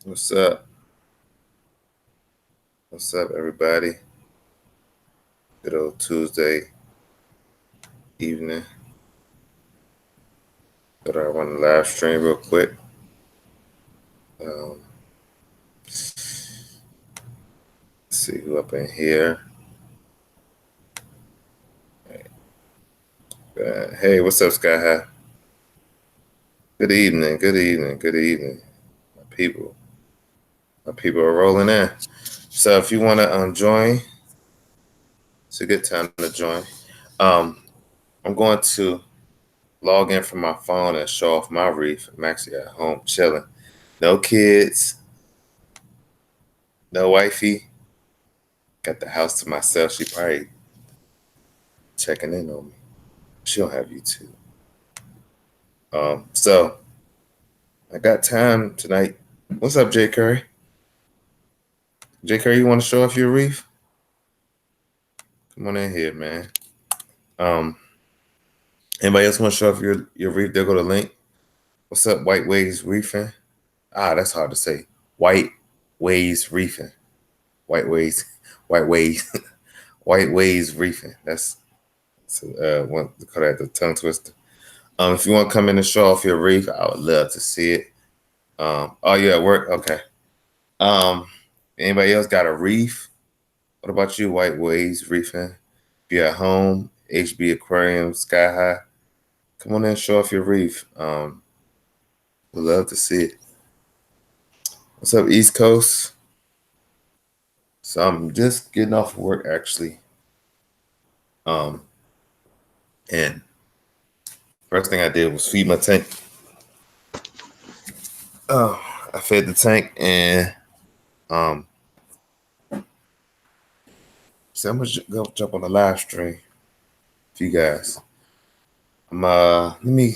What's up? What's up, everybody? Good old Tuesday evening. Thought I run the live stream real quick. Let's see who up in here. Hey, what's up, Sky High? Good evening. Good evening. Good evening, my people. My people are rolling in. So if you want to join, it's a good time to join. I'm going to log in from my phone and show off my reef. I'm actually at home chilling. No kids, no wifey. Got the house to myself. She probably checking in on me. She don't have YouTube. So I got time tonight. What's up, Jay Curry? Jay Curry, you want to show off your reef? Come on in here, man. Anybody else want to show off your reef? There go the link. What's up, White Waves Reefing? That's hard to say. White Waves Reefing. White Waves, White Waves, White Waves Reefing. That's one to call that the tongue twister. If you want to come in and show off your reef, I would love to see it. Oh, you at work? Okay. Anybody else got a reef? What about you, White Waves Reefing? If you're at home, HB Aquarium, Sky High, come on in and show off your reef. We'd love to see it. What's up, East Coast? So I'm just getting off work actually. And first thing I did was feed my tank. I fed the tank and so I'm gonna go jump on the live stream for you guys. Let me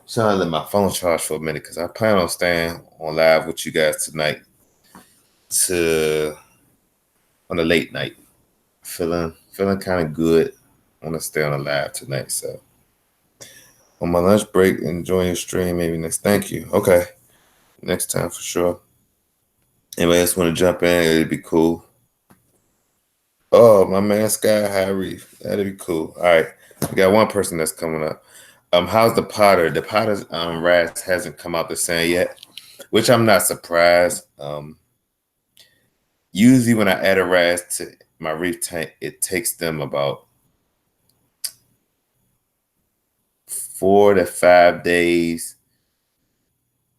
try to let my phone charge for a minute because I plan on staying on live with you guys tonight on a late night. Feeling kind of good. I want to stay on a live tonight. So on my lunch break, enjoying your stream. Maybe next. Thank you. Okay, next time for sure. Anybody else want to jump in? It'd be cool. Oh, my man, Sky High Reef. That'd be cool. All right, we got one person that's coming up. How's the Potter? The Potter's RAS hasn't come out the same yet, which I'm not surprised. Usually when I add a RAS to my reef tank, it takes them about 4 to 5 days.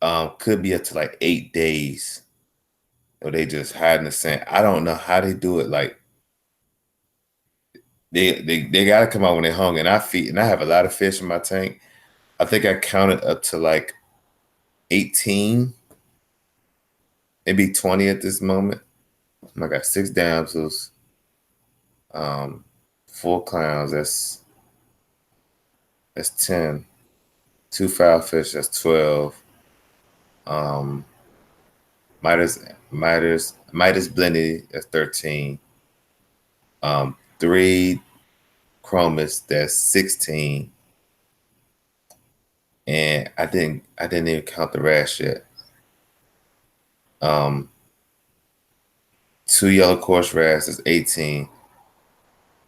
Could be up to like 8 days. Or they just hide in the sand. I don't know how they do it. Like they gotta come out when they're hungry. And I have a lot of fish in my tank. I think I counted up to like 18, maybe 20 at this moment. I got 6 damsels, 4 clowns. That's 10. 2 foul fish. That's 12. Midas blended. That's 13. 3 chromis. That's 16. And I didn't even count the rash yet. 2 yellow coarse wrasse, that's 18.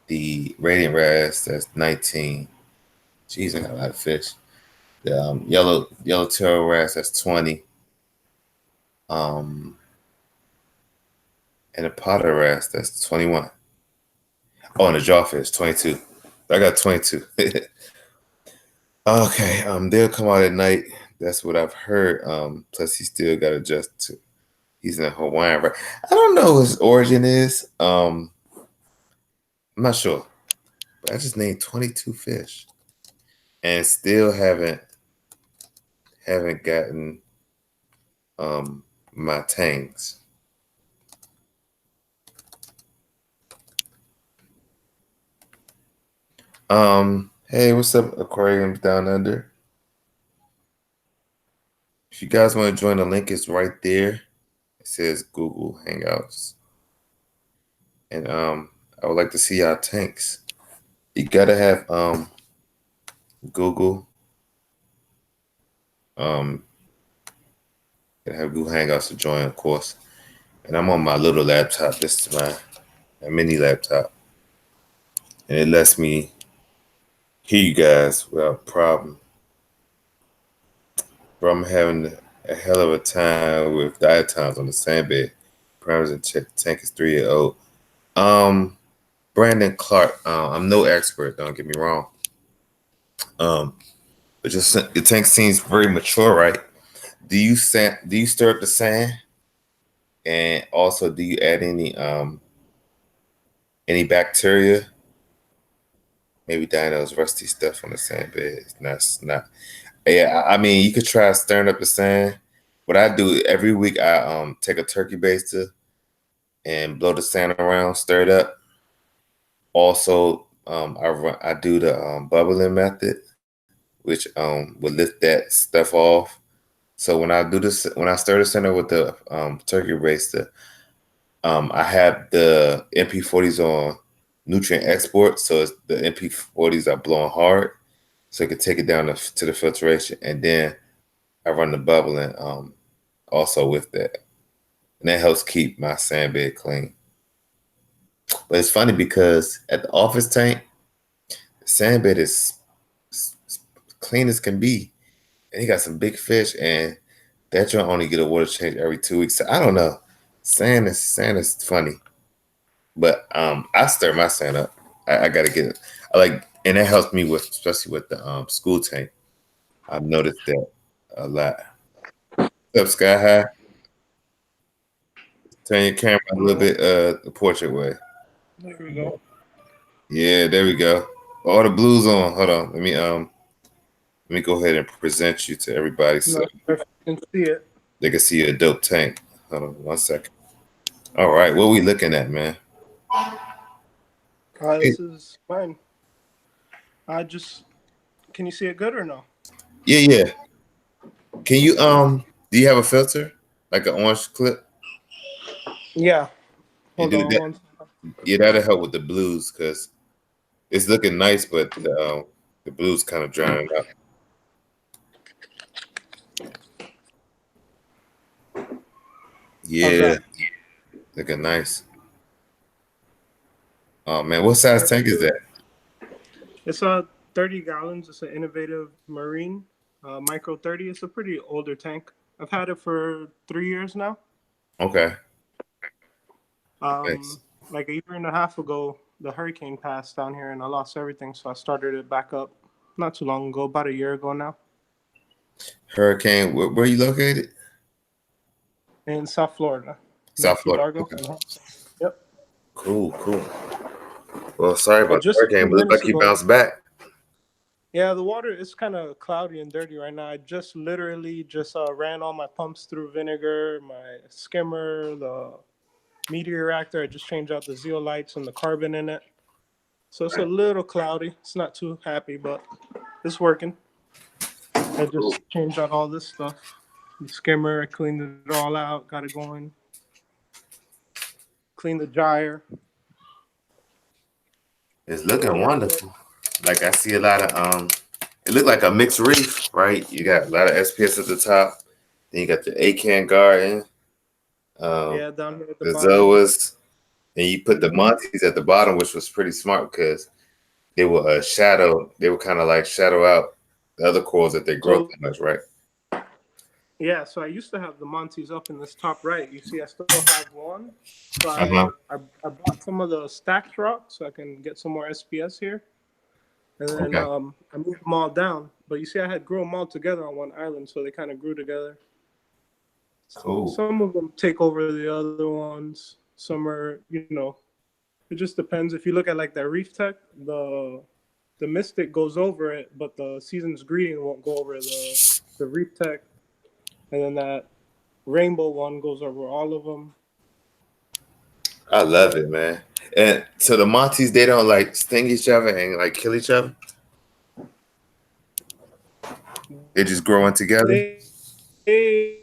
The radiant wrasse, that's 19. Jeez, I got a lot of fish. The yellow tail wrasse, that's 20. And the potter wrasse, that's 21. Oh, and the jawfish, 22. I got 22. Okay, they'll come out at night. That's what I've heard. Plus he still got to adjust to. He's in a Hawaiian, right? I don't know what his origin is. I'm not sure. But I just named 22 fish. And still haven't gotten my tangs. Hey, what's up, aquariums down under? If you guys want to join, the link is right there. It says Google Hangouts. And I would like to see y'all tanks. You gotta have Google Gotta have Google Hangouts to join, of course. And I'm on my little laptop. This is my mini laptop, and it lets me hear you guys without problem. But I'm having a hell of a time with diet times on the sand bed. Parameters and check tank is 3 year old. Um, Brandon Clark. I'm no expert. Don't get me wrong. Um, but just the tank seems very mature, right? Do you stir up the sand, and also do you add any bacteria? Maybe dying those rusty stuff on the sand bed. It's not. Yeah, I mean, you could try stirring up the sand. What I do every week, I take a turkey baster and blow the sand around, stir it up. Also, I do the bubbling method, which will lift that stuff off. So when I do this, when I stir the center with the turkey baster, I have the MP40s on nutrient export, so the MP40s are blowing hard, so it can take it down to the filtration, and then I run the bubbling also with that, and that helps keep my sand bed clean. But it's funny because at the office tank, the sand bed is clean as can be, and he got some big fish, and that joint only get a water change every 2 weeks. So I don't know. Sand is funny, but I stir my sand up. I gotta get it. I like, and that helps me with, especially with the school tank. I've noticed that a lot. What's up, Sky High? Turn your camera a little bit the portrait way. There we go. Yeah, there we go. All the blues on. Hold on. Let me go ahead and present you to everybody so Not sure if you can see it. they can see a dope tank. Hold on 1 second. All right, what we looking at, man? Hey, This is mine. I just can you see it good or no? yeah, yeah. Can you do you have a filter? Like an orange clip? Yeah. You Hold do on that? one second. Yeah, that'll help with the blues because it's looking nice, but the blues kind of drowning out. How's Yeah, that? looking nice. Oh man, what size tank is that? It's 30 gallons. It's an innovative marine micro 30. It's a pretty older tank. I've had it for 3 years now. Okay, nice. Like a year and a half ago, the hurricane passed down here and I lost everything, so I started it back up not too long ago, about a year ago now, Hurricane, where you located? in South Florida, near South Key Florida. Largo. Okay, Yep. cool, cool. Well, sorry about the Just a hurricane, few but look minutes like you ago. bounced back. Yeah, the water is kind of cloudy and dirty right now. I just literally just ran all my pumps through vinegar, my skimmer, the meteor reactor. I just changed out the zeolites and the carbon in it. So it's a little cloudy. It's not too happy, but it's working. I Cool. just changed out all this stuff. The skimmer, I cleaned it all out, got it going. Cleaned the gyre. It's looking wonderful. Like I see a lot of it looked like a mixed reef, right? You got a lot of SPS at the top. Then you got the Acan garden, um, Yeah, down here at the the bottom. Zoas, and you put the Hmm. Montes at the bottom, which was pretty smart because they were a shadow. They were kind of like shadow out the other corals that they grow too So much, right? yeah, so I used to have the Montes up in this top right. You see, I still have one. So Uh huh. I bought some of the stacked rock so I can get some more SPS here. And then Okay. I moved them all down. But you see, I had grew them all together on one island, so they kind of grew together. So Cool. some of them take over the other ones. Some are, it just depends. If you look at like that Reef Tech, the Mystic goes over it, but the Season's Greeting won't go over the Reef Tech. And then that Rainbow one goes over all of them. I love it, man. And so the Montes, they don't like sting each other and like kill each other. They're just growing together. They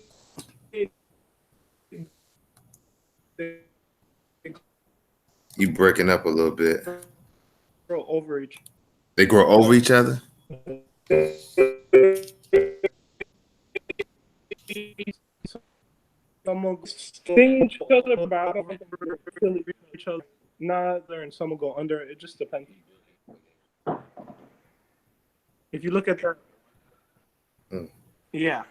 You breaking up a little bit. grow over each They grow over other. each other. Some will sting each other, but I don't think they're killing each other. Not there, and some will go under. It just depends. If you look at that, yeah.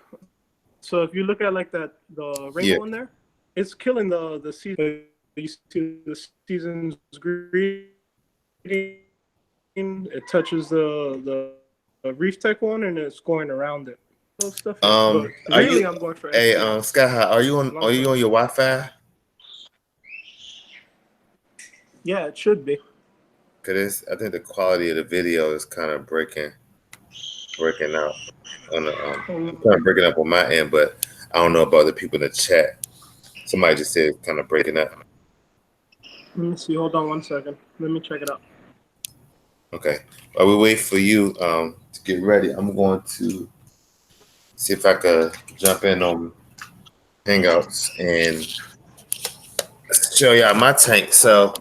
So if you look at like that, the Yeah. rainbow in there, it's killing the season. You see the season's green. It touches the Reef Tech one, and it's going around it. Those stuff, yeah. But Are really, you? I'm going for Hey, SPS. Sky High, are you on? Long Are you term. on your Wi-Fi? Yeah, it should be. Cause I think the quality of the video is kind of breaking out on the it's kind of breaking up on my end, but I don't know about the people in the chat. Somebody just said it's kind of breaking up. Let me see. Hold on 1 second. Let me check it out. Okay. While we wait for you to get ready, I'm going to see if I could jump in on Hangouts and show y'all my tank. So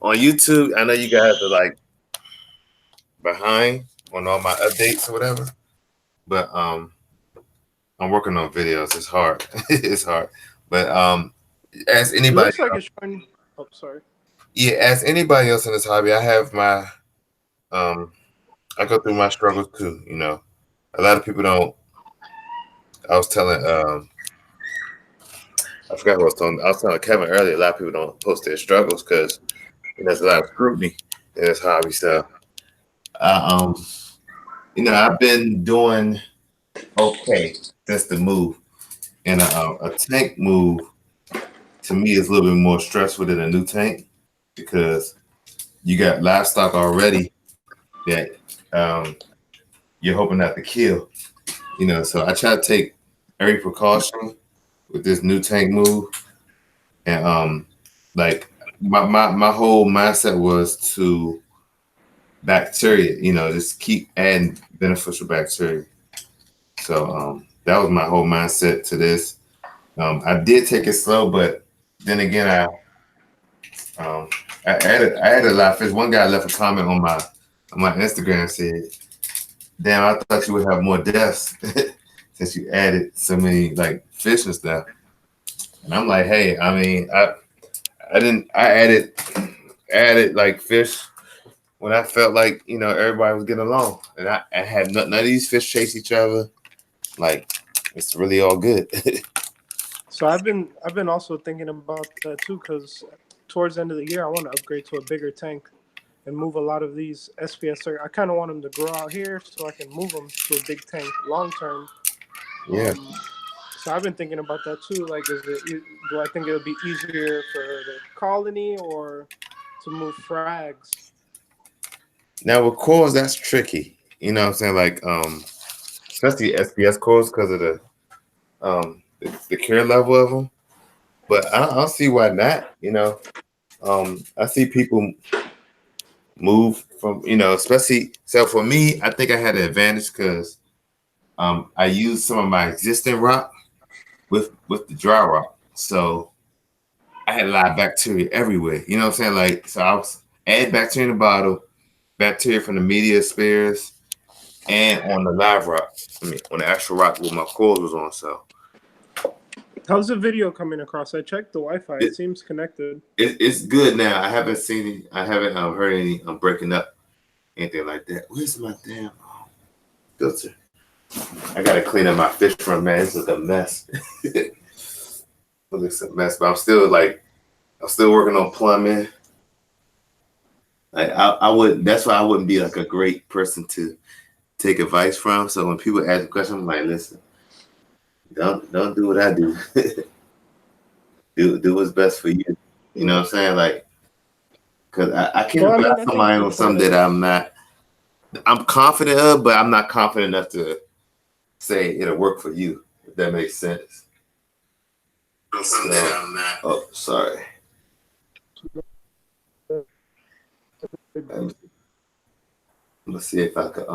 on YouTube, I know you guys are like behind on all my updates or whatever, but I'm working on videos. It's hard. It's hard. But as It anybody looks like else, it's showing. Oh, sorry. yeah, as anybody else in this hobby, I have my I go through my struggles too. You know, a lot of people don't. I was telling I forgot who I was telling. I was telling Kevin earlier. A lot of people don't post their struggles because there's a lot of scrutiny in this hobby. So, I, I've been doing okay since the move, and a tank move to me is a little bit more stressful than a new tank because you got livestock already that you're hoping not to kill. So I try to take every precaution with this new tank move, and like my whole mindset was to bacteria, just keep adding beneficial bacteria. So that was my whole mindset to this. I did take it slow, but then again, I added a lot of fish. One guy left a comment on my Instagram and said, "Damn, I thought you would have more deaths since you added so many like fish and stuff." And I'm like, "Hey, I mean, I didn't. I added like fish when I felt like everybody was getting along, and I had none of these fish chase each other. Like it's really all good." So I've been also thinking about that too, because towards the end of the year, I want to upgrade to a bigger tank and move a lot of these SPS. I kind of want them to grow out here so I can move them to a big tank long term. Yeah. So I've been thinking about that too. Like, do I think it'll be easier for the colony or to move frags? Now with cores, that's tricky. You know what I'm saying? Like especially SPS cores because of the care level of them. But I don't see why not. I see people move from especially so for me, I think I had an advantage because I used some of my existing rock with the dry rock, so I had a lot of bacteria everywhere. You know what I'm saying? Like so, I was add bacteria in the bottle, bacteria from the media spares, and on the live rock. I mean, on the actual rock where my coils was on. So How's the video coming across? I checked the Wi-Fi. It seems connected. it's good now. I haven't seen it. I haven't heard any breaking up, anything like that. Where's my damn filter? I gotta clean up my fish from man. This is a mess. It looks a mess, but I'm still working on plumbing. Like I would. That's why I wouldn't be like a great person to take advice from. So when people ask a question, I'm like, listen, don't do what I do. do what's best for you. You know what I'm saying? Like, cause I can't Well, I mean, advise I think somebody on something that I'm confident of, but I'm not confident enough to say it'll work for you. If that makes sense. So, oh, sorry. Let's see if I could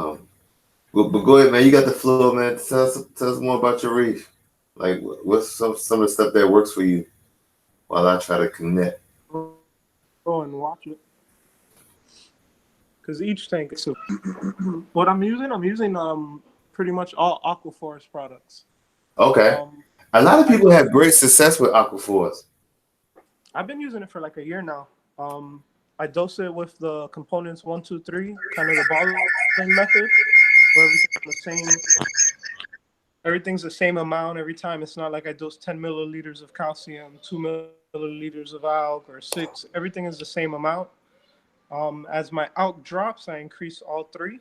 but go ahead, man. You got the floor, man. Tell us more about your reef. Like, what's some of the stuff that works for you while I try to connect. Go and watch it. Because each tank is what I'm using pretty much all Aquaforest products. Okay. A lot of I people have great success with Aquaforce. I've been using it for like a year now. I dose it with the components one, two, three, kind of the balling method, where everything's the same amount every time. It's not like I dose 10 milliliters of calcium, 2 milliliters of alg, or 6. Everything is the same amount. As my alg drops, I increase all three,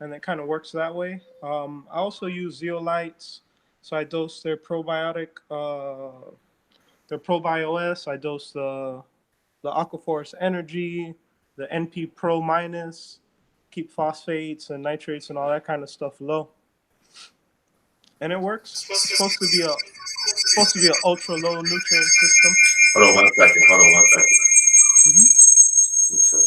and it kind of works that way. I also use zeolites, so I dose their probios. I dose the Aquaforce Energy, the NP Pro minus, keep phosphates and nitrates and all that kind of stuff low, and it works. It's supposed to be an ultra low nutrient system. Hold on 1 second. Hold on 1 second. Mm-hmm. Okay.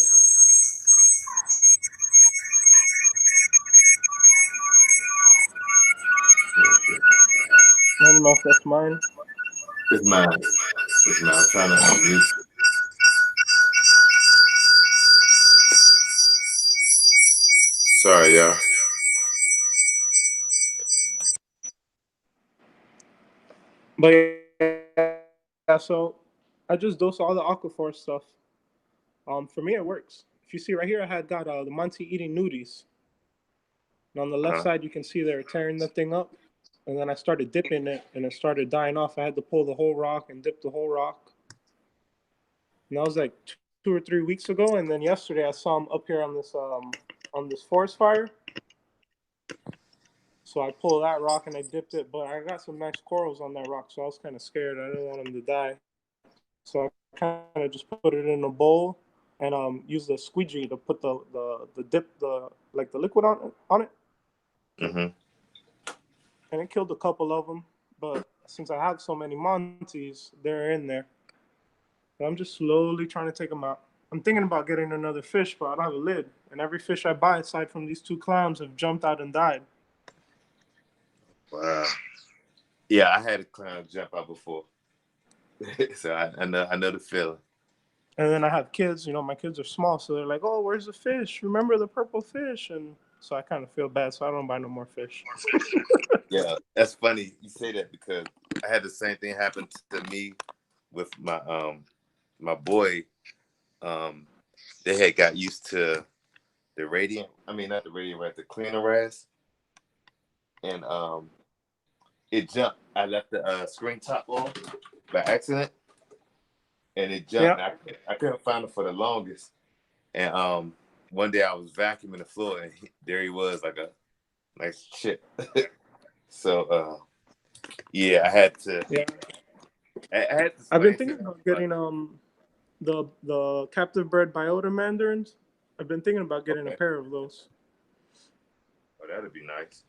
I don't know if that's mine. It's mine. It's mine. I'm trying to unmute. Sorry, y'all. But yeah, so I just dose all the Aquaforce stuff. For me, it works. If you see right here, I had got the Monty eating nudies. And on the left Uh-huh. side, you can see they're tearing the thing up. And then I started dipping it, and it started dying off. I had to pull the whole rock and dip the whole rock. And that was like 2 or 3 weeks ago. And then yesterday, I saw him up here on this forest fire. So I pulled that rock and I dipped it, but I got some nice corals on that rock, so I was kind of scared. I didn't want him to die, so I kind of just put it in a bowl and use the squeegee to put the dip the liquid on it, Mm-hmm. and it killed a couple of them. But since I have so many Monties, they're in there. But I'm just slowly trying to take them out. I'm thinking about getting another fish, but I don't have a lid, and every fish I buy, aside from these two clowns, have jumped out and died. Wow. Yeah, I had a clown jump out before, so I know the feeling. And then I have kids, my kids are small, so they're like, "Oh, where's the fish? Remember the purple fish?" And so I kind of feel bad, so I don't buy no more fish. Yeah, that's funny you say that because I had the same thing happen to me with my boy. Um, they had got used to the radiant. I mean, not the radiant, right? The cleaner ras, and it jumped. I left the screen top on by accident, and it jumped. Yeah, And I couldn't find it for the longest. And one day I was vacuuming the floor, and there he was, like a nice chip. So yeah, yeah. I had to I've been explain to thinking him, about like, getting the captive bred biota mandarins. I've been thinking about getting a okay, pair of those. oh, that'd be nice.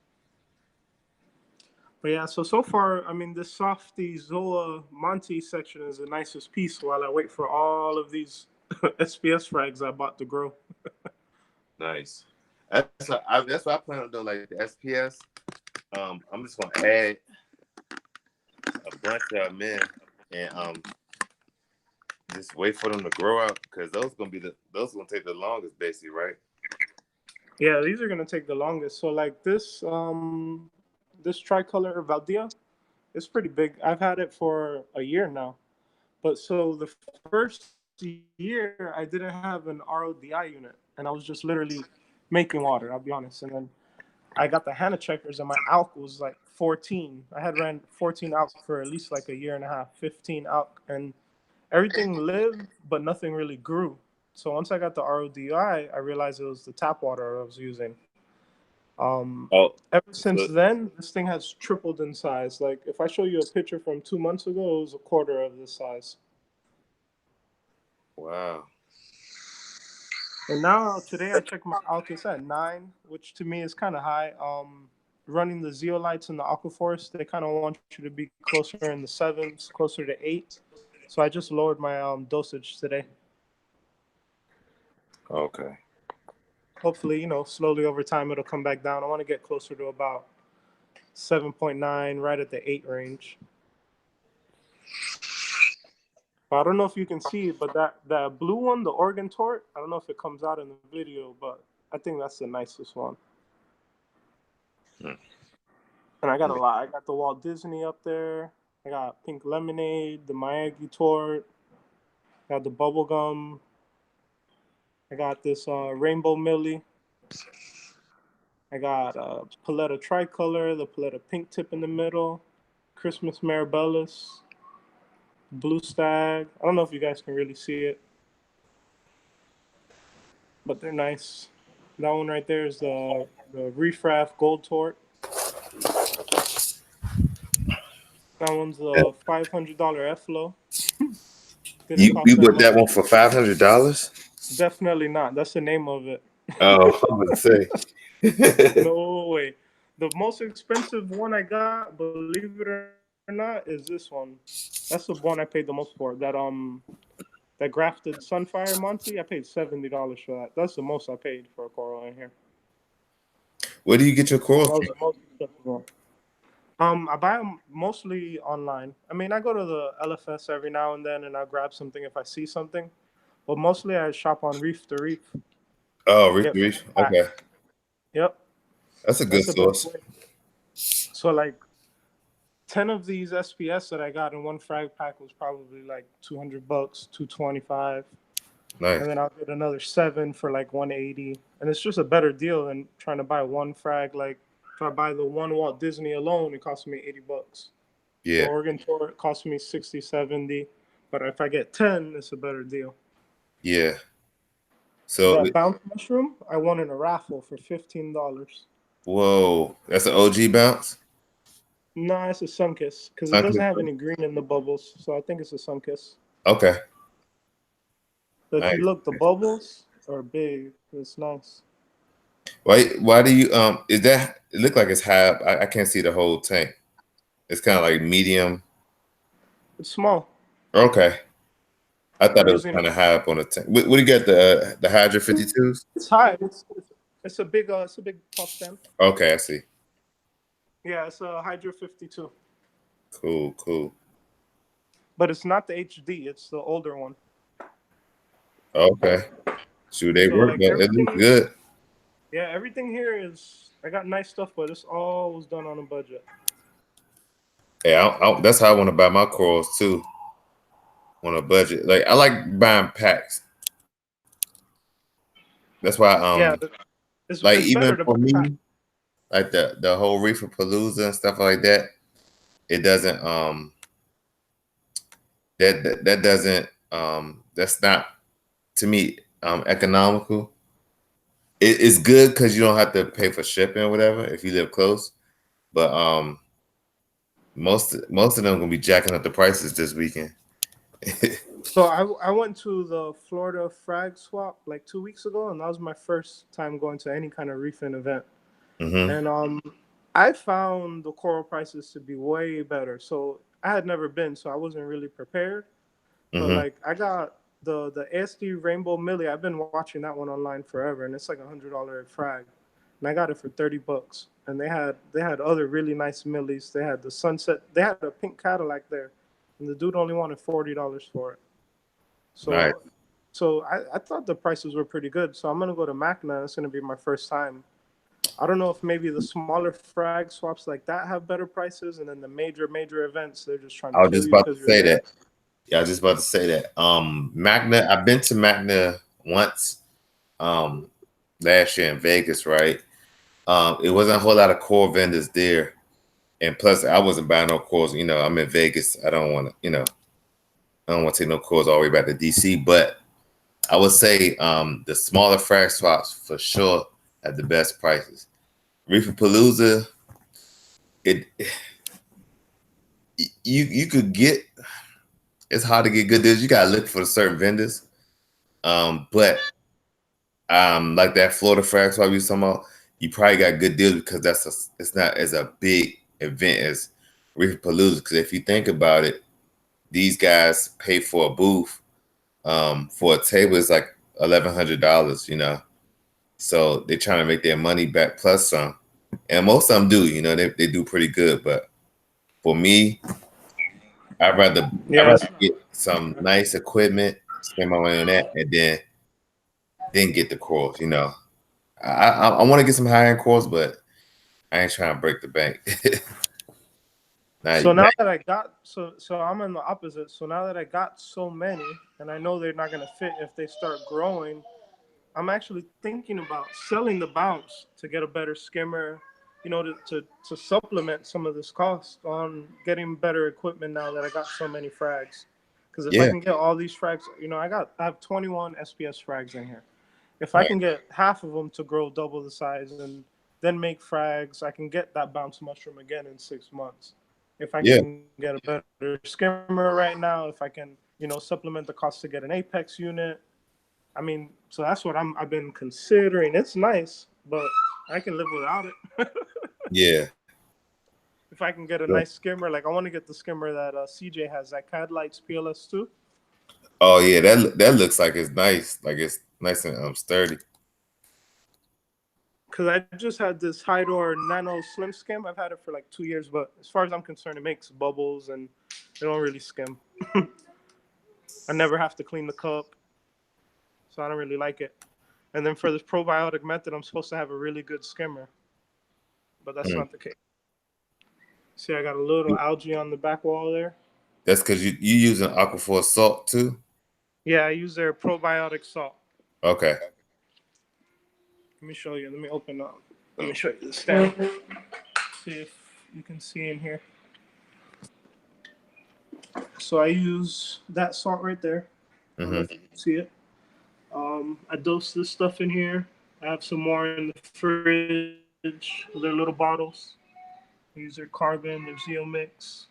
But yeah, so far, I mean, this softy Zoa Monty section is the nicest piece. While I wait for all of these SPS frags I bought to grow. Nice. That's what I plan on doing. Like the SPS, I'm just gonna add a bunch of them in, and just wait for them to grow out because those gonna take the longest, basically, right? Yeah, these are gonna take the longest. So like this tricolor Valdea, it's pretty big. I've had it for a year now. But so the first year, I didn't have an RODI unit, and I was just literally making water. I'll be honest. And then I got the Hannah checkers, and my ALK was like 14. I had ran 14 ALK for at least like a year and a half, 15 ALK, and everything lived, but nothing really grew. So once I got the RODI, I realized it was the tap water I was using. Oh, Ever since so then, this thing has tripled in size. Like if I show you a picture from 2 months ago, it was a quarter of this size. wow. And now today I checked my Alkis at 9, which to me is kind of high. Running the zeolites and the aquaforce, they kind of want you to be closer in the sevens, closer to 8. So I just lowered my dosage today. Okay. Hopefully, slowly over time it'll come back down. I want to get closer to about 7.9, right at the 8 range. But I don't know if you can see, but that blue one, the Oregon Tort, I don't know if it comes out in the video, but I think that's the nicest one. Hmm. And I got a lot. I got the Walt Disney up there. I got Pink Lemonade, the Miyagi Tort. I got the bubble gum. I got this Rainbow Millie. I got Paletta Tricolor, the Paletta Pink Tip in the middle, Christmas Marabellas, Blue Stag. I don't know if you guys can really see it, but they're nice. That one right there is the Reef Gold Tort. That one's the $500 F-Low. Didn't You cost that bought much. that one for $500? Definitely not. That's the name of it. Oh, I would say. No way. The most expensive one I got, believe it or not, is this one. That's the one I paid the most for. That grafted Sunfire Monty, I paid $70 for that. That's the most I paid for a coral in here. Where do you get your That corals was from? the most expensive one. I buy them mostly online. I mean, I go to the LFS every now and then, and I grab something if I see something. But mostly I shop on Reef to Reef. Oh, Reef Get Reef. free pack. Okay, Yep, that's a good that's the best source. way. So like 10 of these SPS that I got in one frag pack was probably like $200, 225. Nice. And then I'll get another 7 for like 180. And it's just a better deal than trying to buy one frag. Like if I buy the one Walt Disney alone, it costs me $80. The Yeah, Oregon tour it costs me 60, 70. But if I get 10, it's a better deal. yeah. So, That bounce mushroom, I won in a raffle for $15. whoa, that's an OG bounce. Nah, it's a Sunkiss because it doesn't Sunkiss. have any green in the bubbles. So I think it's a Sunkiss. Okay, But if you nice. look, the bubbles are big. It's nice. Why do you is that it look like it's half? I can't see the whole tank. It's kind of like medium. It's small. Okay, I I'm thought it was using kind of high up on the tank. What do you got, the Hydra 52s? it's high. It's a big top stand. Okay, I see. Yeah, it's a Hydra 52, Cool, cool. but it's not the HD. It's the older one. Okay, shoot, they So work, like but it looks everything, good. yeah, everything here is. I got nice stuff, but it's all was done on a budget. Yeah, that's how I want to buy my corals too, on a budget. Like I like buying packs. That's why Yeah, like it's better even to buy for pack. me, like the whole Reefer Palooza and stuff like that, it doesn't that doesn't that's not to me economical. It's good because you don't have to pay for shipping or whatever if you live close. But most of them gonna be jacking up the prices this weekend. So I went to the Florida Frag Swap like 2 weeks ago, and that was my first time going to any kind of reefing event. Hmm. And I found the coral prices to be way better. So I had never been, so I wasn't really prepared. But Hmm. like I got the ASD Rainbow Millie. I've been watching that one online forever, and it's like $100 frag, and I got it for $30. And they had other really nice millies. They had the Sunset. They had a pink Cadillac there, and the dude only wanted $40 for it. Nice. So I thought the prices were pretty good. So I'm gonna go to Macna. It's gonna be my first time. I don't know if maybe the smaller frag swaps like that have better prices, and then the major events they're just trying to I was kill just you about to because you're say there. that. Yeah, I was just about to say that. Magna, I've been to Magna once, um, last year in Vegas, right? It wasn't a whole lot of core vendors there. And plus I wasn't buying no cores. I'm in Vegas. I don't want to, I don't want to take no cores all the way back to DC. But I would say the smaller frag swaps for sure have the best prices. Reefer Palooza, it you could get, it's hard to get good deals. You gotta look for certain vendors. But like that Florida frag swap you was talking about, you probably got good deals because it's not as a big event as Reefer Palooza. Because if you think about it, these guys pay for a booth, for a table is like $1,100. So they're trying to make their money back plus some, and most of them do. They do pretty good. But for me, I'd rather I'd Yeah, rather get some nice equipment, spend my money on that, and then get the course. I want to get some high end course, but I ain't trying to break the bank. So Now, now that I got so I'm in the opposite. So now that I got so many, and I know they're not gonna fit if they start growing, I'm actually thinking about selling the bounce to get a better skimmer, to supplement some of this cost on getting better equipment now that I got so many frags. Because if I yeah, can get all these frags, I have 21 SPS frags in here. If I right, can get half of them to grow double the size and then make frags, I can get that bounce mushroom again in 6 months. If I yeah, can get a better skimmer right now, if I can, supplement the cost to get an apex unit, I mean, so that's what I've been considering. It's nice, but I can live without it. yeah. If I can get a Sure. nice skimmer, like I want to get the skimmer that CJ has, that CAD Lights PLS2, Oh yeah, that looks like it's nice. Like it's nice and sturdy. because I just had this Hydor Nano Slim Skim. I've had it for like 2 years, but as far as I'm concerned, it makes bubbles and it don't really skim. I never have to clean the cup, so I don't really like it. And then for this probiotic method, I'm supposed to have a really good skimmer, but that's Mm. not the case. See, I got a little algae on the back wall there. That's because you using Aquaforce salt too. Yeah, I use their probiotic salt. Okay. Let me show you. Let me open up. Let me show you the stand. See if you can see in here. So I use that salt right there. I don't know Hmm. if you can see it. I dose this stuff in here. I have some more in the fridge. Their little bottles. I use their carbon, their Zeomix.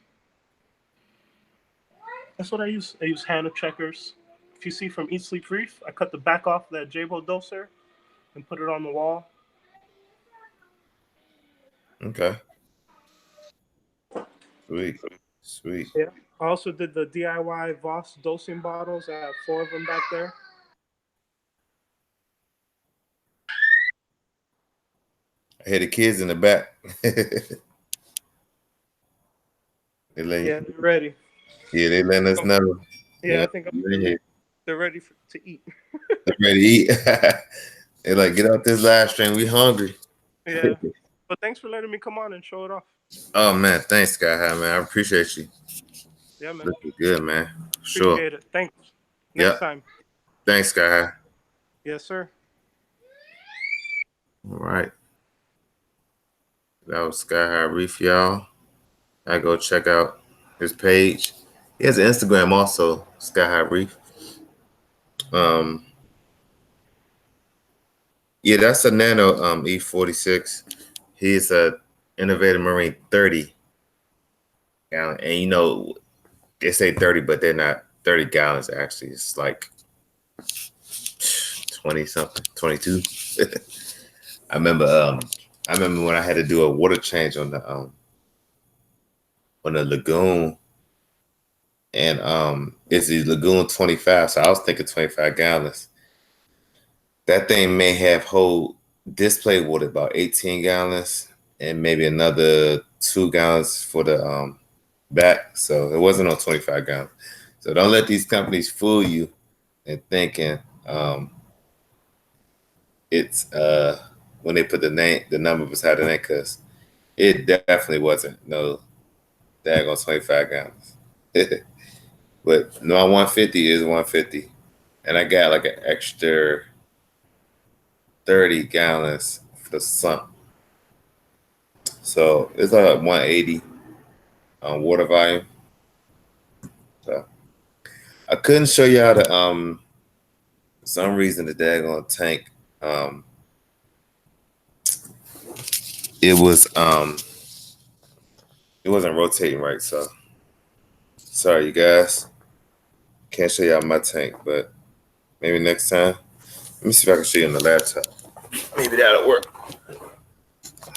That's what I use. I use Hannah checkers. If you see from Eat Sleep Reef, I cut the back off that Jabo doser and put it on the wall. Okay. Sweet. Sweet. Yeah. I also did the DIY Voss dosing bottles. I have 4 of them back there. I hear the kids in the back. they Yeah, letting, they're ready. yeah, they letting us know. Yeah, Yeah, I think you're in here. they're ready to eat. They're ready to eat. They like get out this live stream. We hungry. Yeah. But thanks for letting me come on and show it off. Oh man, thanks, Sky High, man. I appreciate you. Yeah, man. Looking good, man. Sure. Appreciate it. Thanks. Next Yep. time. Thanks, Sky High. Yes, sir. All right. That was Sky High Reef, y'all. I go check out his page. He has an Instagram also, Sky High Reef. Um, yeah, that's a Nano E46. He's a Innovative Marine 30 gallon, and they say 30, but they're not 30 gallons actually. It's like 20 something, 22. I remember I remember when I had to do a water change on the lagoon, and it's the lagoon 25, so I was thinking 25 gallons. That thing may have hold display water about 18 gallons and maybe another 2 gallons for the back. So it wasn't on 25 gallons. So don't let these companies fool you in thinking it's when they put the number beside the name, because it definitely wasn't no daggone 25 gallons. But no, 150 is 150. And I got like an extra 30 gallons for the sump. So it's like 180 water volume. So I couldn't show y'all the for some reason the daggone tank um it was it wasn't rotating right. So sorry you guys. Can't show y'all my tank, but maybe next time. Let me see if I can show you on the laptop. Maybe that'll work.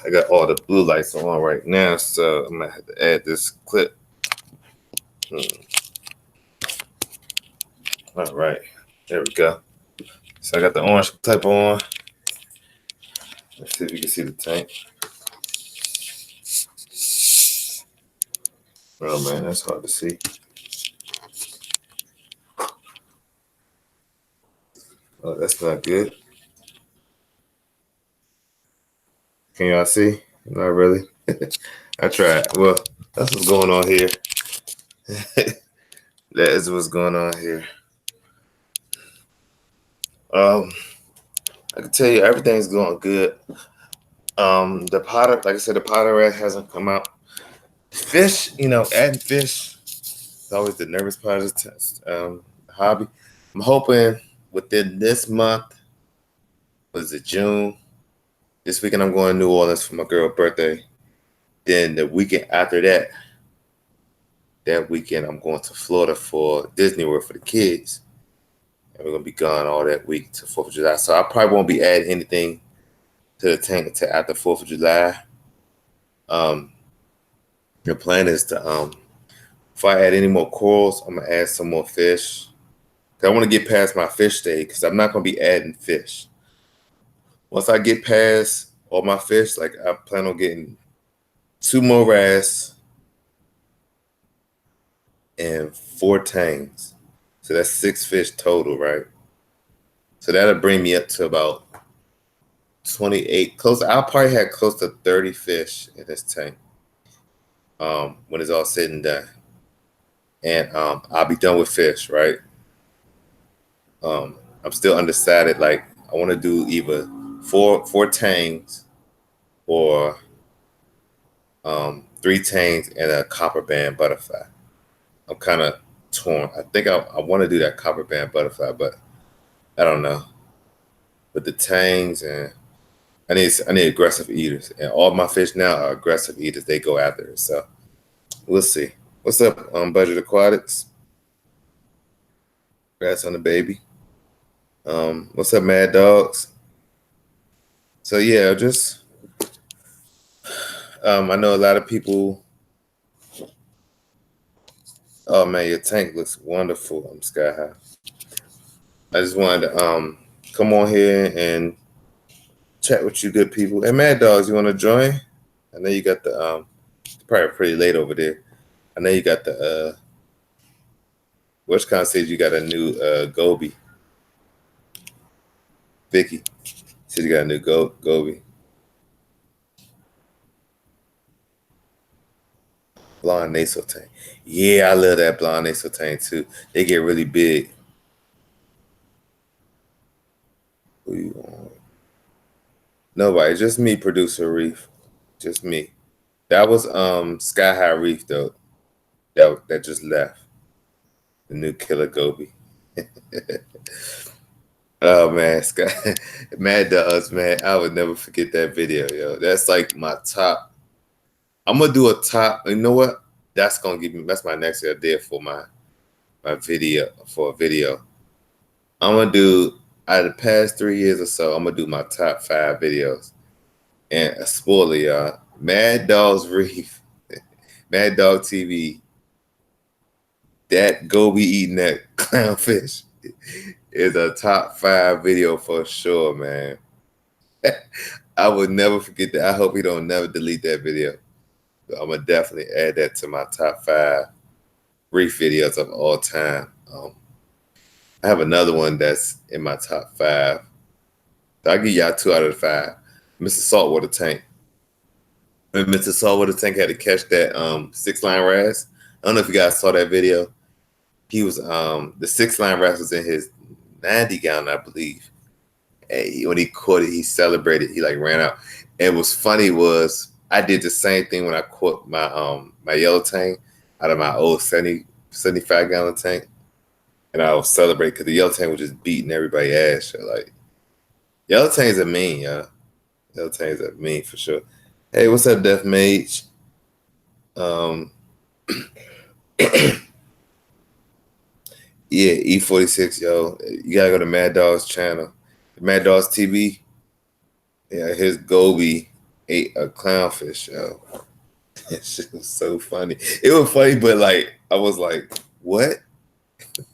I got all the blue lights on right now, so I'm gonna have to add this clip. All right, there we go. So I got the orange clip on. Let's see if you can see the tank. Oh man, that's hard to see. Oh, that's not good. Can y'all see? Not really. I tried. Well, that's what's going on here. That is what's going on here. Um, I can tell you everything's going good. The potter, like I said, the potter rat hasn't come out. Fish, adding fish is always the nervous part of the hobby. I'm hoping within this month, was it June? This weekend I'm going to New Orleans for my girl's birthday. Then the weekend after that weekend I'm going to Florida for Disney World for the kids. And we're gonna be gone all that week to 4th of July. So I probably won't be adding anything to the tank until after 4th of July. The plan is to if I add any more corals, I'm gonna add some more fish. I want to get past my fish stage because I'm not gonna be adding fish. Once I get past all my fish, like I plan on getting 2 more wrasse and 4 tangs. So that's 6 fish total, right? So that'll bring me up to about 28, close. I'll probably have close to 30 fish in this tank when it's all said and done. And I'll be done with fish, right? I'm still undecided. Like I want to do either four tangs or 3 tangs and a copper band butterfly. I'm kind of torn. I think I want to do that copper band butterfly, but I don't know. But the tangs and I need aggressive eaters, and all my fish now are aggressive eaters. They go after it. So we'll see. What's up, Budget Aquatics? Congrats on the baby. What's up, Mad Dogs? So yeah, just I know a lot of people. Oh man, your tank looks wonderful. I'm Sky High. I just wanted to come on here and chat with you, good people. And Mad Dogs, you want to join? I know you got the it's probably pretty late over there. I know you got the which kind says you got a new Goby. Vicky says you got a new Goby. Blonde nasal tank. Yeah, I love that blonde nasal tank too. They get really big. Who you want? Nobody, just me, producer Reef. Just me. That was Sky High Reef though. That just left. The new killer Goby. Oh man, Sky Mad Dogs, man. I would never forget that video, yo. That's like my top. I'm gonna do a top. You know what? That's gonna give me. That's my next idea for my video for a video. I'm gonna do out of the past 3 years or so. I'm gonna do my top 5 videos. And a spoiler, y'all. Mad Dogs Reef, Mad Dog TV. That Goby eating that clownfish is a top 5 video for sure, man. I would never forget that. I hope he don't never delete that video. But I'm gonna definitely add that to my top 5 reef videos of all time. I have another one that's in my top 5. So I'll give y'all 2 out of the 5. Mr. Saltwater Tank. When Mr. Saltwater Tank had to catch that 6-line wrasse. I don't know if you guys saw that video. He was the 6-line wrasse was in his 90 gallon, I believe. And when he caught it, he celebrated. He like ran out. And what's funny was I did the same thing when I caught my my yellow tank out of my old 75 gallon tank. And I was celebrating because the yellow tank was just beating everybody ass. So like yellow tanks are mean, y'all. Yellow tanks are mean for sure. Hey, what's up, Death Mage? Yeah, E46, yo. You gotta go to Mad Dog's channel. Mad Dog's TV. Yeah, his Goby ate a clownfish, yo. That shit was so funny. It was funny, but like I was like, what?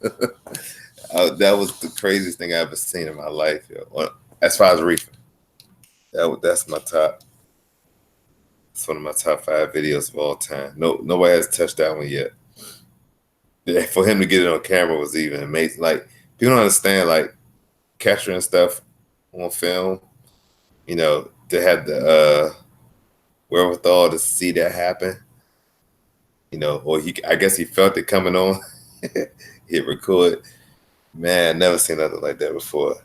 That was the craziest thing I ever seen in my life, yo. As far as reefing. That's my top. It's one of my top 5 videos of all time. Nobody has touched that one yet. Yeah, for him to get it on camera was even amazing. Like people don't understand, like capturing stuff on film. To have the wherewithal to see that happen. Or I guess he felt it coming on. Hit record. Man, never seen nothing like that before.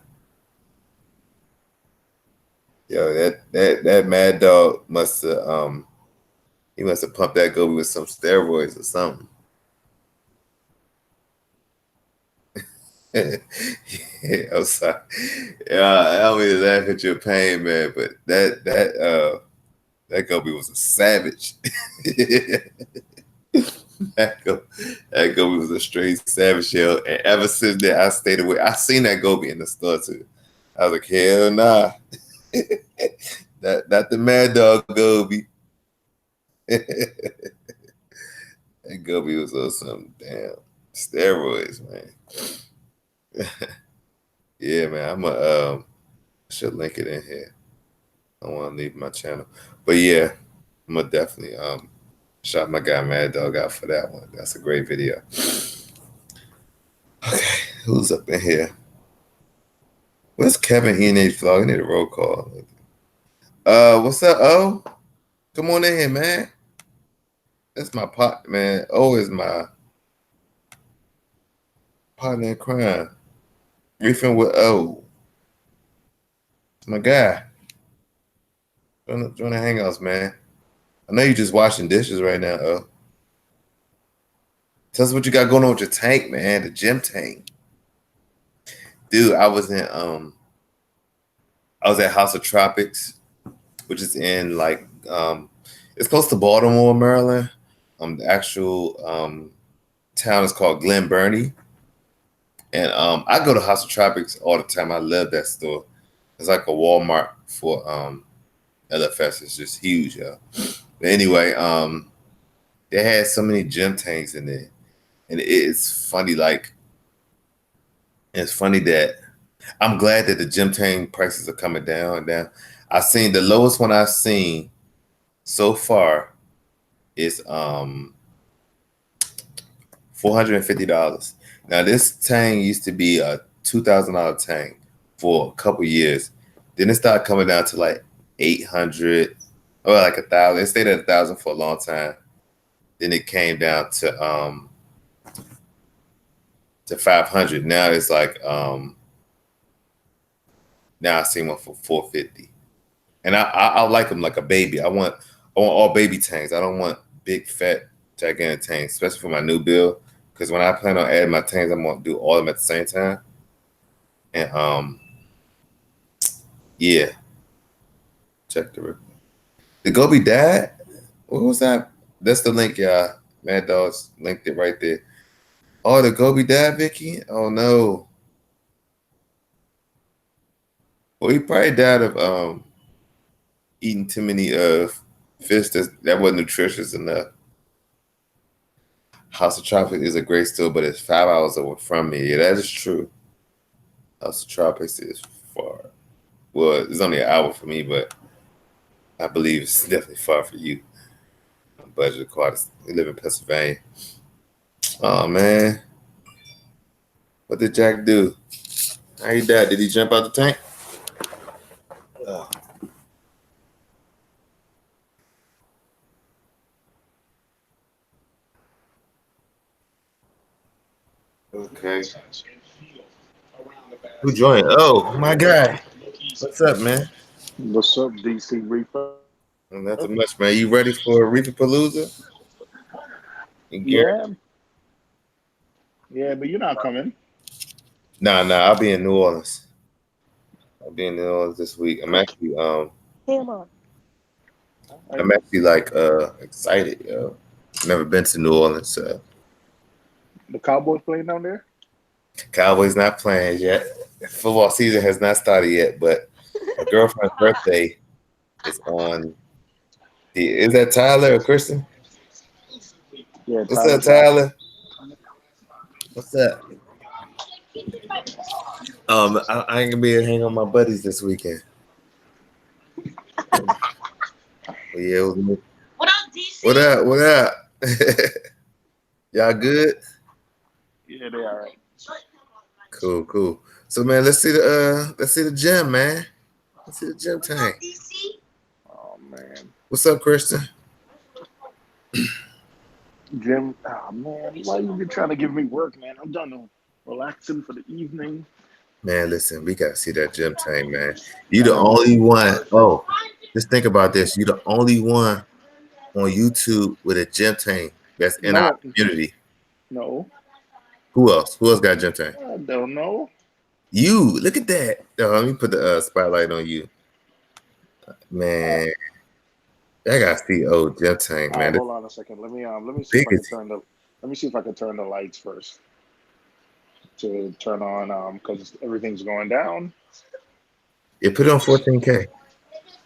Yo, that mad dog must have he must have pumped that goby with some steroids or something. Yeah, I'm sorry. Yeah, I don't mean to laugh at your pain, man, but that goby was a savage. that goby was a straight savage, yo. And ever since then, I stayed away. I seen that goby in the store too. I was like, hell nah. Not the mad dog goby. That goby was on some damn steroids, man. Yeah, man. Should link it in here. I don't want to leave my channel, but yeah, I'm gonna definitely shout my guy Mad Dog out for that one. That's a great video. Okay, who's up in here? Where's Kevin E&H Vlog? I need a roll call. What's up, O? Come on in here, man. That's my pot, man. O is my partner in crime. Reefing with O. It's my guy. Join the hangouts, man. I know you're just washing dishes right now, O. Tell us what you got going on with your tank, man. The gym tank. Dude, I was at House of Tropics, which is in it's close to Baltimore, Maryland. The actual town is called Glen Burnie. And I go to House of Tropics all the time. I love that store. It's like a Walmart for LFS. It's just huge, yo. But anyway, they had so many gym tanks in there. And it's funny, it's funny that I'm glad that the gym tank prices are coming down and down. I've seen the lowest one I've seen so far is $450. Now this tank used to be a $2,000 tank for a couple years. Then it started coming down to like 800 or like 1,000. It stayed at 1,000 for a long time. Then it came down to 500. Now it's like now I see one for 450. And I like them like a baby. I want all baby tanks. I don't want big fat gigantic tanks, especially for my new build. Because when I plan on adding my tanks, I'm gonna do all of them at the same time. And yeah. Check the Gobi died? What was that? That's the link, y'all. Mad Dogs linked it right there. Oh, the Gobi died, Vicky? Oh no. Well, he probably died of eating too many fish that wasn't nutritious enough. House of Tropics is a great store, but it's 5 hours away from me. Yeah, that is true. House of Tropics is far. Well, it's only an hour for me, but I believe it's definitely far for you. Budget Aquatics. We live in Pennsylvania. Oh man. What did Jack do? How he died? Did he jump out the tank? Oh. Okay. Who joined? Oh, my guy. What's up, man? What's up, DC Reefer? Nothing much, man. You ready for Reefer Palooza? Yeah. Yeah, but you're not coming. Nah, I'll be in New Orleans. I'll be in New Orleans this week. I'm actually like excited, yo. Never been to New Orleans, so. The Cowboys playing down there? Cowboys not playing yet. Football season has not started yet, but my girlfriend's birthday is on. Is that Tyler or Kristen? Yeah. What's up, Tyler? What's up? I ain't gonna be able to hang on my buddies this weekend. Yeah, what up, DC? What up? What up? Y'all good? Yeah, they all right. Cool. So man, let's see the gym, man. Let's see the gym tank. Oh man. What's up, Christian? Jim, oh man, why you been trying to give me work, man? I'm done relaxing for the evening. Man, listen, we gotta see that gym tank, man. You the only one. Oh, just think about this. You the only one on YouTube with a gym tank that's in our No, community. no, Who else? Who else got a gym tank? I don't know. You. Look at that. Let me put the spotlight on you, Uh, man. I gotta see old gym tank, all right, man. hold on a second. Let me see if Big I can as turn the let me see if I can turn the lights first to turn on because everything's going down. you put it on 14K.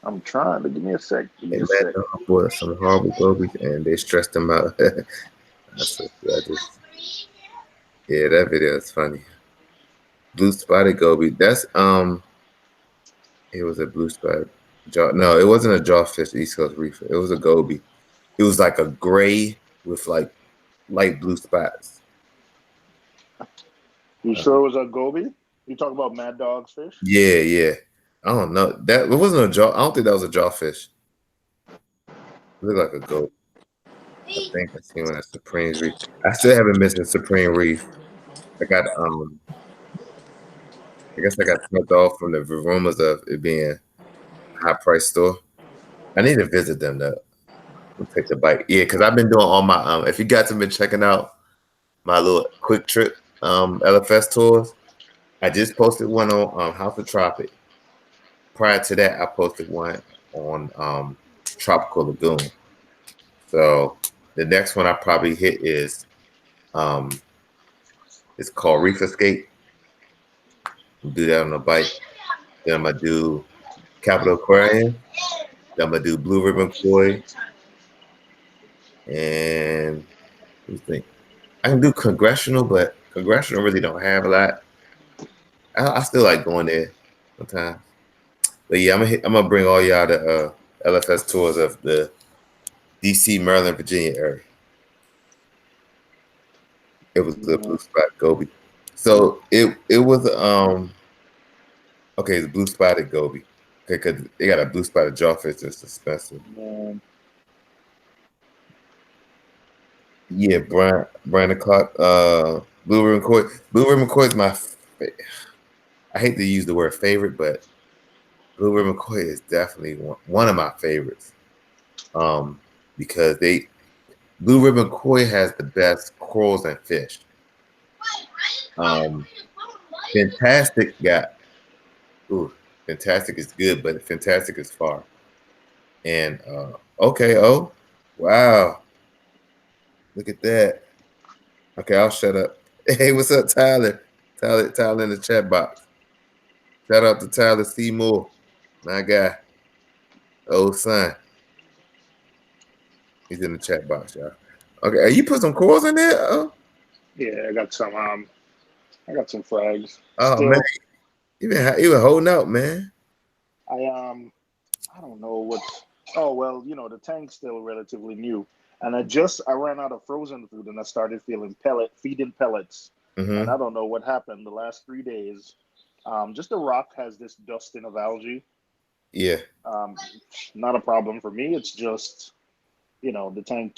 I'm trying to give me a sec. Give me They a met sec. them for some horrible gobies and they stressed them out. I just yeah, that video is funny. Blue spotted goby. That's it was a blue spot jaw. No, it wasn't a jawfish East Coast reefer. It was a goby. It was like a gray with like light blue spots. You Uh, sure it was a goby? You talk about Mad Dog's fish? yeah, yeah. I don't know. That it wasn't a jaw. I don't think that was a jawfish. It looked like a goby. I think I seen one at Supreme Reef. I still haven't missed a Supreme Reef. I got I guess I got snubbed off from the rumors of it being a high price store. I need to visit them though. We'll take the bike. Yeah, because I've been doing all my if you guys have been checking out my little quick trip LFS tours, I just posted one on House of Tropic. Prior to that, I posted one on Tropical Lagoon. So the next one I probably hit is um it's called Reef Escape. We'll do that on a bike. Then I'm gonna do Capital Aquarium. Then I'm gonna do Blue Ribbon Koi. And let me think. I can do Congressional, but Congressional really don't have a lot. I still like going there sometimes. But yeah, I'm gonna bring all y'all to LFS tours of the DC, Maryland, Virginia area. It was the Yeah, blue spot goby. So it was okay, the blue spotted goby. Okay, because they got a blue spotted jawfish that's expensive. man. Yeah, Brandon Clark, Blue Ribbon Koi. Blue Ribbon Koi is I hate to use the word favorite, but Blue Ribbon Koi is definitely one of my favorites. Because Blue Ribbon Koi has the best corals and fish. Um, Fantastic got ooh, Fantastic is good, but Fantastic is far. And okay, oh wow, look at that. Okay, I'll shut up. Hey, what's up, Tyler? Tyler in the chat box. Shout out to Tyler Seymour, my guy, old son. He's in the chat box, y'all. Okay, you put some corals in there? Yeah, I got some flags. Oh man, Still, you been holding out, man. I I don't know what's. Oh well, the tank's still relatively new, and I ran out of frozen food, and I started feeding pellets, and Mm-hmm. I don't know what happened the last 3 days. Just the rock has this dusting of algae. Yeah. Um, Not a problem for me. It's just the tank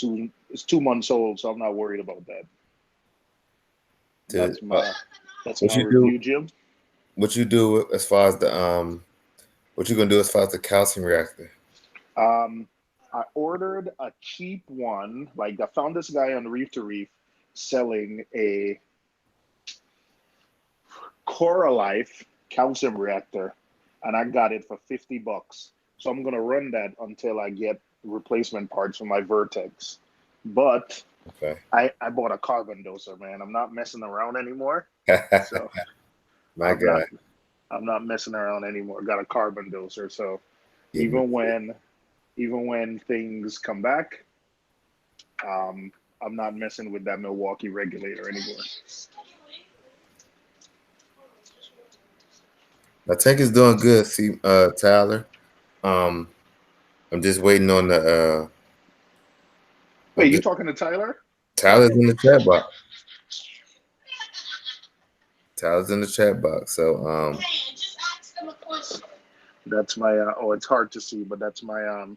is 2 months old, so I'm not worried about that. To That's what my you do? refugium. What you do as far as the what you gonna do as far as the calcium reactor? Um, I ordered a cheap one. Like I found this guy on Reef to Reef selling a Coralife calcium reactor, and I got it for $50. So I'm gonna run that until I get replacement parts for my Vertex. But Okay. I bought a carbon doser, man. I'm not messing around anymore. So My I'm God. not I'm not messing around anymore. Got a carbon doser. So Yeah, me even too. when things come back, um, I'm not messing with that Milwaukee regulator anymore. My tank is doing good. See, Tyler. Um, I'm just waiting on the. I'm Wait, you just talking to Tyler? Tyler's in the chat box. Tyler's in the chat box. So That's my. Oh, it's hard to see, but that's my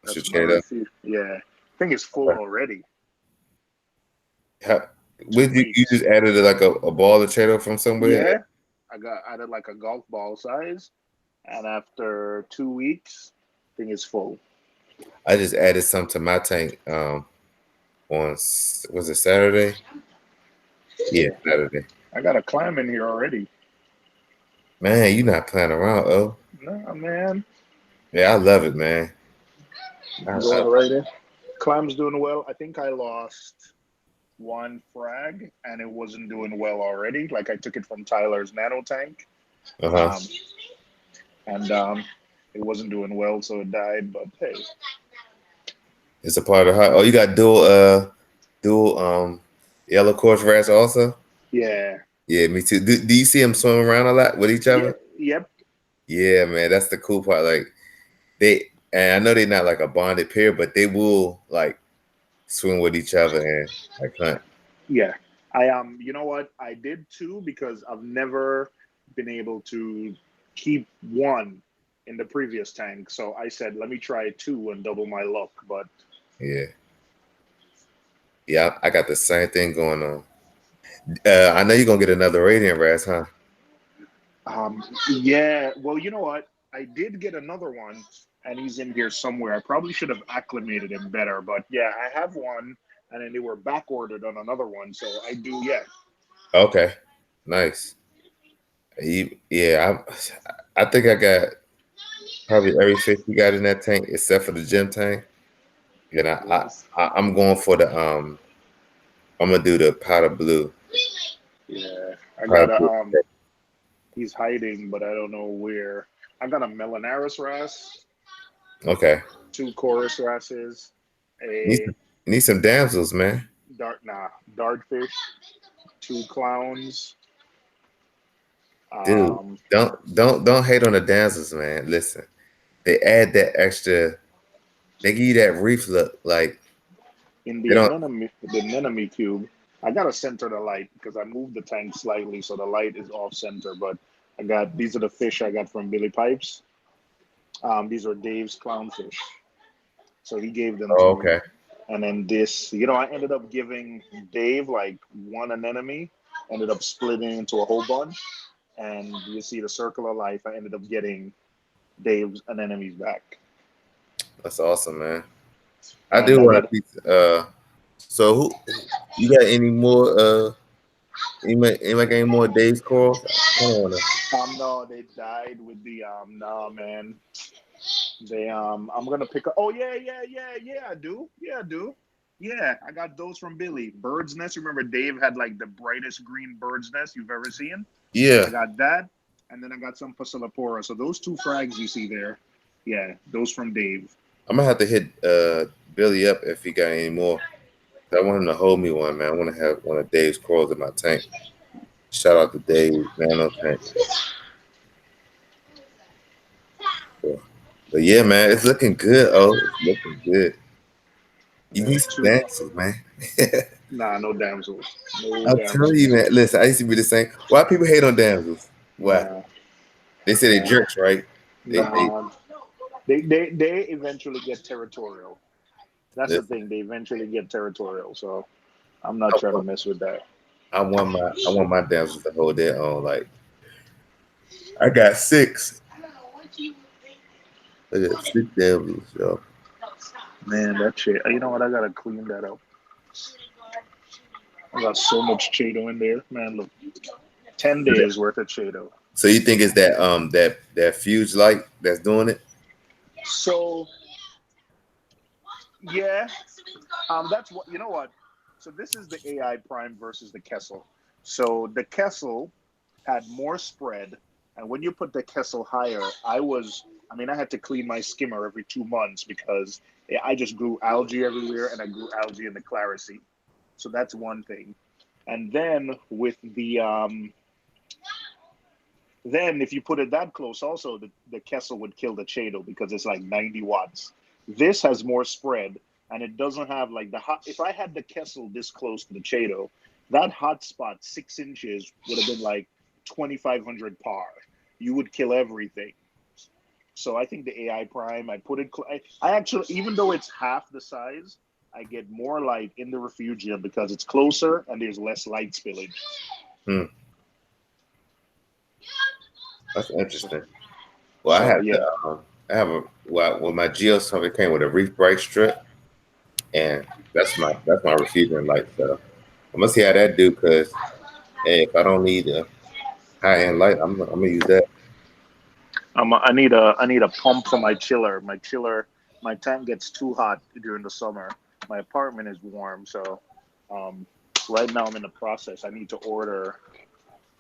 That's my Chacheto. refuge. Yeah, I think it's full already. How, 2 you weeks. just added like a ball of Cheeto from somewhere? Yeah, I got added like a golf ball size, and after 2 weeks, I think it's full. I just added some to my tank. On was it Saturday? Yeah, Saturday. I got a clam in here already. Man, you not playing around, oh. Nah, man. Yeah, I love it, man. I Going love it. right in. Clam's doing well. I think I lost one frag, and it wasn't doing well already. Like I took it from Tyler's nano tank, Uh-huh. um, and it wasn't doing well, so it died. But hey, It's a part of how. Oh, you got dual yellow quartz rats also? yeah, Yeah, me too. Do you see them swimming around a lot with each yeah, other? yep, Yeah, man, that's the cool part. Like and I know they're not like a bonded pair, but they will like swim with each other and like hunt. yeah. You know what? I did two because I've never been able to keep one in the previous tank. So I said, let me try two and double my luck. But Yeah, yeah, I got the same thing going on. I know you're gonna get another radiant rats, huh? yeah, well, you know what? I did get another one, and he's in here somewhere. I probably should have acclimated him better, but yeah, I have one, and then they were back ordered on another one, so I do. Yeah, Okay, nice. Yeah, I think I got probably every fish you got in that tank except for the gym tank. And yes, I'm going for the I'm gonna do the powder blue. yeah. I got Powder a blue. He's hiding, but I don't know where. I got a Melanaris wrasse, Okay. two chorus wrasses, Need a some, need some damsels, man. dartfish, two clowns. Dude, Um, don't hate on the damsels, man. Listen, they add that extra. They give you that reef look. Like in they don't. the anemone cube, I gotta center the light because I moved the tank slightly so the light is off center. But I got these are the fish I got from Billy Pipes. These are Dave's clownfish, so he gave them to Oh, me. okay. And then this, you know, I ended up giving Dave like one anemone, ended up splitting into a whole bunch. And you see the circle of life. I ended up getting Dave's anemones back. That's awesome, man. I And do I want got to piece. So who you got any more? Any more days calls? I don't wanna. no, they died with the no man. They I'm gonna pick up. Oh yeah. I do. Yeah, I do. Yeah, I got those from Billy. Bird's nest. Remember Dave had like the brightest green bird's nest you've ever seen? I Yeah, got that. And then I got some Pasillapora. So those two frags you see there, yeah, those from Dave. I'm gonna have to hit Billy up if he got any more. I want him to hold me one, man. I want to have one of Dave's calls in my tank. Shout out to Dave, man, on tank. But yeah, man, it's looking good. Oh, it's looking good. You Yeah, need some two. dances, man. Nah, no damsels. No I'm telling you, damsels. man. Listen, I used to be the same. Why people hate on damsels? Why? Nah, They say they nah, jerks, right? They nah. They eventually get territorial. That's the listen. thing. They eventually get territorial. So I'm not I trying to want, mess with that. I want my damsels to hold their own. Like I got six. I got six damsels, yo. Man, that shit. You know what? I gotta clean that up. I got so much Cheeto in there. Man, look, 10 days worth of Cheeto. So you think it's that fuse light that's doing it? So yeah, that's what you know. What? So this is the AI Prime versus the Kessel. So the Kessel had more spread, and when you put the Kessel higher, I mean, I had to clean my skimmer every 2 months because I just grew algae everywhere, and I grew algae in the Clarisy. So that's one thing. And then with then if you put it that close, also the Kessel would kill the Chaeto because it's like 90 watts. This has more spread, and it doesn't have like the hot. If I had the Kessel this close to the Chaeto, that hot spot 6 inches would have been like 2,500 par. You would kill everything. So I think the AI Prime, I put it. I actually, even though it's half the size, I get more light in the Refugium because it's closer and there's less light spillage. Hmm. That's So, interesting. Well, yeah, I have a well, my Geoscope it came with a reef bright strip, and that's my Refugium light setup. I'm gonna see how that do because hey, if I don't need a high end light, I'm gonna use that. I need a pump for my chiller. My tank gets too hot during the summer. My apartment is warm, so um, right now I'm in the process. I need to order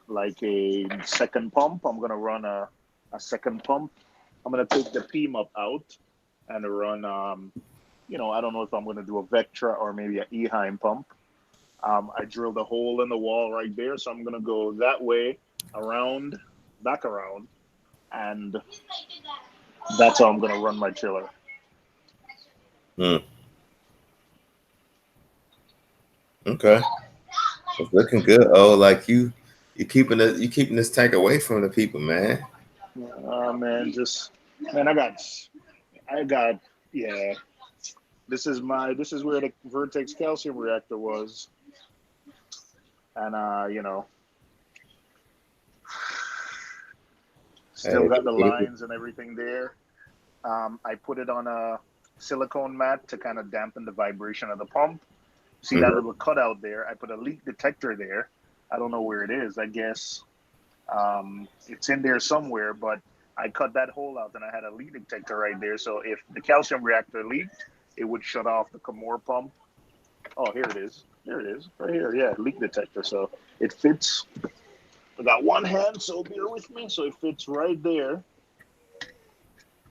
like a second pump. I'm gonna run a second pump. I'm gonna take the PMUP out and run. I don't know if I'm gonna do a Vectra or maybe a Eheim pump. I drilled a hole in the wall right there, so I'm gonna go that way, around, back around, and that's how I'm gonna run my chiller. Hmm. Okay, it's looking good. Oh, like you keeping this tank away from the people, man. Man, man, I got, yeah. This is where the Vertex calcium reactor was, and still Hey, got the lines and everything there. I put it on a silicone mat to kind of dampen the vibration of the pump. See that mhm. little cutout there? I put a leak detector there. I don't know where it is. I guess it's in there somewhere, but I cut that hole out and I had a leak detector right there. So if the calcium reactor leaked, it would shut off the Camor pump. Oh, here it is. Here it is. Right here. Yeah, leak detector. So it fits. I got one hand, so bear with me. So it fits right there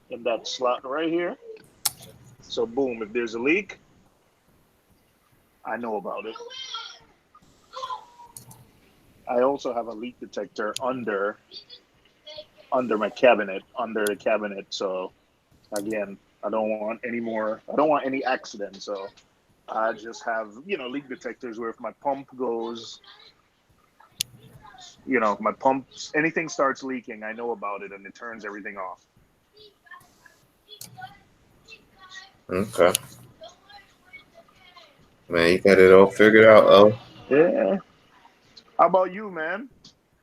in that slot right here. So boom, if there's a leak, I know about it. I also have a leak detector under my cabinet, under the cabinet. So again, I don't want any more. I don't want any accidents. So I just have leak detectors where if my pump goes, my pumps, anything starts leaking, I know about it and it turns everything off. Okay, man, you got it all figured out. Oh, Yeah. How about you, man?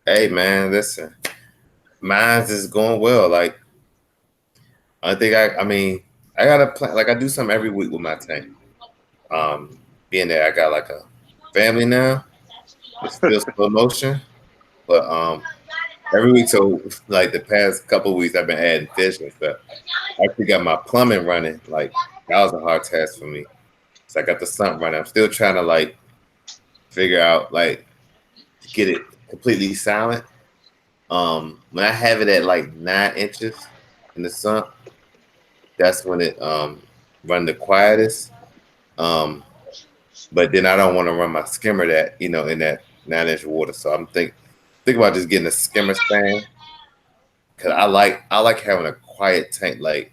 hey, man, listen, mine's is going well. Like I think I mean, I got to plan. Like I do something every week with my tank. Being that I got like a family now, it's still slow motion, but every week. So like the past couple of weeks, I've been adding fish and stuff. I actually got my plumbing running. Like that was a hard task for me. So I got the sump running. I'm still trying to like figure out like get it completely silent. When I have it at like 9 inches in the sump, that's when it run the quietest. Um, but then I don't want to run my skimmer that in that 9 inch water. So think about just getting a skimmer stand because I like having a quiet tank. Like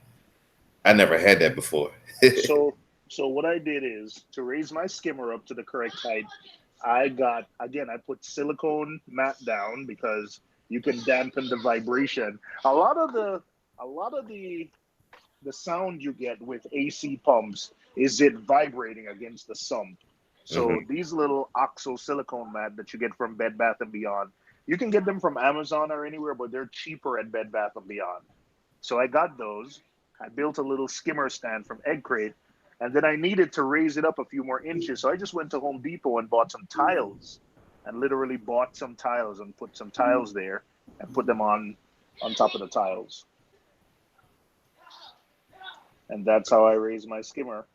I never had that before. So what I did is to raise my skimmer up to the correct height. I put silicone mat down because you can dampen the vibration. A lot of the sound you get with AC pumps is it vibrating against the sump. Hmm. So these little oxo silicone mat that you get from Bed Bath and Beyond, you can get them from Amazon or anywhere, but they're cheaper at Bed Bath and Beyond. So I got those. I built a little skimmer stand from Egg Crate, and then I needed to raise it up a few more inches. So I just went to Home Depot and bought some tiles, and literally bought some tiles and put some tiles there and put them on top of the tiles. And that's how I raise my skimmer.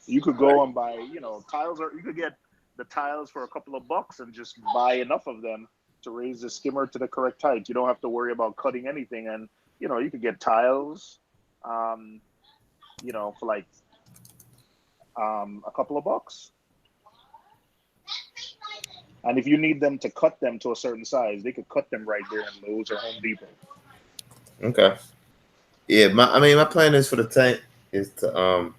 You could go and buy, tiles, or you could get the tiles for a couple of bucks and just buy enough of them to raise the skimmer to the correct height. You don't have to worry about cutting anything, and you could get tiles, um, for like a couple of bucks. And if you need them to cut them to a certain size, they could cut them right there in Lowe's or Home Depot. Okay. Yeah, I mean my plan is for the tank is to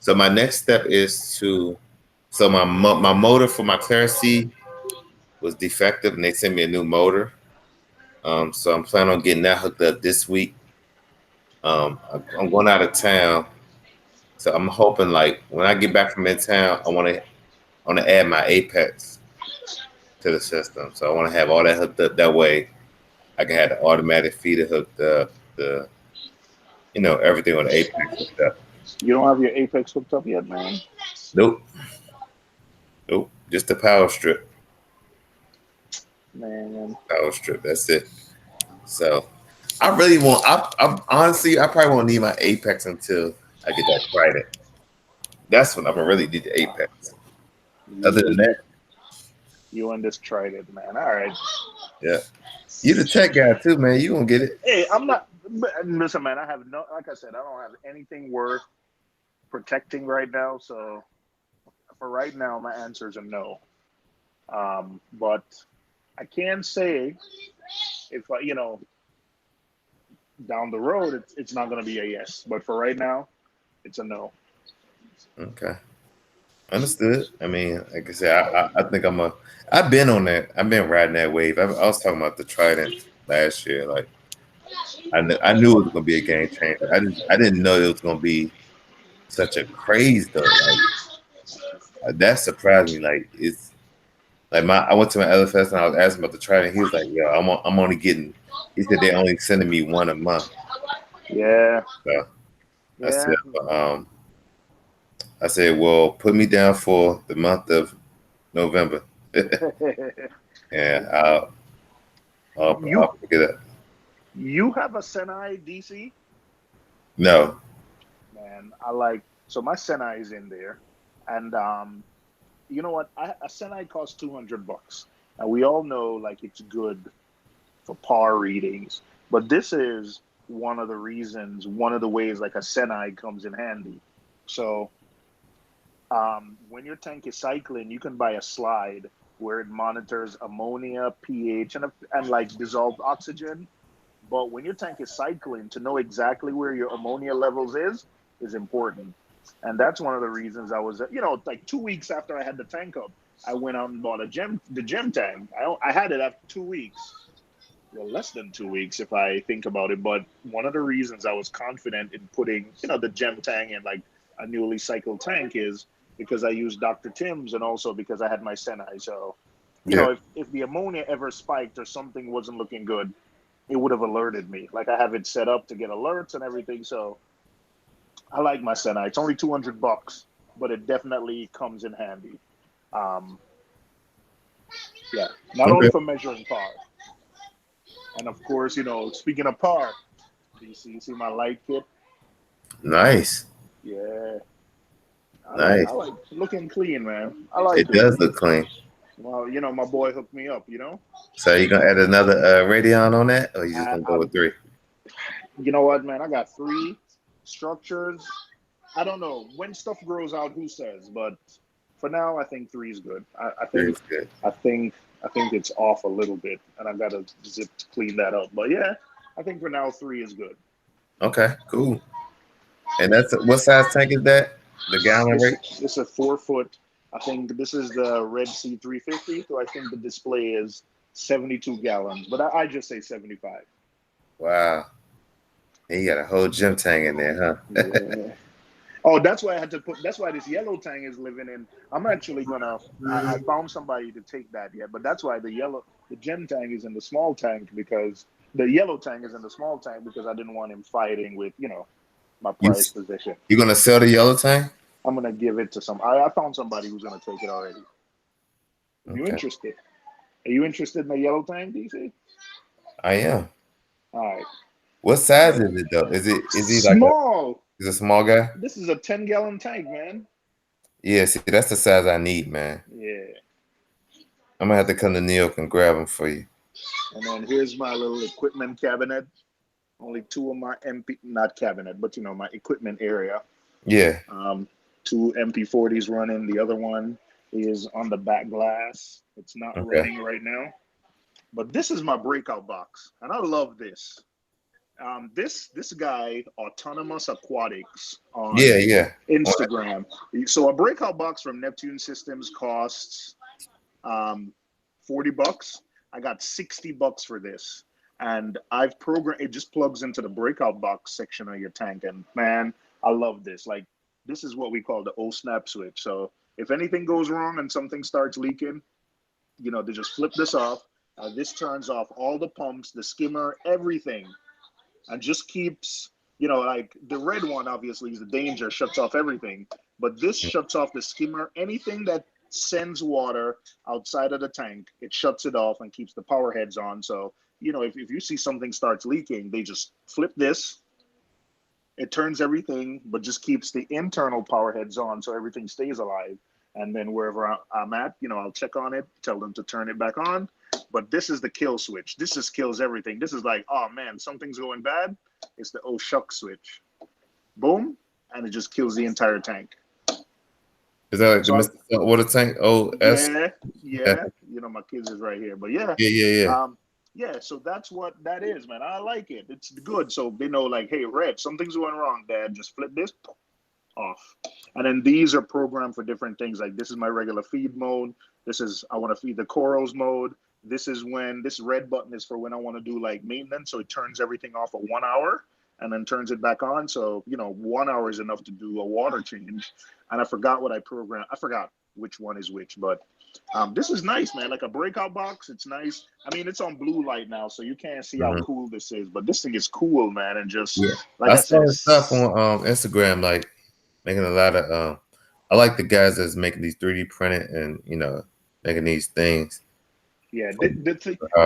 so my next step is to so my motor for my Clarity was defective and they sent me a new motor. So I'm planning on getting that hooked up this week I'm going out of town, so I'm hoping like when I get back from in town, I want to add my Apex to the system. So I want to have all that hooked up. That way, I can have the automatic feeder hooked up. Everything on the Apex hooked up. You don't have your Apex hooked up yet, man? Nope, nope. Just the power strip. Man. Power strip. That's it. So I really want. I honestly, I probably won't need my Apex until I get that Trident. That's when I'm gonna really need the Apex. Other than that, You and this Trident, man. All right. yeah. You the tech guy too, man. You gonna get it. Hey, I'm not. Listen, man. I have no. Like I said, I don't have anything worth protecting right now. So for right now, my answers are no. But I can say if down the road, it's not going to be a yes. But for right now, it's a no. Okay. Understood. I mean, like I said, I think I've been on that. I've been riding that wave. I was talking about the Trident last year. Like I knew it was gonna be a game changer. I didn't know it was gonna be such a craze though. Like that surprised me. Like it's like I went to my LFS and I was asking about the Trident. He was like, "Yo, I'm only getting." He said they're only sending me one a month. Yeah. So Yeah. I said, well, put me down for the month of November. Yeah, I'll pick it up. You have a Senai DC? No. Man, so my Senai is in there, and you know what? A Senai costs $200, and we all know like it's good for par readings, but this is one of the ways like a Senai comes in handy. So when your tank is cycling, you can buy a slide where it monitors ammonia, pH, and like dissolved oxygen. But when your tank is cycling, to know exactly where your ammonia levels is important. And that's one of the reasons I was, like 2 weeks after I had the tank up, I went out and bought the gem tank. I had it after 2 weeks. Well, less than 2 weeks if I think about it. But one of the reasons I was confident in putting, the gem tank in like a newly cycled tank is because I used Dr. Tim's and also because I had my Senai. So, if the ammonia ever spiked or something wasn't looking good, it would have alerted me. Like I have it set up to get alerts and everything. So I like my Senai. It's only $200, but it definitely comes in handy. Not only for measuring par. And of course, speaking of par, you see my light kit? Nice. Yeah. Nice. I like looking clean, man. I like it. It does look clean. Well, my boy hooked me up, So you gonna add another Radeon on that, or you just gonna go with 3? You know what, man? I got 3 structures. I don't know when stuff grows out. Who says? But for now, I think 3 is good. I think good. I think it's off a little bit, and I got to zip to clean that up. But yeah, I think for now 3 is good. Okay, cool. And that's what size tank is that? The gallon rate? It's a 4-foot. I think this is the Red Sea 350. So I think the display is 72 gallons, but I just say 75. Wow. And you got a whole gym tank in there, huh? Yeah. Oh, that's why that's why this yellow tank is living in. I'm actually I found somebody to take that yet, but that's why the gem tank is in the small tank because the yellow tank is in the small tank because I didn't want him fighting with, my price position. You gonna sell the yellow tank? I'm gonna give it to I found somebody who's gonna take it already. You interested? Are you interested in the yellow tank, DC? I am. All right. What size is it though? Is he small? He's a small guy? This is a 10-gallon tank, man. Yeah, see, that's the size I need, man. Yeah. I'm gonna have to come to New York and grab them for you. And then here's my little equipment cabinet. Only 2 of my not cabinet, but my equipment area. Yeah. 2 MP40s running. The other one is on the back glass. It's not running right now. But this is my breakout box, and I love this. This guy, Autonomous Aquatics, on Instagram. So a breakout box from Neptune Systems costs $40. I got $60 for this. and I've programmed it. Just plugs into the breakout box section of your tank, and man, I love this. Like, this is what we call the O snap switch. So if anything goes wrong and something starts leaking, they just flip this off. This turns off all the pumps, the skimmer, everything, and just keeps, like the red one obviously is the danger, shuts off everything. But this shuts off the skimmer, anything that sends water outside of the tank, it shuts it off and keeps the power heads on. So, if you see something starts leaking, they just flip this, it turns everything, but just keeps the internal power heads on so everything stays alive. And then wherever I'm at, I'll check on it, tell them to turn it back on. But this is the kill switch. This just kills everything. This is like, oh man, something's going bad. It's the oh shuck switch. Boom, and it just kills the entire tank. Is that like the Mr. Water Tank? Oh, yeah. My kids is right here, but yeah. Yeah, so that's what that is, man. I like it. It's good. So they know, like, hey, Red, something's going wrong, Dad. Just flip this off. And then these are programmed for different things. Like, this is my regular feed mode. This is, I want to feed the corals mode. This is when, this red button is for when I want to do, like, maintenance. So it turns everything off for 1 hour and then turns it back on. So, 1 hour is enough to do a water change. And I forgot what I programmed. I forgot which one is which, but this is nice, man. Like a breakout box, it's nice. I mean, it's on blue light now, so you can't see how cool this is, but this thing is cool, man. And just like I said, stuff on Instagram, like making a lot of I like the guys that's making these 3D printed and making these things. Yeah,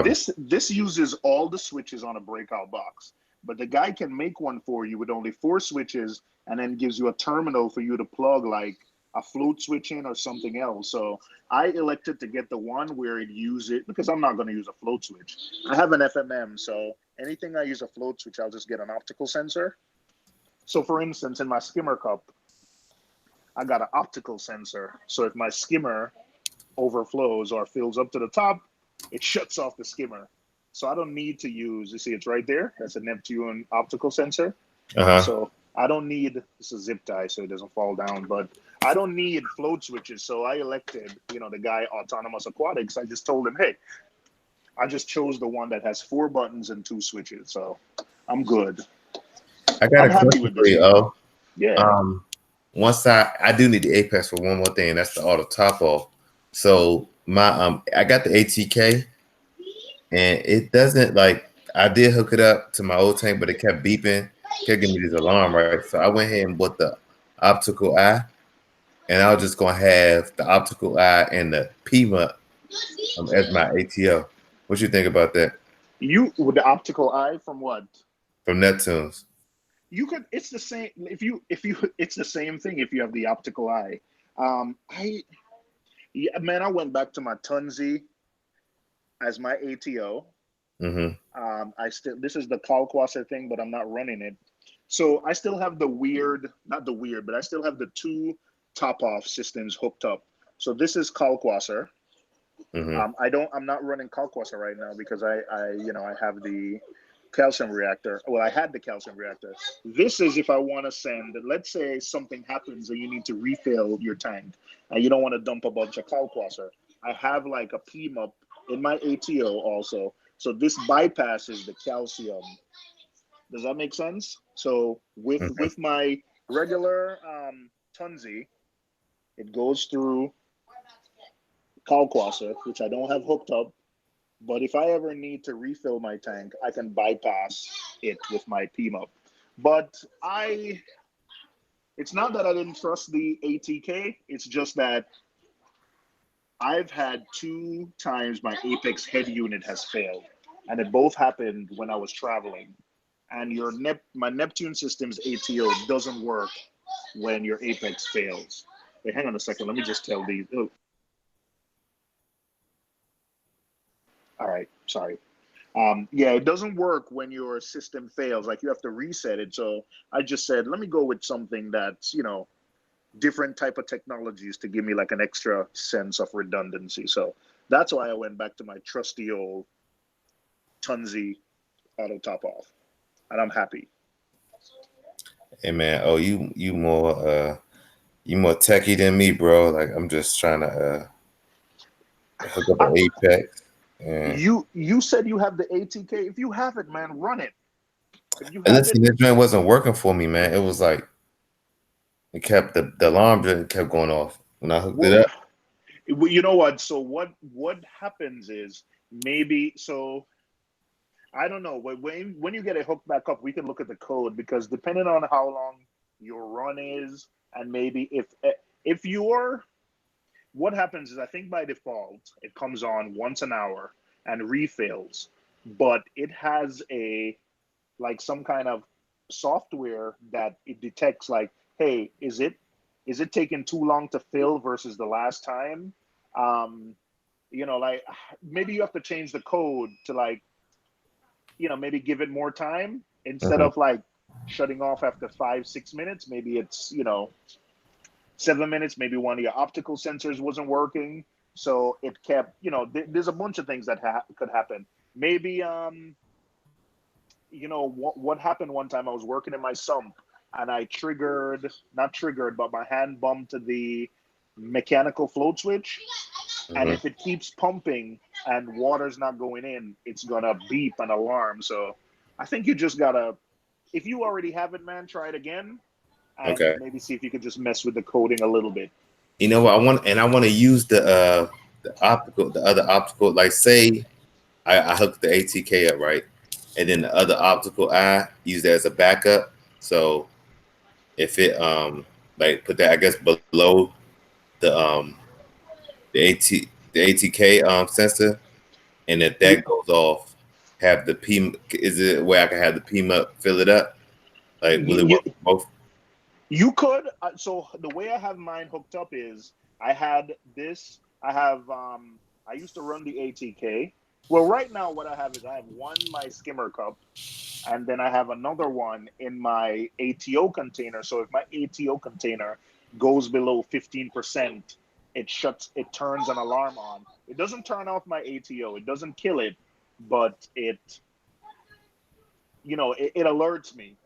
this uses all the switches on a breakout box, but the guy can make one for you with only 4 switches and then gives you a terminal for you to plug like a float switch in or something else. So I elected to get the one where it use it because I'm not going to use a float switch. I have an FMM, so anything I use a float switch, I'll just get an optical sensor. So for instance, in my skimmer cup, I got an optical sensor. So if my skimmer overflows or fills up to the top, it shuts off the skimmer. So I don't need to use, you see it's right there. That's a Neptune optical sensor. So I don't need, this is zip tie so it doesn't fall down, but I don't need float switches. So I elected, the guy Autonomous Aquatics. I just told him, hey, I just chose the one that has 4 buttons and 2 switches. So I'm good. I'm happy with this. Yeah. Once I do need the Apex for one more thing, that's the auto top off. So my I got the ATK and it doesn't, like, I did hook it up to my old tank, but it kept beeping, kept giving me this alarm, right? So I went ahead and bought the optical eye, and I was just gonna have the optical eye and the PMUP as my ATO. What you think about that? You with the optical eye from what? From Neptunes. You could. It's the same. If you, it's the same thing. If you have the optical eye, I went back to my Tunzi as my ATO. I still, this is the Kalkwasser thing, but I'm not running it. So I still have the not the weird, but I still have the 2 top off systems hooked up. So this is Kalkwasser. I'm not running Kalkwasser right now because I have the calcium reactor. Well, I had the calcium reactor. This is if I want to send, let's say something happens and you need to refill your tank and you don't want to dump a bunch of Kalkwasser. I have like a PMUP in my ATO also. So this bypasses the calcium. Does that make sense? So with my regular Tunzi, it goes through Kalkwasser, which I don't have hooked up. But if I ever need to refill my tank, I can bypass it with my PMUP. But it's not that I didn't trust the ATK. It's just that I've had 2 times my Apex head unit has failed. And it both happened when I was traveling. And my Neptune Systems ATO doesn't work when your Apex fails. Wait, hang on a second. Let me just tell these. Oh. All right, sorry. Yeah, it doesn't work when your system fails. Like you have to reset it. So I just said, let me go with something that's, different type of technologies to give me like an extra sense of redundancy. So that's why I went back to my trusty old Tunzi auto top off, and I'm happy. Hey man, you more techie than me, bro. Like I'm just trying to hook up an Apex Yeah. You said you have the ATK. If you have it, man, run it. If you And have listen, it, this joint wasn't working for me, man. It was like it kept the alarm just kept going off when I hooked it well, up. you know what? So what happens is maybe so I don't know. When you get it hooked back up, we can look at the code because depending on how long your run is, and maybe if you're what happens is I think by default it comes on once an hour and refills, but it has a like some kind of software that it detects like, hey, is it taking too long to fill versus the last time? Um, like maybe you have to change the code to like, maybe give it more time instead Mhm. of like shutting off after 5, 6 minutes. Maybe it's 7 minutes. Maybe one of your optical sensors wasn't working, so it kept. There's a bunch of things that could happen. Maybe what happened one time. I was working in my sump and I not triggered, but my hand bumped to the mechanical float switch, and Mhm. if it keeps pumping and water's not going in, it's gonna beep an alarm. So I think you just gotta, if you already have it, man, try it again and Okay. maybe see if you could just mess with the coding a little bit. You know what I want to use the other optical. Like say I hooked the ATK up, right, and then the other optical I use that as a backup. So if it like put that I guess below the the the ATK sensor, and if Yeah, that goes off, have the P is it where I can have the PMUP fill it up? Like will it you, work for both? you could. So the way I have mine hooked up is I had this. I used to run the ATK. Well, right now what I have is I have one my skimmer cup, and then I have another one in my ATO container. So if my ATO container goes below 15%, it turns an alarm on. It doesn't turn off my ATO. It doesn't kill it, but it alerts me.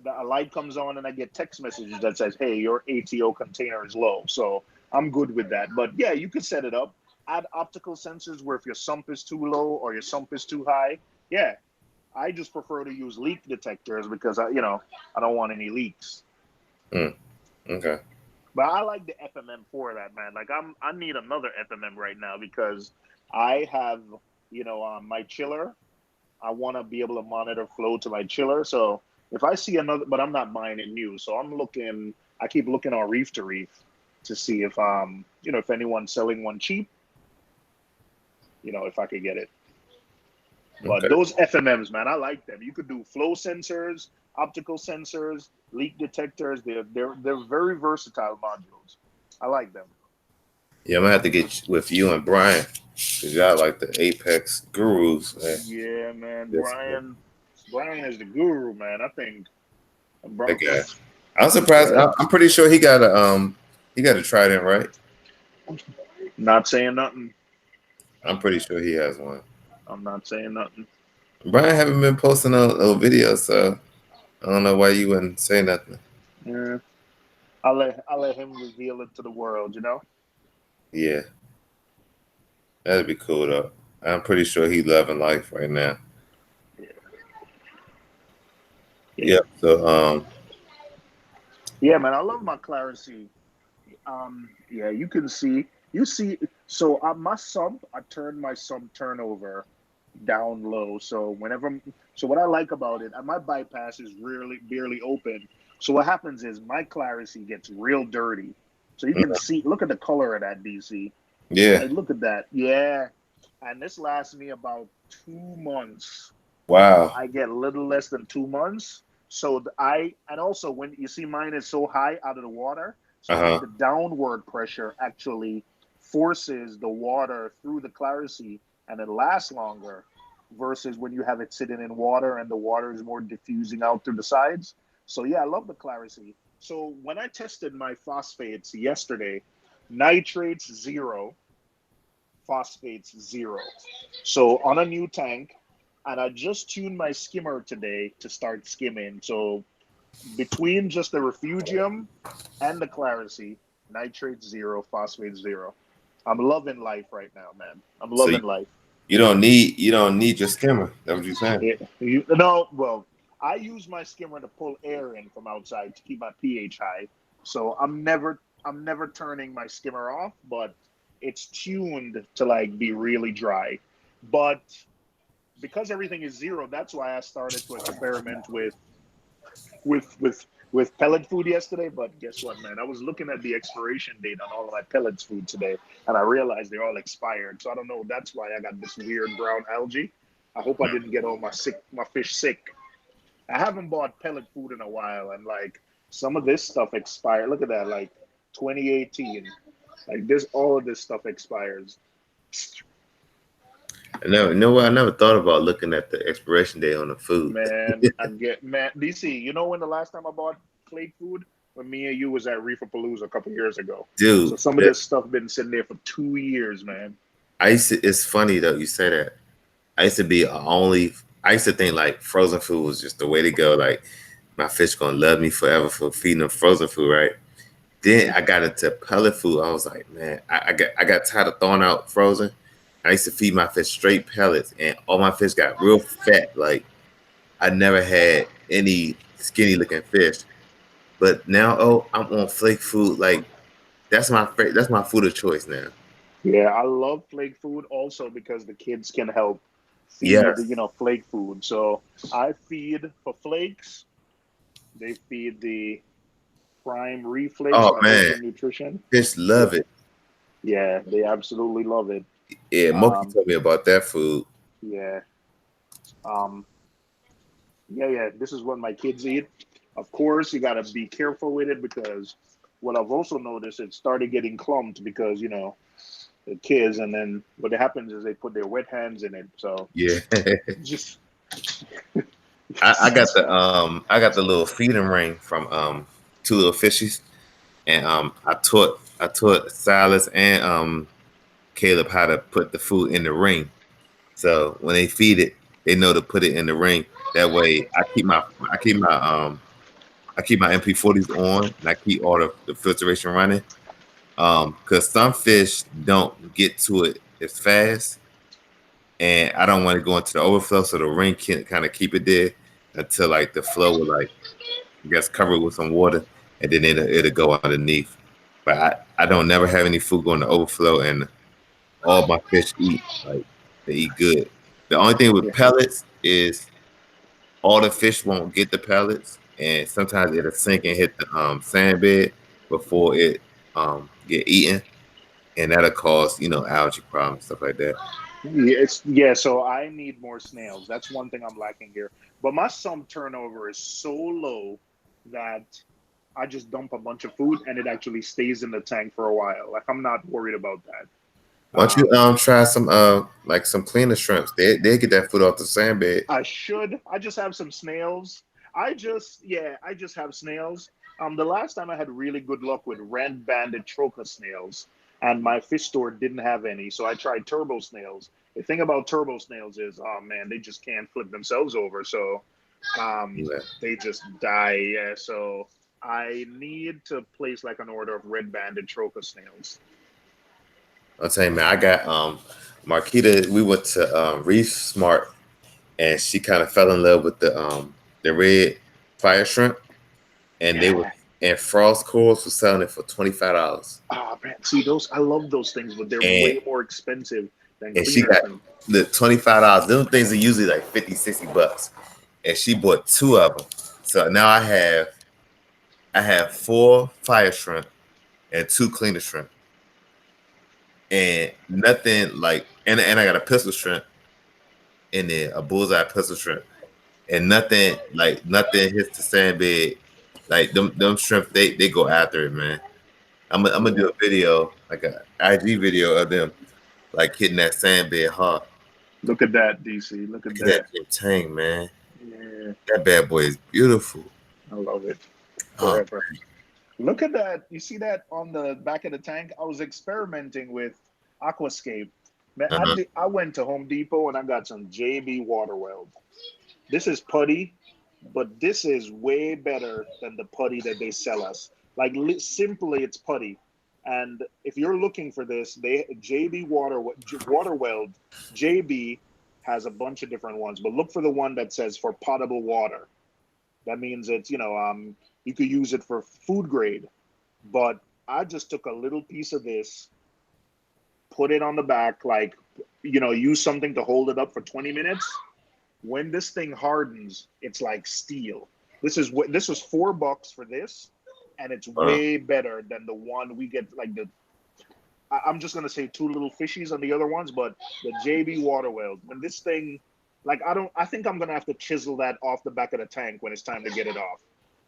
A light comes on and I get text messages that says, "Hey, your ATO container is low." So I'm good with that. But yeah, you could set it up. Add optical sensors where if your sump is too low or your sump is too high. Yeah, I just prefer to use leak detectors because I don't want any leaks. Mm, okay. But I like the FMM for that, man. Like I need another FMM right now because I have my chiller. I want to be able to monitor flow to my chiller. So if I see another, but I'm not buying it new. So I'm looking. I keep looking on Reef to Reef to see if anyone's selling one cheap. If I could get it. But Okay. those FMMs, man, I like them. You could do flow sensors, optical sensors, leak detectors. They're very versatile modules. I like them. Yeah, I'm gonna have to get with you and Brian because y'all like the Apex gurus, man. Yeah, man. This Brian is the guru, man. I think. that Bro, guy. I'm surprised. yeah, I'm pretty sure he got a Trident, right? not saying nothing. I'm pretty sure he has one. I'm not saying nothing. Brian haven't been posting no videos, so I don't know why you wouldn't say nothing. Yeah, I'll let him reveal it to the world. Yeah, that'd be cool though. I'm pretty sure he loving life right now. Yeah, yeah, Yep. So yeah, man. I love my clarity. Yeah, you can see. You see. So my sump, I turned my sump turnover down low. So what I like about it, my bypass is really barely open. So what happens is my clarity gets real dirty. So you can see. Look at the color of that DC. yeah. Like, look at that. Yeah. And this lasts me about 2 months. Wow. I get a little less than 2 months. So and also when you see mine is so high out of the water, Uh so huh. the downward pressure actually forces the water through the clarity and it lasts longer versus when you have it sitting in water and the water is more diffusing out through the sides. So yeah, I love the clarity. So when I tested my phosphates yesterday, nitrates 0, phosphates 0. So on a new tank, and I just tuned my skimmer today to start skimming. So between just the refugium and the clarity, nitrate 0, phosphate 0. I'm loving life right now, man. I'm So you, loving life. You don't need your skimmer. That's what you're saying. No, well, I use my skimmer to pull air in from outside to keep my pH high. So I'm never turning my skimmer off, but it's tuned to like be really dry. But because everything is zero, that's why I started to experiment with pellet food yesterday. But guess what, man? I was looking at the expiration date on all of my pellets food today, and I realized they're all expired. So I don't know. That's why I got this weird brown algae. I hope I didn't get all my fish sick. I haven't bought pellet food in a while, and like some of this stuff expired. Look at that, like 2018. Like this, all of this stuff expires. I never, you know what? I never thought about looking at the expiration date on the food. Man, DC. You know when the last time I bought flake food? When me and you was at Reefapalooza a couple years ago. So Dude, some of this stuff been sitting there for 2 years, man. it's funny though you say that. I used to be I used to think like frozen food was just the way to go. Like my fish gonna love me forever for feeding them frozen food, right? Then I got into pellet food. I was like, man, I got tired of throwing out frozen. I used to feed my fish straight pellets, and all my fish got real fat. Like I never had any skinny looking fish. But now, oh, I'm on flake food. Like that's my food of choice now. Yeah, I love flake food also because the kids can help feed, Yes. flake food. So I feed for flakes. They feed the prime reef flakes Oh by man, Wholesome Nutrition. fish Yeah, love it. yeah, they absolutely love it. Yeah, Moki Um, told me about that food. yeah, um, yeah. This is what my kids eat. Of course, you got to be careful with it because what I've also noticed, it started getting clumped because the kids, and then what happens is they put their wet hands in it. So Yeah. just, I got the little feeding ring from two little fishies, and I taught Silas and Caleb how to put the food in the ring. So when they feed it, they know to put it in the ring. That way, I keep my I keep my MP40s on, and I keep all the filtration running. Because some fish don't get to it as fast, and I don't want to go into the overflow, so the ring can kind of keep it there until like the flow will like I guess cover it with some water, and then it'll go underneath. But I don't never have any food going to overflow, and all my fish eat like they eat good. The only thing with yeah, pellets is all the fish won't get the pellets, and sometimes it'll sink and hit the sand bed before it get eaten, and that'll cause algae problems stuff like that. yeah. So I need more snails. That's one thing I'm lacking here. But my sum turnover is so low that I just dump a bunch of food and it actually stays in the tank for a while. Like I'm not worried about that. Why don't you try some like some cleaner shrimps? They get that food off the sand bed. I should. I just have some snails. I just have snails. The last time I had really good luck with red-banded troca snails, and my fish store didn't have any, so I tried turbo snails. The thing about turbo snails is, oh man, they just can't flip themselves over, so Yeah. they just die. Yeah, so I need to place like an order of red-banded troca snails. I'm saying, man, I got Marquita. We went to Reef Smart, and she kind of fell in love with the red fire shrimp, and they were Yeah. and Frost Corals was selling it for $25. Oh man, see those? I love those things, but they're And way more expensive than and she cleaner got shrimp. the $25. Those things are usually like 50, $60, and she bought two of them. So now I have four fire shrimp and two cleaner shrimp, and nothing like and I got a pistol shrimp in there, a bullseye pistol shrimp, and nothing hits the sand bed. Like them shrimp, they go after it, man. I'm gonna Yeah. do a video, like a IG video of them like hitting that sand bed hard. Look at that, DC. Look at Look at that. that tang, man. Yeah, That bad boy is beautiful. I love it Oh, forever. Look at that. You see that on the back of the tank? I was experimenting with Aquascape. Man, uh-huh. I went to Home Depot and I got some JB water wells. This is putty, but this is way better than the putty that they sell us. Like simply, it's putty. And if you're looking for this, they JB Waterweld JB has a bunch of different ones, but look for the one that says for potable water. That means it's, you could use it for food grade. But I just took a little piece of this, put it on the back, like, use something to hold it up for 20 minutes. When this thing hardens, it's like steel. This was $4 for this, and it's way better than the one we get, like I'm just gonna say two little fishies on the other ones, but the JB Waterweld. When this thing, like, I think I'm gonna have to chisel that off the back of the tank when it's time to get it off.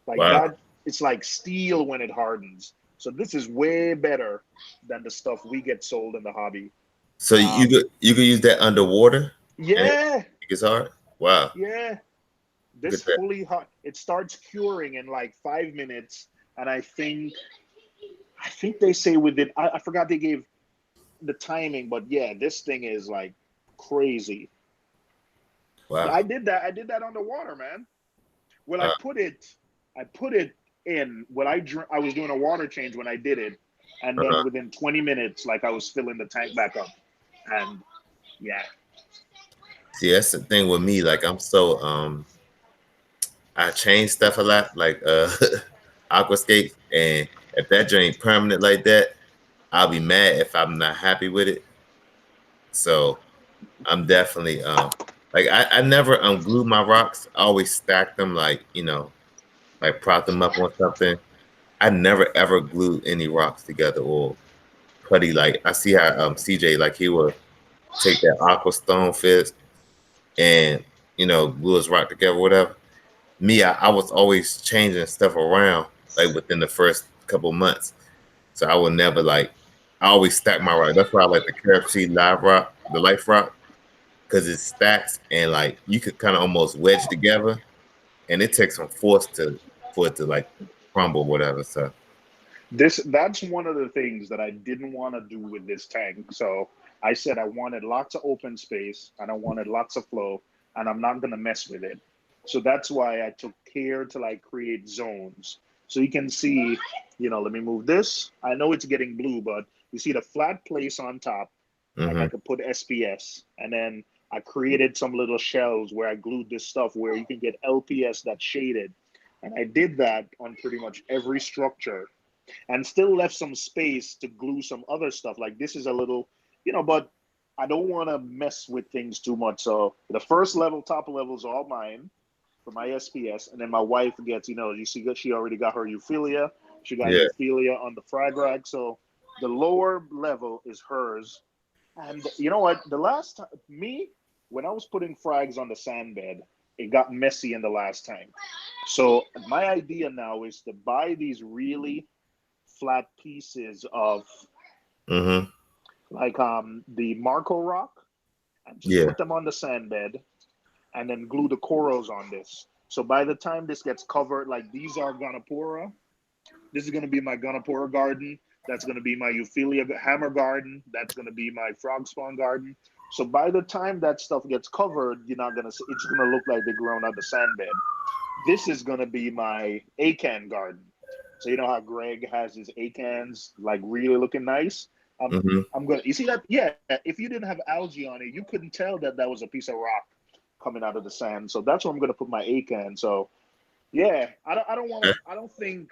Like Wow. that, it's like steel when it hardens. So this is way better than the stuff we get sold in the hobby. So you could use that underwater and Yeah, it gets hard. Wow. yeah. Look This at that. fully hot. It starts curing in like 5 minutes, and I think they say within. I forgot they gave the timing, but yeah, this thing is like crazy. Wow. I did that. I did that underwater, man. Well, Uh, I put it in. When I was doing a water change when I did it, and then uh, within 20 minutes, like I was filling the tank back up, and yeah, See, that's the thing with me. Like I'm so I change stuff a lot, like Aquascape, and if that joint permanent like that, I'll be mad if I'm not happy with it. So I'm definitely like I never unglued my rocks. I always stack them like, like prop them up on something. I never ever glued any rocks together or putty. Like I see how CJ, like he will take that aqua stone fist and glue his rock together, whatever. Me, I was always changing stuff around like within the first couple months. So I would never like I always stack my rock. That's why I like the KFC live rock, the life rock, because it stacks and like you could kind of almost wedge together, and it takes some force for it to like crumble, whatever. So that's one of the things that I didn't want to do with this tank. So I said I wanted lots of open space and I wanted lots of flow, and I'm not gonna mess with it. So that's why I took care to like create zones. So you can see, let me move this. I know it's getting blue, but you see the flat place on top. Like I hmm could put SPS, and then I created some little shells where I glued this stuff where you can get LPS that's shaded. And I did that on pretty much every structure, and still left some space to glue some other stuff. Like this is a little, but I don't want to mess with things too much. So the first level, top levels are all mine for my SPS, and then my wife gets, you see, she already got her Euphilia. She got yeah, Euphilia on the frag rack. So the lower level is hers. And you know what? The last time, when I was putting frags on the sand bed, it got messy in the last time. So my idea now is to buy these really flat pieces of hmm like the Marco rock and just yeah, put them on the sand bed and then glue the corals on this. So by the time this gets covered, like these are Gonapora. This is going to be my Gonapora garden. That's going to be my Euphilia hammer garden. That's going to be my frog spawn garden. So by the time that stuff gets covered, you're not going to, it's going to look like they're grown on the sand bed. This is going to be my Acan garden. So you know how Greg has his Acans like really looking nice. I'm hmm I'm gonna, you see that? Yeah. If you didn't have algae on it, you couldn't tell that that was a piece of rock coming out of the sand. So that's where I'm gonna put my Acan. So yeah, I don't want to. I don't think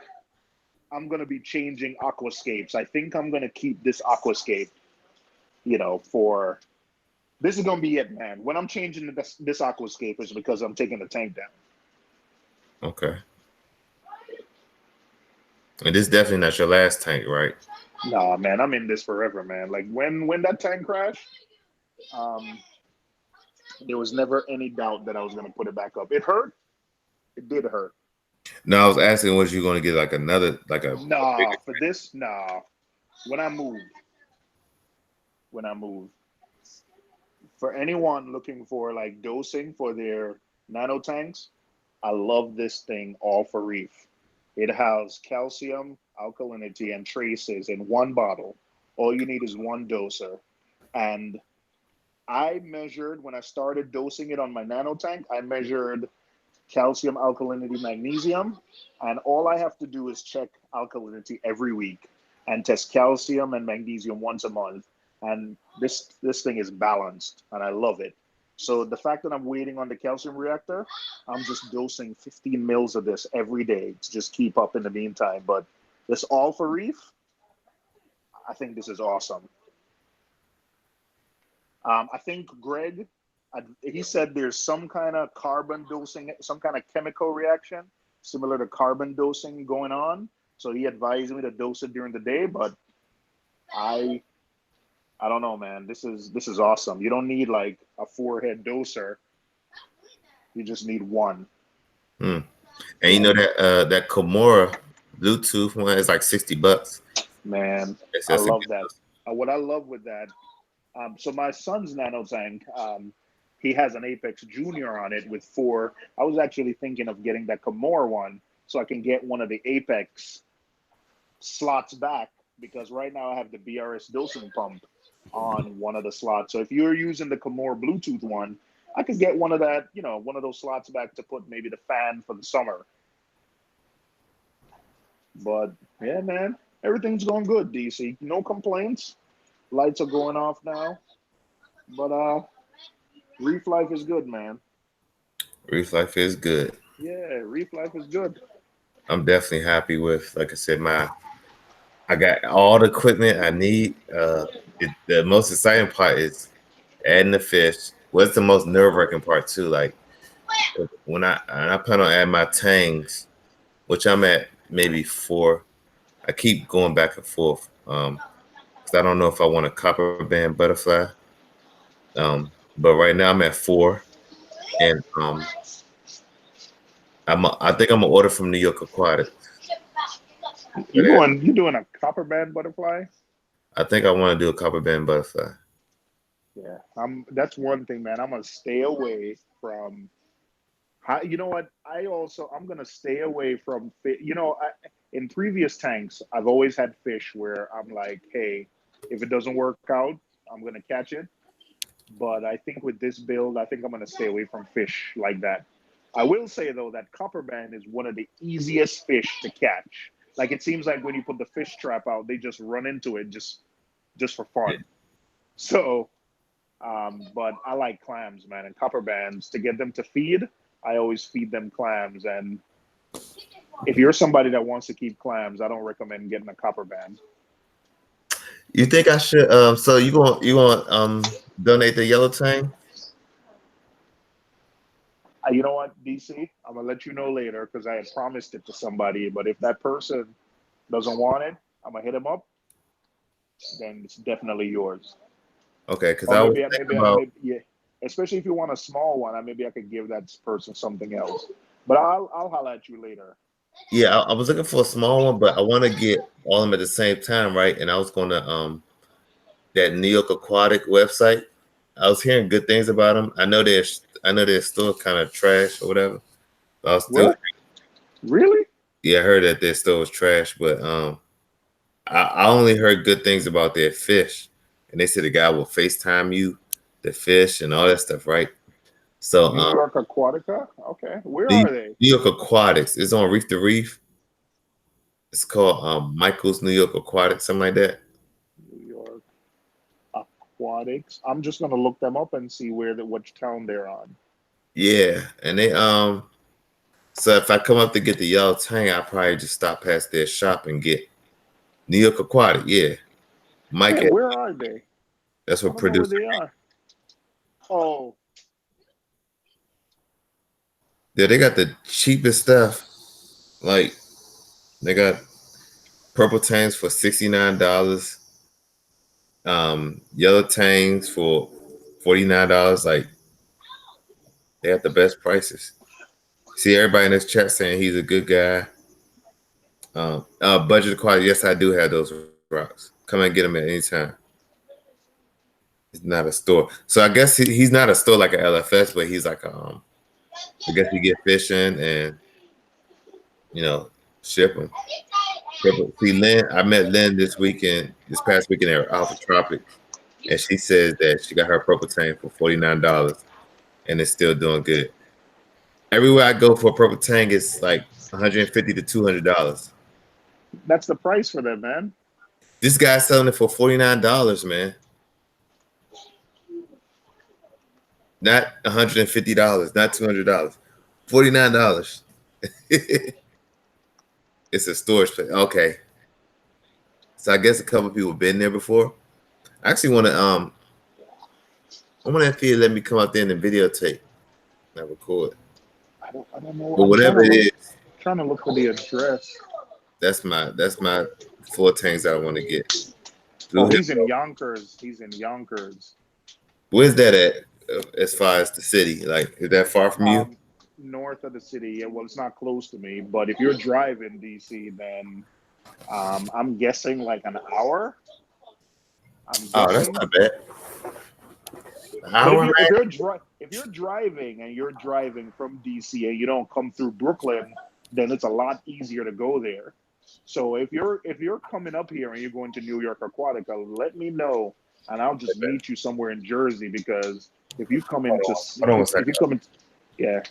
I'm gonna be changing aquascapes. I think I'm gonna keep this aquascape. For this is gonna be it, man. When I'm changing this aquascape is because I'm taking the tank down. okay. And this is definitely not your last tank, right? Nah, man, I'm in this forever, man. Like when that tank crashed, um, there was never any doubt that I was gonna put it back up. It hurt. It did hurt. No, I was asking, was you going to get like another, like a Nah, bigger? for this, nah. When I move, when I move, for anyone looking for like dosing for their nano tanks, I love this thing all for Reef. It has calcium, alkalinity, and traces in one bottle. All you need is one doser. And I measured when I started dosing it on my nano tank, I measured calcium, alkalinity, magnesium, and all I have to do is check alkalinity every week. and test calcium and magnesium once a month. And this thing is balanced, and I love it. So the fact that I'm waiting on the calcium reactor, I'm just dosing 15 mils of this every day to just keep up in the meantime. But this all for Reef, I think this is awesome. I think Greg, he said there's some kind of carbon dosing, some kind of chemical reaction similar to carbon dosing going on. So he advised me to dose it during the day, but I I don't know, man. This is awesome. You don't need like a 4-head doser. You just need one. And you know that that Komora Bluetooth one is like $60. Man, I love that. What I love with that, so my son's nano tank, he has an Apex Junior on it with 4. I was actually thinking of getting that Komora one so I can get one of the Apex slots back, because right now I have the BRS dosing pump on one of the slots. So if you're using the Komora Bluetooth one, I could get one of that, one of those slots back to put maybe the fan for the summer. But yeah, man, everything's going good, DC. No complaints. Lights are going off now. But Reef life is good, man. Reef life is good. Yeah, Reef life is good. I'm definitely happy with, like I said, I got all the equipment I need. The most exciting part is adding the fish. What's the most nerve-wracking part too? Like when I plan on adding my tangs, which I'm at maybe 4. I keep going back and forth. Because I don't know if I want a copper band butterfly. But right now I'm at 4. And I think I'm gonna order from New York Aquatic. You doing a copper band butterfly? I think I want to do a copper band butterfly. Yeah, that's one thing, man. I'm gonna stay away from. You know what? I'm gonna stay away from. In previous tanks, I've always had fish where I'm like, hey, if it doesn't work out, I'm gonna catch it. But I think with this build, I think I'm gonna stay away from fish like that. I will say though that copper band is one of the easiest fish to catch. Like it seems like when you put the fish trap out, they just run into it just for fun. So, but I like clams, man, and copper bands. To get them to feed, I always feed them clams. And if you're somebody that wants to keep clams, I don't recommend getting a copper band. You think I should? So you want donate the yellow tang? You know what, DC? I'm gonna let you know later because I had promised it to somebody. But if that person doesn't want it, I'm gonna hit him up. Then it's definitely yours. Okay, because I was thinking about. Yeah, especially if you want a small one, maybe I could give that person something else. But I'll holler at you later. Yeah, I was looking for a small one, but I want to get all of them at the same time, right? And I was going to that New York Aquatic website. I was hearing good things about them. I know they're still kind of trash or whatever. But I was still. What? Really? Yeah, I heard that their store was trash, but I only heard good things about their fish, and they said the guy will FaceTime you the fish and all that stuff, right? So New York Aquatica. Okay, where New are they? New York Aquatics. It's on Reef to Reef. It's called Michael's New York Aquatic, something like that. New York Aquatics. I'm just gonna look them up and see which town they're on. Yeah, and they So if I come up to get the yellow tang, I'll probably just stop past their shop and get New York Aquatic. Yeah, Mike. Yeah, where are they? That's what I don't know where producer. they are. Oh. Yeah, they got the cheapest stuff. Like they got purple tangs for $69. Yellow tangs for $49. Like they have the best prices. See everybody in this chat saying he's a good guy. Budget quality. Yes, I do have those rocks. Come and get them at any time. It's not a store. So I guess he's not a store like a LFS, but he's like I guess you get fishing and ship them. See, Lynn, I met Lynn this past weekend at Alpha Tropics, and she says that she got her purple tank for $49, and it's still doing good. Everywhere I go for a purple tank, it's like $150 to $200. That's the price for them, man. This guy's selling it for $49, man. Not $150, not $200. $49. It's a storage place. Okay. So I guess a couple people have been there before. I actually want to I want to if you let me come out there and videotape, not record. I don't know. But whatever it is, Trying to look for the address. that's my 4 tanks I want to get. Oh, he's in Yonkers. He's in Yonkers. Where's that at? As far as the city, like, is that far from you? North of the city. Yeah, well, it's not close to me. But if you're driving DC, then I'm guessing like an hour. Oh, that's not bad. An hour, if you're driving and you're driving from DC and you don't come through Brooklyn, then it's a lot easier to go there. So if you're coming up here and you're going to New York Aquatica, let me know and I'll just meet you somewhere in Jersey, because if you come into yeah.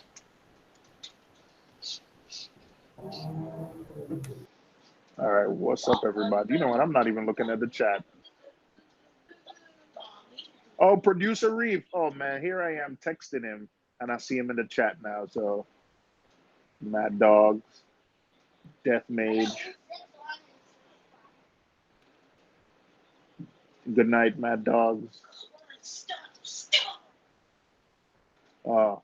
All right, what's up, everybody? You know what? I'm not even looking at the chat. Oh, producer Reef. Oh man, here I am texting him, and I see him in the chat now. So, Mad Dogs, Death Mage. Good night, Mad Dogs.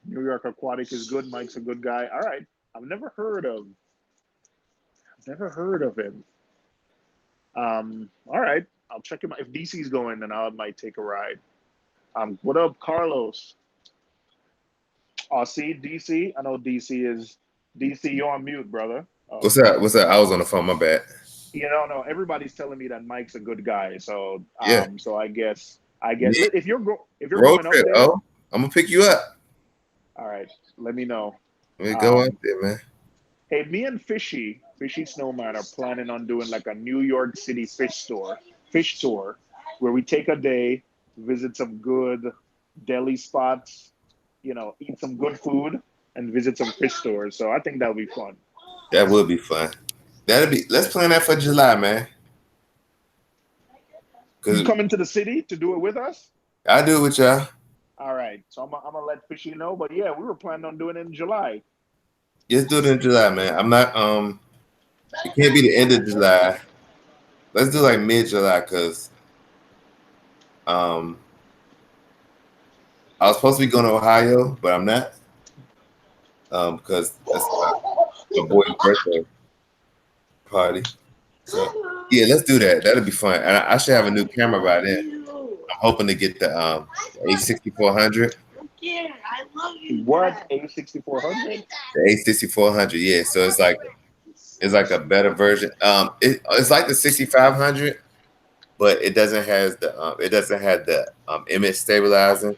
New York Aquatic is good. Mike's a good guy. All right, I've never heard of him. All right, I'll check him out. If DC's going, then I might take a ride. What up, Carlos? See, DC. I know DC is DC. You're on mute, brother. What's that? What's that? I was on the phone. My bad. No. Everybody's telling me that Mike's a good guy. So, yeah. So I guess yeah. if you're road going up trip, there, I'm gonna pick you up. All right, let me know. Let me go out there, man. Hey, me and Fishy Snowman are planning on doing like a New York City fish tour, where we take a day, visit some good deli spots, eat some good food, and visit some fish stores. So I think that'll be fun. That would be fun. Let's plan that for July, man. You coming to the city to do it with us? I'll do it with y'all. All right. So I'm gonna let Fishy know. But yeah, we were planning on doing it in July. Let's do it in July, man. I'm not it can't be the end of July. Let's do like mid-July, because I was supposed to be going to Ohio, but I'm not. Because that's my boy's birthday party. So yeah, let's do that. That'll be fun. And I should have a new camera by then. I'm hoping to get the A6400. What, A6400? The A6400, yeah. So it's like a better version. It's like the 6500, but it doesn't have the image stabilizing,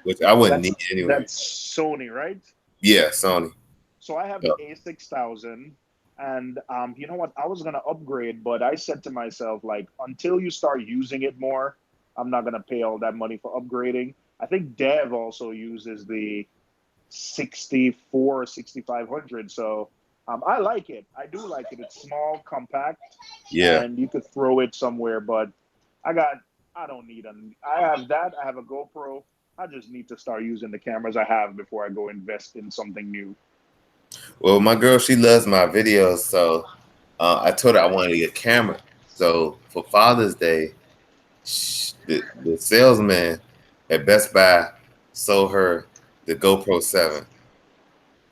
which I wouldn't need anyway. That's Sony, right? Yeah, Sony. So I have the A6000, and you know what? I was gonna upgrade, but I said to myself, like, until you start using it more, I'm not gonna pay all that money for upgrading. I think Dev also uses the 64 or 6500, so I like it. I do like it. It's small, compact, and you could throw it somewhere. But I don't need I have that. I have a GoPro. I just need to start using the cameras I have before I go invest in something new. Well, my girl, she loves my videos, so I told her I wanted to get a camera. So for Father's Day, the salesman at Best Buy sold her the GoPro 7.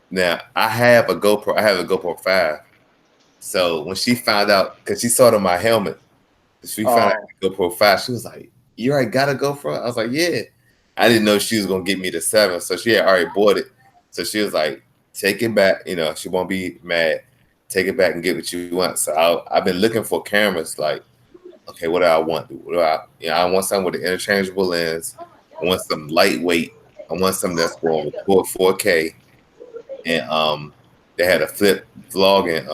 Now I have a GoPro 5. So when she found out, because she saw it on my helmet, she found out the GoPro 5, she was like, "You already got a GoPro?" I was like, "Yeah." I didn't know she was gonna get me the 7, so she had already bought it. So she was like, "Take it back, she won't be mad. Take it back and get what you want." So I've been looking for cameras. Like, okay, what do I want? I want something with an interchangeable lens. I want something lightweight. I want something that's going to record 4K. And they had a flip vlogging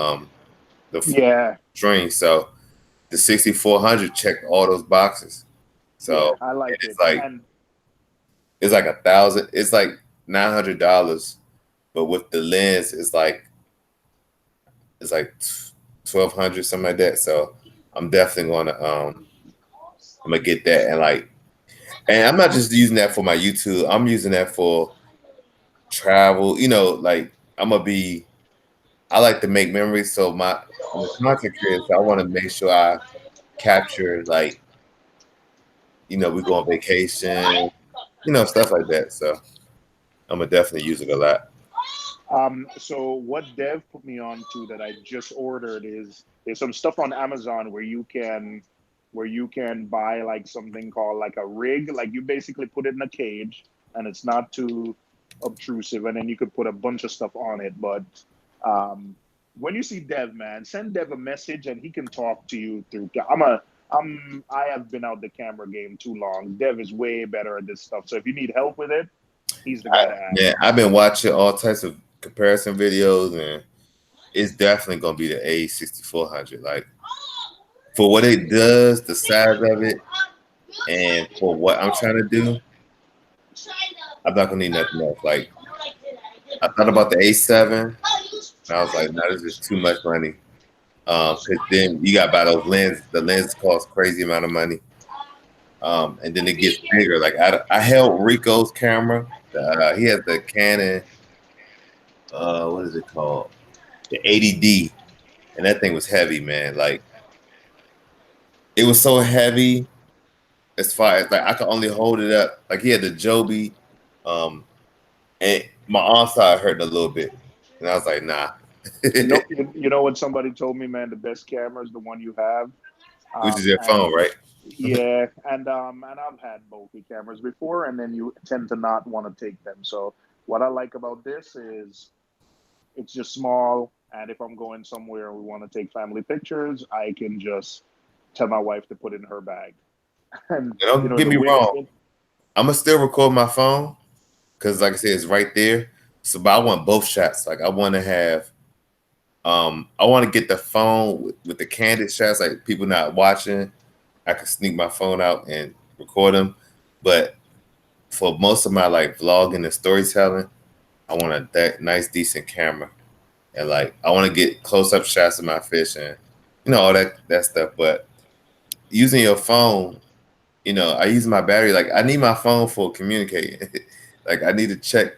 the stream. So the 6400 checked all those boxes. So I like it. It's like $1,000. It's like $900, but with the lens, it's like $1,200, something like that. So I'm definitely I'm gonna get that and I'm not just using that for my YouTube. I'm using that for travel. Like I like to make memories. So I'm a content creator, so I want to make sure I capture we go on vacation, stuff like that. So I'm gonna definitely use it a lot. So what Dev put me on to that I just ordered is there's some stuff on Amazon where you can buy like something called like a rig. Like you basically put it in a cage and it's not too obtrusive, and then you could put a bunch of stuff on it. But when you see Dev, man, send Dev a message and he can talk to you through. I have been out the camera game too long. Dev is way better at this stuff. So if you need help with it, he's the guy to ask. Yeah, I've been watching all types of comparison videos, and it's definitely gonna be the A6400. Like for what it does, the size of it, and for what I'm trying to do, I'm not gonna need nothing else. Like I thought about the A7, and I was like, no, this is too much money. Because then you got to buy those lenses. The lenses cost crazy amount of money. And then it gets bigger. Like I held Rico's camera. He has the Canon. What is it called? The 80D, and that thing was heavy, man. Like it was so heavy as far as like I could only hold it up. Like he had the Joby, and my arm side hurt a little bit, and I was like, nah. You know what somebody told me, man? The best camera is the one you have. Which is your phone, right? Yeah, and I've had bulky cameras before, and then you tend to not want to take them. So what I like about this is it's just small, and if I'm going somewhere and we want to take family pictures, I can just tell my wife to put it in her bag. And Don't get me wrong, I'm gonna still record my phone because, like I said, it's right there. So, but I want both shots. Like I want to have, I want to get the phone with the candid shots, like people not watching. I can sneak my phone out and record them. But for most of my like vlogging and storytelling, I want that nice, decent camera, and like I want to get close up shots of my fish and all that stuff. But using your phone, I use my battery. Like I need my phone for communicating. Like I need to check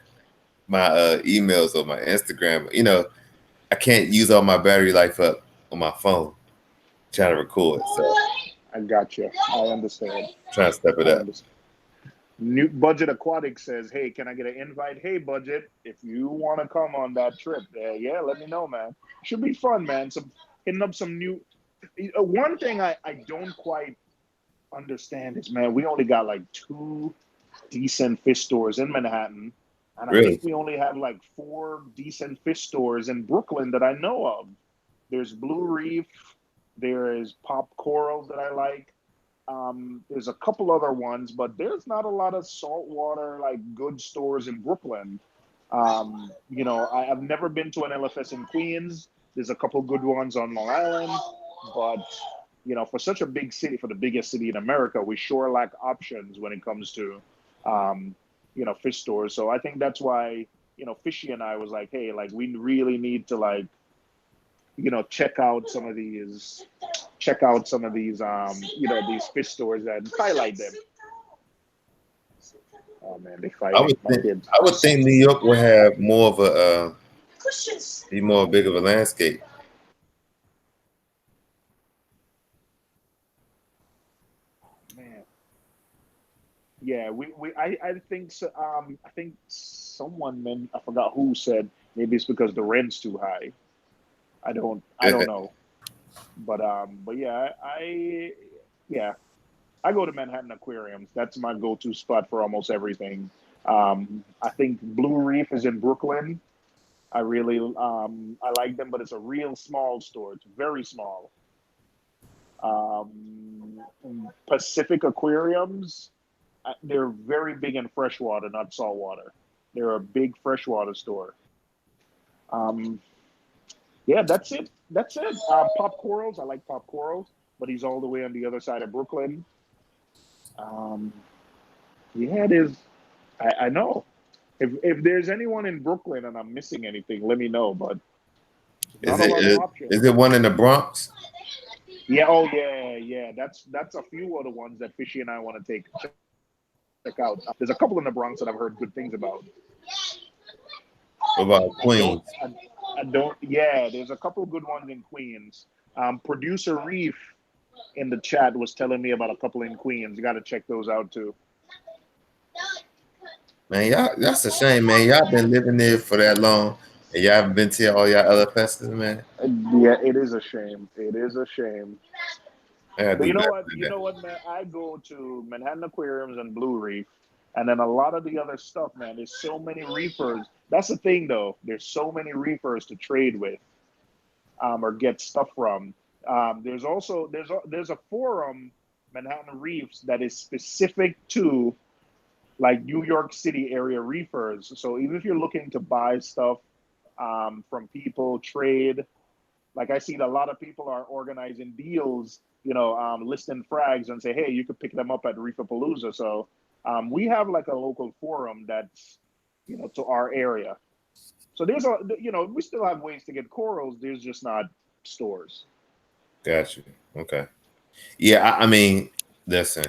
my emails or my Instagram. I can't use all my battery life up on my phone trying to record. So I got you. I understand. Trying to step it up. New Budget Aquatic says, "Hey, can I get an invite? Hey, Budget, if you want to come on that trip, yeah, let me know, man. Should be fun, man. Some hitting up some new. One thing I don't quite understand is, man, we only got like 2 decent fish stores in Manhattan, and I think we only have like 4 decent fish stores in Brooklyn that I know of. There's Blue Reef, there is Pop Coral that I like. There's a couple other ones, but there's not a lot of saltwater like good stores in Brooklyn. I've never been to an LFS in Queens. There's a couple good ones on Long Island, but for such a big city, for the biggest city in America, we sure lack options when it comes to fish stores. So I think that's why Fishy and I was like, hey, like we really need to like check out some of these these fish stores and highlight them. Oh man, they fight. I would think New York would have more of a be more big of a landscape. Man. Yeah, I think so, I think someone I forgot who said maybe it's because the rent's too high. I don't know. But yeah, I go to Manhattan Aquariums. That's my go-to spot for almost everything. I think Blue Reef is in Brooklyn. I really I like them, but it's a real small store. It's very small. Pacific Aquariums, they're very big in freshwater, not saltwater. They're a big freshwater store. Yeah, that's it. That's it. Pop Corals. I like Pop Corals, but he's all the way on the other side of Brooklyn. Yeah, it is. I know. If there's anyone in Brooklyn and I'm missing anything, let me know. But not a lot of options. Is it one in the Bronx? Yeah, oh yeah. That's a few of the ones that Fishy and I want to check out. There's a couple in the Bronx that I've heard good things about. What about I don't, Queens? I don't. Yeah, there's a couple good ones in Queens. Producer Reef in the chat was telling me about a couple in Queens. You got to check those out too. Man, y'all, that's a shame, man. Y'all been living there for that long, and y'all haven't been to all y'all other festivals, man. Yeah, it is a shame. It is a shame. I gotta But do you know better what? than You that. know what, man? I go to Manhattan Aquariums and Blue Reef, and then a lot of the other stuff, man. There's so many reefers. That's the thing, though. There's so many reefers to trade with, or get stuff from. There's also there's a forum, Manhattan Reefs, that is specific to like New York City area reefers. So even if you're looking to buy stuff from people, trade, like I see that a lot of people are organizing deals, listing frags and say, hey, you could pick them up at Reefapalooza. So we have like a local forum that's, to our area. So we still have ways to get corals. There's just not stores. Got you. Okay. Yeah, I mean, listen,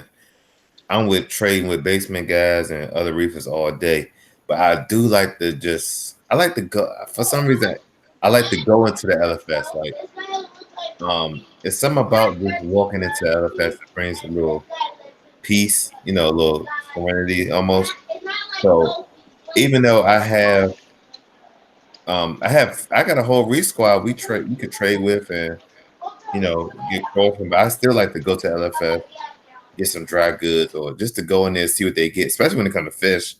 I'm with trading with basement guys and other reefers all day, but I do like to I like to go for some reason. I like to go into the LFS. Like, it's something about just walking into LFS that brings a little peace, a little serenity almost. So even though I got a whole reef squad we could trade with and get calls from, but I still like to go to LFS, get some dry goods, or just to go in there and see what they get, especially when it comes to fish.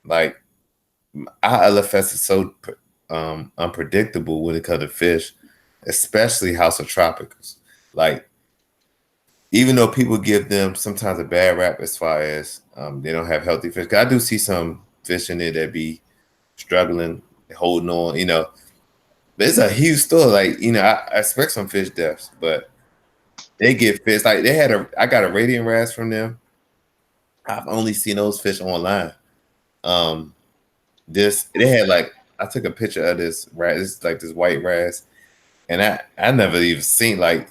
Like, our LFS is so unpredictable when it comes to fish, especially House of Tropicals. Like, even though people give them sometimes a bad rap as far as they don't have healthy fish, 'cause I do see some fish in there that be struggling, holding on, But it's a huge store. Like, I expect some fish deaths, but they get fish. Like, I got a radiant wrasse from them. I've only seen those fish online. They had like, I took a picture of this wrasse, like this white wrasse, and I never even seen like,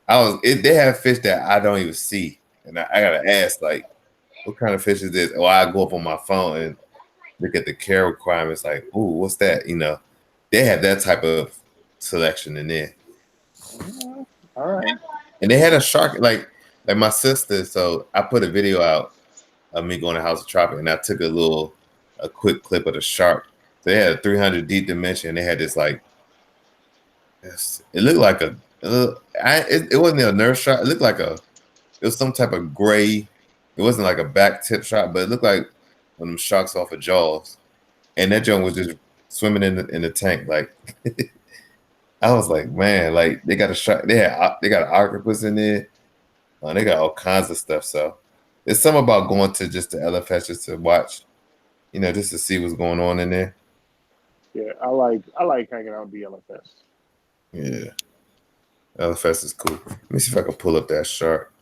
they have fish that I don't even see. And I gotta ask, like, what kind of fish is this? Or I go up on my phone and look at the care requirements, like, ooh, what's that? They have that type of selection in there. All right. And they had a shark, like my sister. So I put a video out of me going to House of Tropic, and I took a quick clip of the shark. They had a 300 deep dimension. They had this like, it looked like it wasn't a nurse shark. It looked like it was some type of gray. It wasn't like a back tip shark, but it looked like one of them sharks off of Jaws. And that joint was just swimming in the tank. Like, I was like, man, like they got a shark. They got an octopus in there. They got all kinds of stuff. So it's something about going to just the LFS just to watch, just to see what's going on in there. Yeah, I like hanging out at the LFS. Yeah, LFS is cool. Let me see if I can pull up that shark.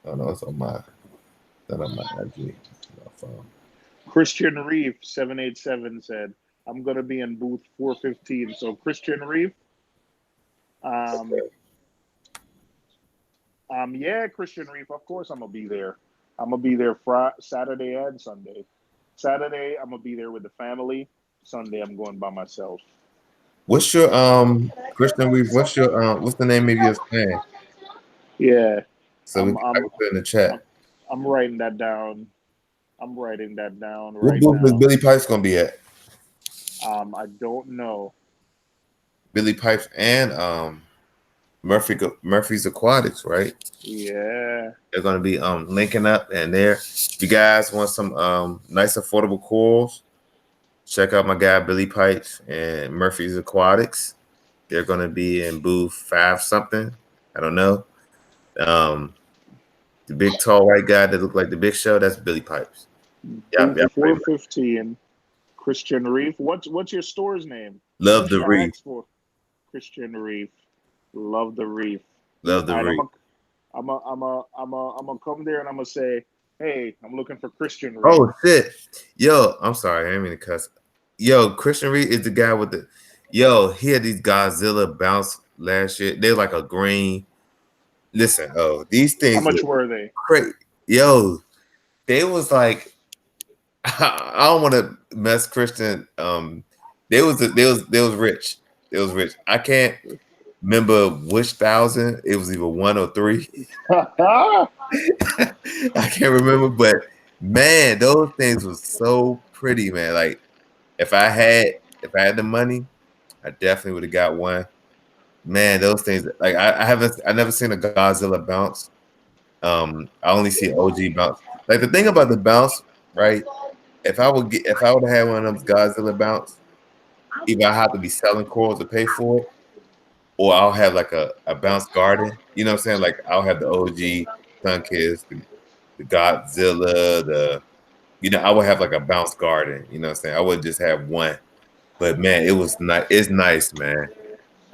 Oh no, it's not on my IG. My phone. Christian Reef 787 said, "I'm gonna be in booth 415." So Christian Reef, um, yeah, Christian Reef. Of course, I'm gonna be there. I'm gonna be there Saturday and Sunday. Saturday, I'm gonna be there with the family. Sunday, I'm going by myself. What's your Christian Reef? What's the name of your stand? Yeah, So we I'm can I I'm can put it in the chat. I'm writing that down. I'm writing that down What right booth is now. Billy Pipes gonna be at? I don't know. Billy Pipes and Murphy's Aquatics, right? Yeah. They're gonna be linking up, and if you guys want some nice affordable corals, check out my guy Billy Pipes and Murphy's Aquatics. They're gonna be in booth 5 something. I don't know. The big tall white guy that looked like the Big Show, that's Billy Pipes. Yeah, Booth yeah. 415. Christian Reef. What's your store's name? I'll make Love the sure I Reef. ask for Christian Reef. Love the Reef. Love the All right, Reef. I'm gonna come there and I'm gonna say, hey, I'm looking for Christian Reef. Oh shit. Yo, I'm sorry, I didn't mean to cuss. Yo, Christian Reed is the guy with he had these Godzilla last year. They're like a green. Listen, oh, these How things much were were they? crazy. Yo, they was like, I don't want to mess Christian. They was rich. It was rich. I can't remember which thousand. It was either 1 or 3. I can't remember, but man, those things was so pretty, man. Like if I had the money, I definitely would have got one. Man, those things like I never seen a Godzilla bounce. I only see OG bounce. Like the thing about the bounce, right? If I would have had one of those Godzilla bounce, either I have to be selling corals to pay for it, or I'll have like a bounce garden. You know what I'm saying? Like I'll have the OG Sun Kiss, the Godzilla, I would have like a bounce garden. You know what I'm saying? I would just have one. But man, it was nice. It's nice, man.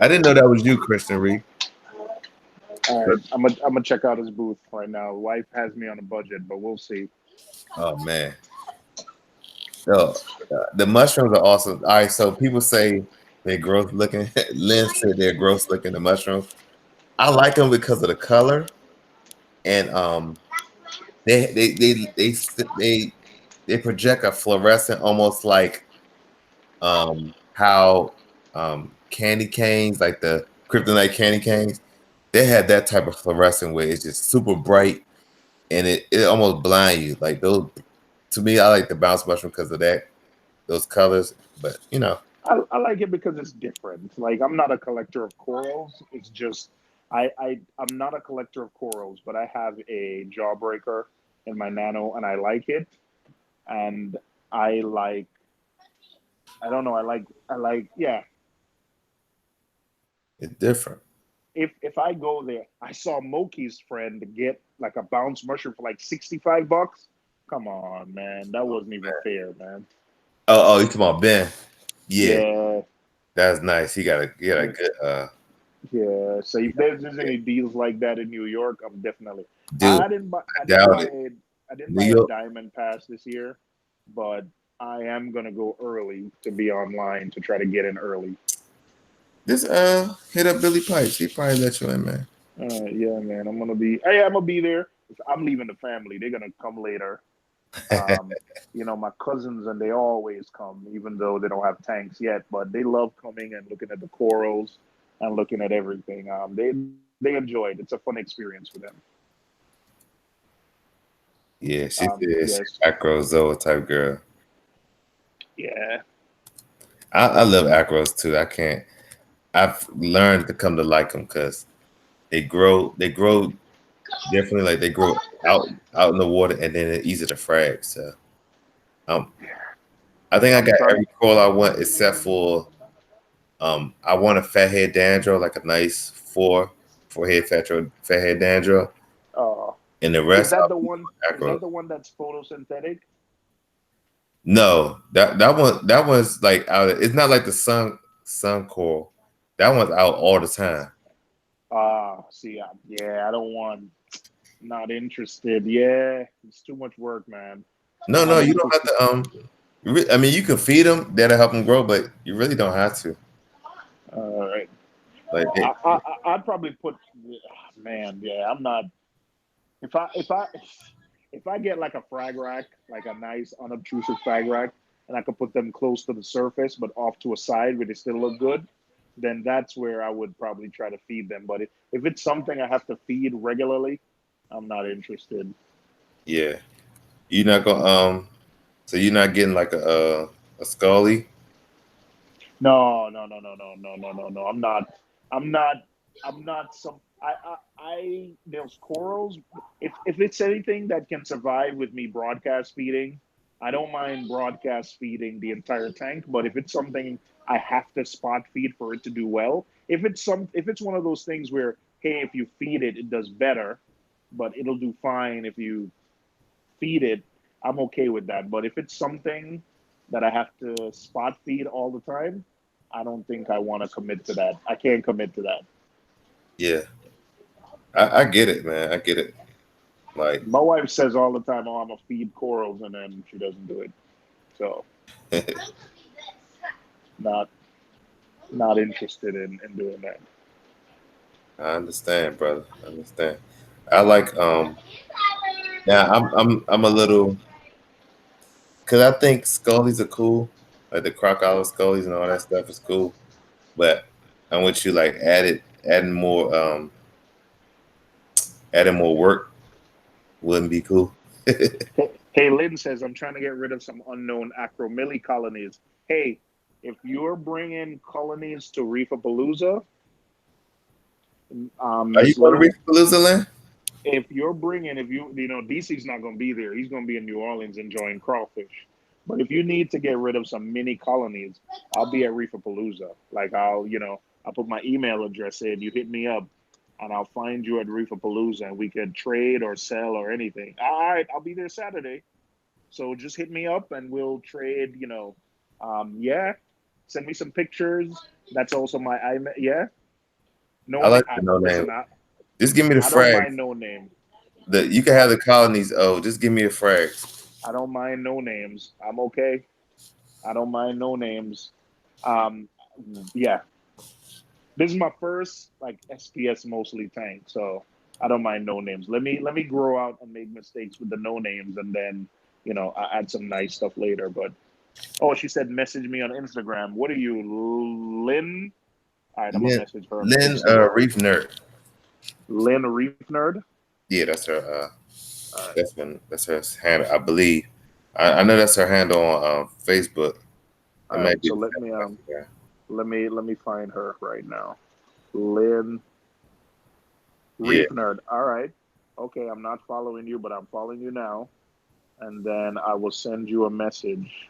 I didn't know that was you, Christian Reef. All But right, I'm gonna check out his booth right now. Wife has me on a budget, but we'll see. oh man. So the mushrooms are awesome. All right, so people say they're gross looking. Lynn said they're gross looking, the mushrooms. I like them because of the color. And they they project a fluorescent almost like how candy canes, like the kryptonite candy canes, they had that type of fluorescent where it's just super bright and it almost blind you. Like those, to me, I like the bounce mushroom because of that, those colors. But I like it because it's different. Like I'm not a collector of corals. It's just I'm not a collector of corals, but I have a jawbreaker in my nano, and I like it. And I like I don't know. I like yeah. it's different. If I go there, I saw Moki's friend get like a bounce mushroom for like $65. Come on, man, that wasn't even fair, man. Oh, you talking about Ben? Yeah, Yeah, that's nice. He got a good yeah. So if there's any deals like that in New York, I'm definitely. dude. I I didn't doubt buy it. I didn't New buy a York. diamond pass this year, but I am gonna go early to be online to try to get in early. Just hit up Billy Pipes. He probably let you in, man. Yeah, man. I'm gonna be there. I'm leaving the family. They're gonna come later. Um, my cousins and they always come, even though they don't have tanks yet. But they love coming and looking at the corals and looking at everything. They enjoy it. It's a fun experience for them. Yeah, she said she's Yes, acrozoa type girl. yeah. I love acros too. I can't. I've learned to come to like them because they grow differently. Like they grow out in the water, and then it's easy to frag. So um, I think I I'm got starting. every coral I want except for I want a fathead dandruff, like a nice four-head fathead dandruff, Uh, and the is rest that I the want one? Is acros. that the one that's photosynthetic? No, that one's like out. It's not like the sun coral. That one's out all the time. See, yeah, I don't want. Not interested. Yeah, it's too much work, man. No, no, Not you don't have interested. to. I mean, you can feed them. That'll help them grow, but you really don't have to. All right. Like, I'd probably put. Man, yeah, I'm not. If I get like a frag rack, like a nice unobtrusive frag rack, and I could put them close to the surface but off to a side where they still look good, then that's where I would probably try to feed them. But if it's something I have to feed regularly, I'm not interested. yeah, you're not gonna. So you're not getting like a scully. No, no, no, no, no, no, no, no, no. I'm not. I'm not. I'm not some. There's corals. If it's anything that can survive with me broadcast feeding, I don't mind broadcast feeding the entire tank. But if it's something I have to spot feed for it to do well, if it's one of those things where hey, if you feed it, it does better, but it'll do fine if you feed it, I'm okay with that. But if it's something that I have to spot feed all the time, I don't think I want to commit to that. I can't commit to that. Yeah, I get it, man. I get it. Like, My wife says all the time, "Oh, I'm gonna feed corals," and then she doesn't do it. So not not interested in doing that. I understand, brother. I understand. I like now I'm a little because I think scullies are cool, like the crocodile scullies and all that stuff is cool. But I want you like adding more work wouldn't be cool. Hey, Lynn says, I'm trying to get rid of some unknown acromilli colonies. Hey, if you're bringing colonies to Reefapalooza, Are you Miss going to Lynn, reach Palooza land? if you're bringing, if you know, DC's not going to be there. He's going to be in New Orleans enjoying crawfish. But if you need to get rid of some mini colonies, I'll be at Reefapalooza. Like I'll put my email address in. You hit me up, and I'll find you at Reefapalooza, and we could trade or sell or anything. All right, I'll be there Saturday. So just hit me up and we'll trade, yeah. Send me some pictures. That's also my yeah. I No name. like the no name. Listen, Just give me the I don't frags. mind no name. You can have the colonies. Oh, just give me the frags. I don't mind no names. I'm okay. I don't mind no names. Um, yeah. This is my first like SPS mostly tank, so I don't mind no names. Let me grow out and make mistakes with the no names, and then I add some nice stuff later. But oh, she said message me on Instagram. What are you, Lynn? All right, I'm gonna Lynn, message her on Lynn Instagram. Reef Nerd. Lynn Reef Nerd. Yeah, that's her. All right, That's her handle, I believe. I know that's her handle on Facebook. It all might right. be So the same on Instagram. let me find her right now. Lynn Yeah, Reef Nerd. All right. Okay, I'm not following you, but I'm following you now, and then I will send you a message.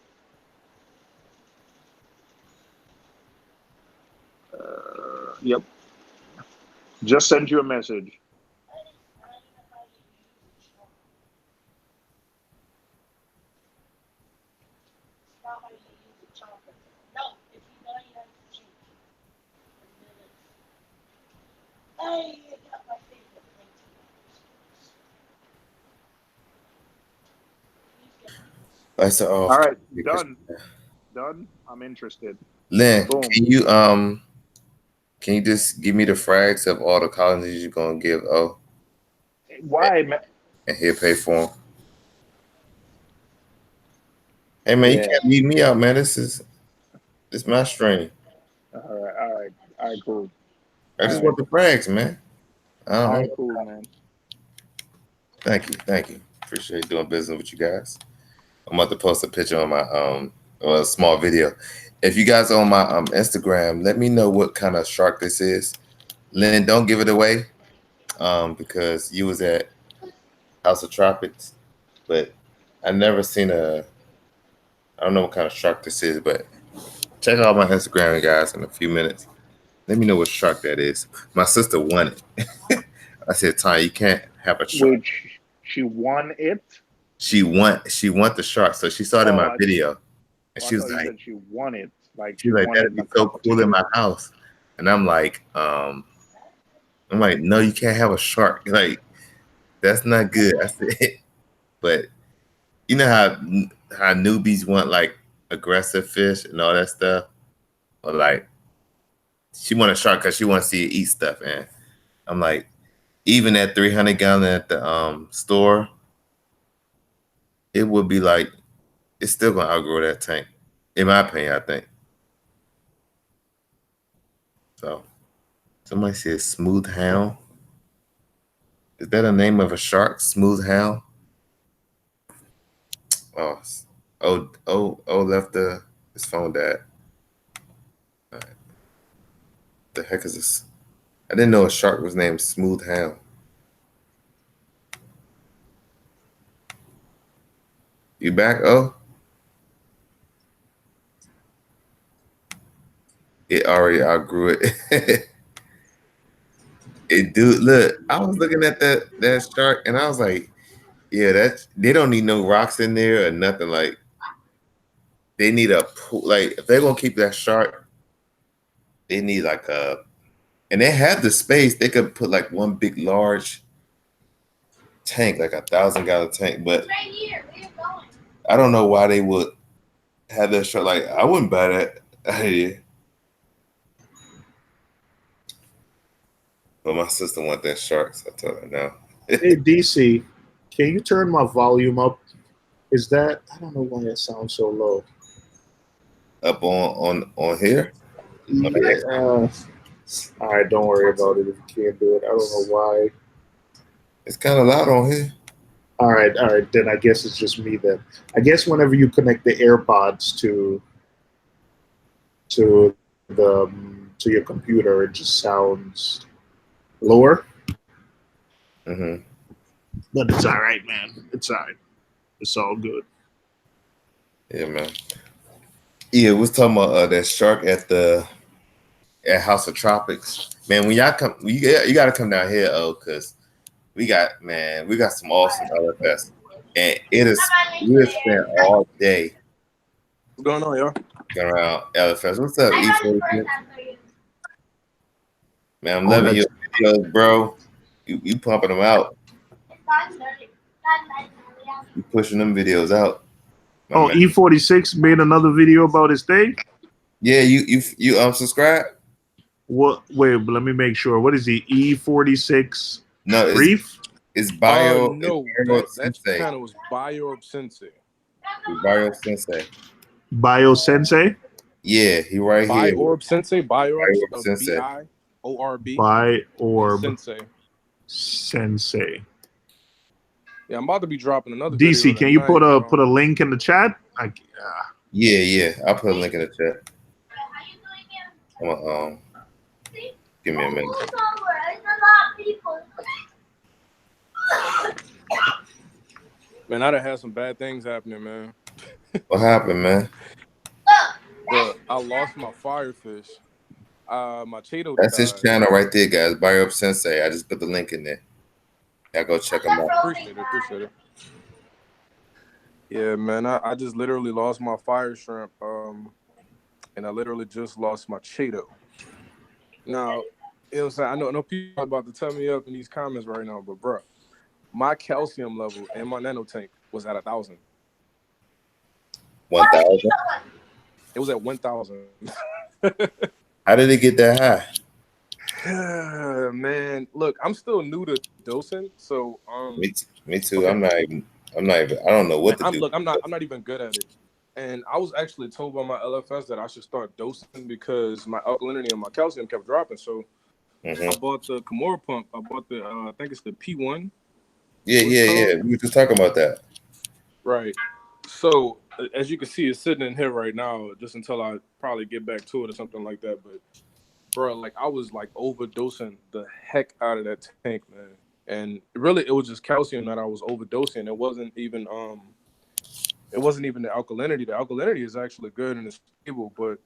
Yep, just sent you a message. that's an All off. right, done, done. I'm interested. Lynn, Boom. can you just give me the frags of all the colonies you're gonna give? Oh, Why? and he'll pay for them. Hey man, you Yeah. can't leave me out, man. This my stream. All right. All right. All right. Cool. I All just right. want the frags, man. I All don't right. know. Cool, man. Thank you. Appreciate doing business with you guys. I'm about to post a picture on my or a small video. If you guys are on my Instagram, let me know what kind of shark this is. Lynn, don't give it away because you was at House of Tropics, but I never seen I don't know what kind of shark this is, but check out my Instagram, guys, in a few minutes. Let me know what shark that is. My sister won it. I said, Ty, you can't have a shark. Which she won it. She want the shark. So she saw it in Oh, my video and I she was thought you like, said she won it. Like she's she like, won it that'd in be a so cool in competition. my house. And I'm like, no, you can't have a shark. Like, that's not good. I said, but you know how newbies want like aggressive fish and all that stuff? Or like she want a shark because she want to see it eat stuff. And I'm like, even at 300 gallon at the store, it would be like it's still gonna outgrow that tank, in my opinion. I think so. Somebody says smooth hound. Is that a name of a shark? Smooth hound. Oh, left his phone died. All right. The heck is this? I didn't know a shark was named Smooth Hound. You back? Oh, it already outgrew it. It dude, look, I was looking at that shark and I was like, yeah, they don't need no rocks in there or nothing. Like they need a pool. Like if they're gonna keep that shark, they need like and they have the space. They could put like one big large tank, like 1,000 gallon tank. But I don't know why they would have that shark. Like I wouldn't buy that. Yeah. But my sister want that shark, so I told her no. Hey DC, can you turn my volume up? Is that I don't know why it sounds so low. Up on here. Yeah. All right, don't worry about it if you can't do it. I don't know why. It's kind of loud on here. All right. Then I guess it's just me. Then I guess whenever you connect the AirPods to the to your computer, it just sounds lower. Mm-hmm. But it's all right, man. It's all right. It's all good. Yeah, man. Yeah, we was talking about that shark at House of Tropics. Man, when y'all come, you got to come down here, because we got some awesome LFS, and we spent all day What's going on, y'all? around LFS. What's up, E46? Man, I'm loving your videos, bro. You pumping them out. You pushing them videos out. Oh, E46 made another video about his thing. Yeah, you subscribe. What? Wait, but let me make sure. What is he? E46? No, Reef. It's Bio. No, it's that Sensei. channel was Bio Sensei. Bio Sensei. Bio Sensei. Yeah, he right here. Biorb Sensei. Biorb Sensei. Biorb. Biorb Sensei. Yeah, I'm about to be dropping another DC, video can you tonight, put a link in the chat? Yeah. I'll put a link in the chat. Give me a minute. Man, I done had some bad things happening, man. What happened, man? But I lost my firefish. My Cheeto. That's his channel right there, guys. Bio Sensei. I just put the link in there. Y'all go check him out. Appreciate it. Yeah, man. I just literally lost my fire shrimp. And I literally just lost my Cheeto. Now, you know what I'm saying? I know people are about to tell me up in these comments right now, but bro, my calcium level in my nano tank was at 1,000. 1,000? It was at 1,000. How did it get that high? Man, look, I'm still new to dosing, so Me too. Okay. I'm not even. I don't know what to do. Look, I'm not even good at it. And I was actually told by my LFS that I should start dosing because my alkalinity and my calcium kept dropping. So I bought the Kimura pump. I bought the I think it's the P1. Yeah. We were just talking about that. Right. So as you can see, it's sitting in here right now, just until I probably get back to it or something like that. But bro, like I was like overdosing the heck out of that tank, man. And really, it was just calcium that I was overdosing. It wasn't even the alkalinity. The alkalinity is actually good and it's stable, but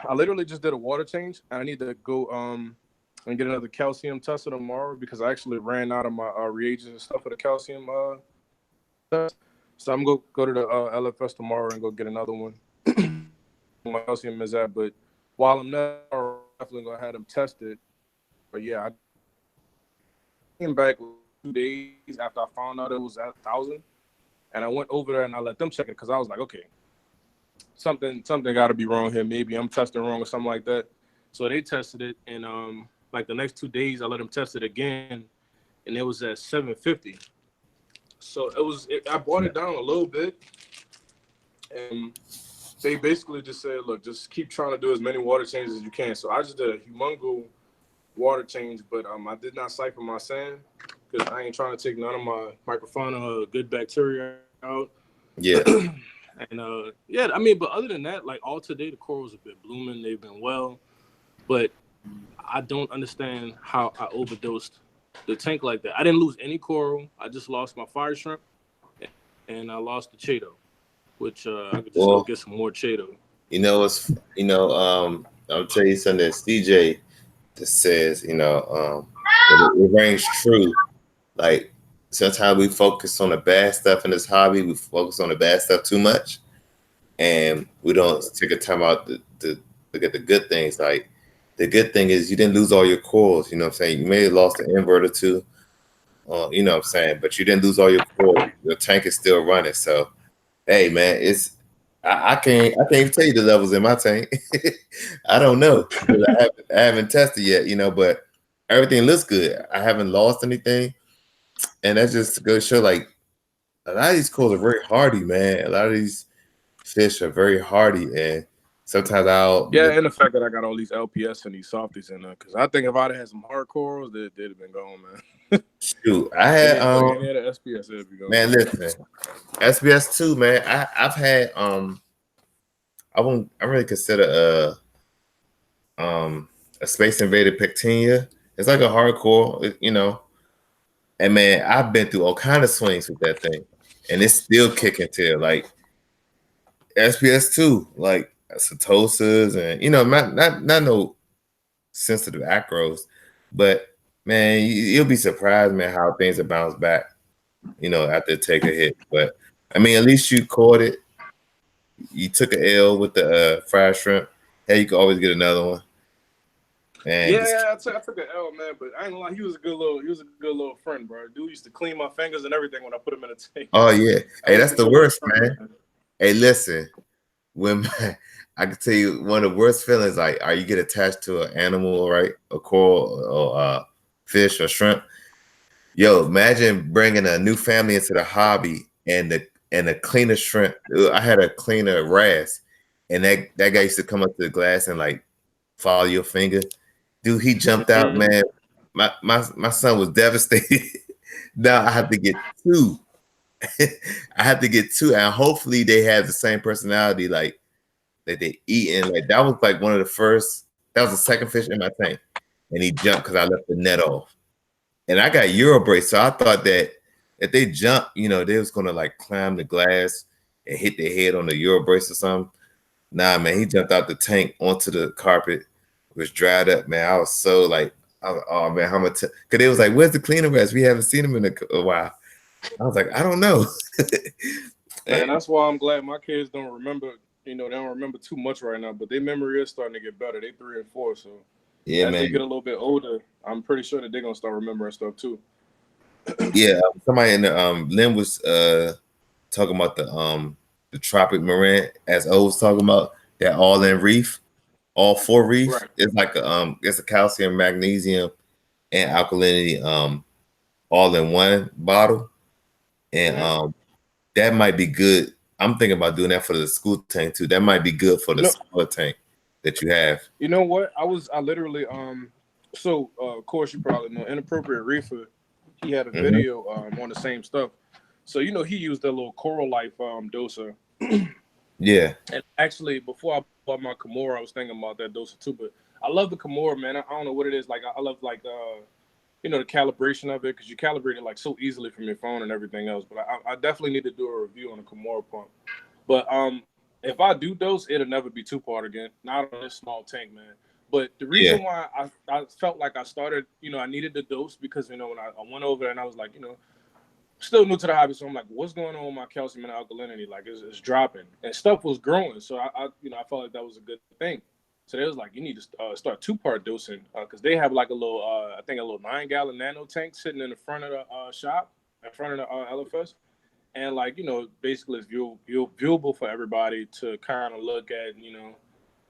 I literally just did a water change, and I need to go and get another calcium tester tomorrow because I actually ran out of my reagents and stuff for the calcium test. So I'm gonna go to the LFS tomorrow and go get another one. My calcium is at, but while I'm there, I'm definitely gonna have them tested. But yeah, I came back 2 days after I found out it was at 1,000. And I went over there and I let them check it because I was like, okay, something got to be wrong here. Maybe I'm testing wrong or something like that. So they tested it, and like the next 2 days, I let them test it again, and it was at 750. So I brought it down a little bit, and they basically just said, look, just keep trying to do as many water changes as you can. So I just did a humongous water change, but I did not siphon my sand because I ain't trying to take none of my microfauna or good bacteria out. Yeah. And yeah, I mean, but other than that, like all today, the corals have been blooming. They've been well, but I don't understand how I overdosed the tank like that. I didn't lose any coral. I just lost my fire shrimp, and I lost the Cheeto, which I could just go get some more Cheeto. I'll tell you something. CJ just says, it rings true. Like sometimes we focus on the bad stuff in this hobby. We focus on the bad stuff too much, and we don't take a time out to look at the good things. Like the good thing is you didn't lose all your corals. You know what I'm saying? You may have lost an invert or two. You know what I'm saying? But you didn't lose all your corals. Your tank is still running. So, hey, man, I can't even tell you the levels in my tank. I don't know. I haven't tested yet, but everything looks good. I haven't lost anything, and that just goes to show like a lot of these corals are very hardy, man. A lot of these fish are very hardy, and sometimes I'll Yeah, and the fact that I got all these LPS and these softies in there, because I think if I'd have had some hard corals, they'd have been gone, man. shoot. I had any other SPS, it'd be gone. man, listen, SBS 2, man. I've had I really consider a Space Invader Pectinia. It's like a hardcore, you know. And man, I've been through all kind of swings with that thing, and it's still kicking tail. Like SPS 2, like Satosas, and you know, not no sensitive acros, but man, you'll be surprised, man, how things have bounced back, you know, after it take a hit. But I mean, at least you caught it. You took an L with the fried shrimp. Hey, you can always get another one. And yeah, I took an L, man, but I ain't gonna lie, he was a good little friend, bro. Dude used to clean my fingers and everything when I put him in a tank. Oh yeah, hey, that's the worst, man. Hey, listen, I can tell you one of the worst feelings, like, you get attached to an animal, right? A coral or fish or shrimp. Yo, imagine bringing a new family into the hobby and the cleaner shrimp. I had a cleaner wrasse, and that guy used to come up to the glass and like follow your finger. Dude, he jumped out, man. My son was devastated. Now I have to get two. I have to get two, and hopefully they have the same personality, like that they eating. Like that was like one of the first. That was the second fish in my tank, and he jumped because I left the net off. And I got Euro brace, so I thought that if they jumped, you know, they was gonna like climb the glass and hit their head on the Euro brace or something. Nah, man, he jumped out the tank onto the carpet, was dried up, man. I was so like, oh man, how much? Because it was like, where's the cleaner rest? We haven't seen him in a while. I was like, I don't know. Man, that's why I'm glad my kids don't remember. You know, they don't remember too much right now, but their memory is starting to get better. They 3 and 4, so yeah, as man. they get a little bit older, I'm pretty sure that they're gonna start remembering stuff too. Yeah, somebody in the Lynn was talking about the tropic marine, as O was talking about, that all in reef, all 4 reef. Right. It's like it's a calcium, magnesium, and alkalinity all in one bottle. And that might be good. I'm thinking about doing that for the school tank too. That might be good for the smaller tank that you have. You know what? I literally so of course you probably know Inappropriate Reefer. He had a video on the same stuff. So you know he used that little Coral Life doser. Yeah. And actually before I bought my Kimura, I was thinking about that doser too. But I love the Kimura, man. I don't know what it is. Like I love like you know, the calibration of it, because you calibrate it like so easily from your phone and everything else. But I definitely need to do a review on the Kimura pump. But if I do dose, it'll never be 2-part again. Not on this small tank, man. But the reason why I felt like I started, you know, I needed the dose because, you know, when I went over there and I was like, you know, still new to the hobby, so I'm like, what's going on with my calcium and alkalinity? Like, it's dropping, and stuff was growing. So I you know, I felt like that was a good thing. So they was like, you need to start 2-part dosing, because they have like a little, I think a little 9-gallon nano tank sitting in the front of the shop, in front of the LFS. And like, you know, basically it's viewable for everybody to kind of look at, you know,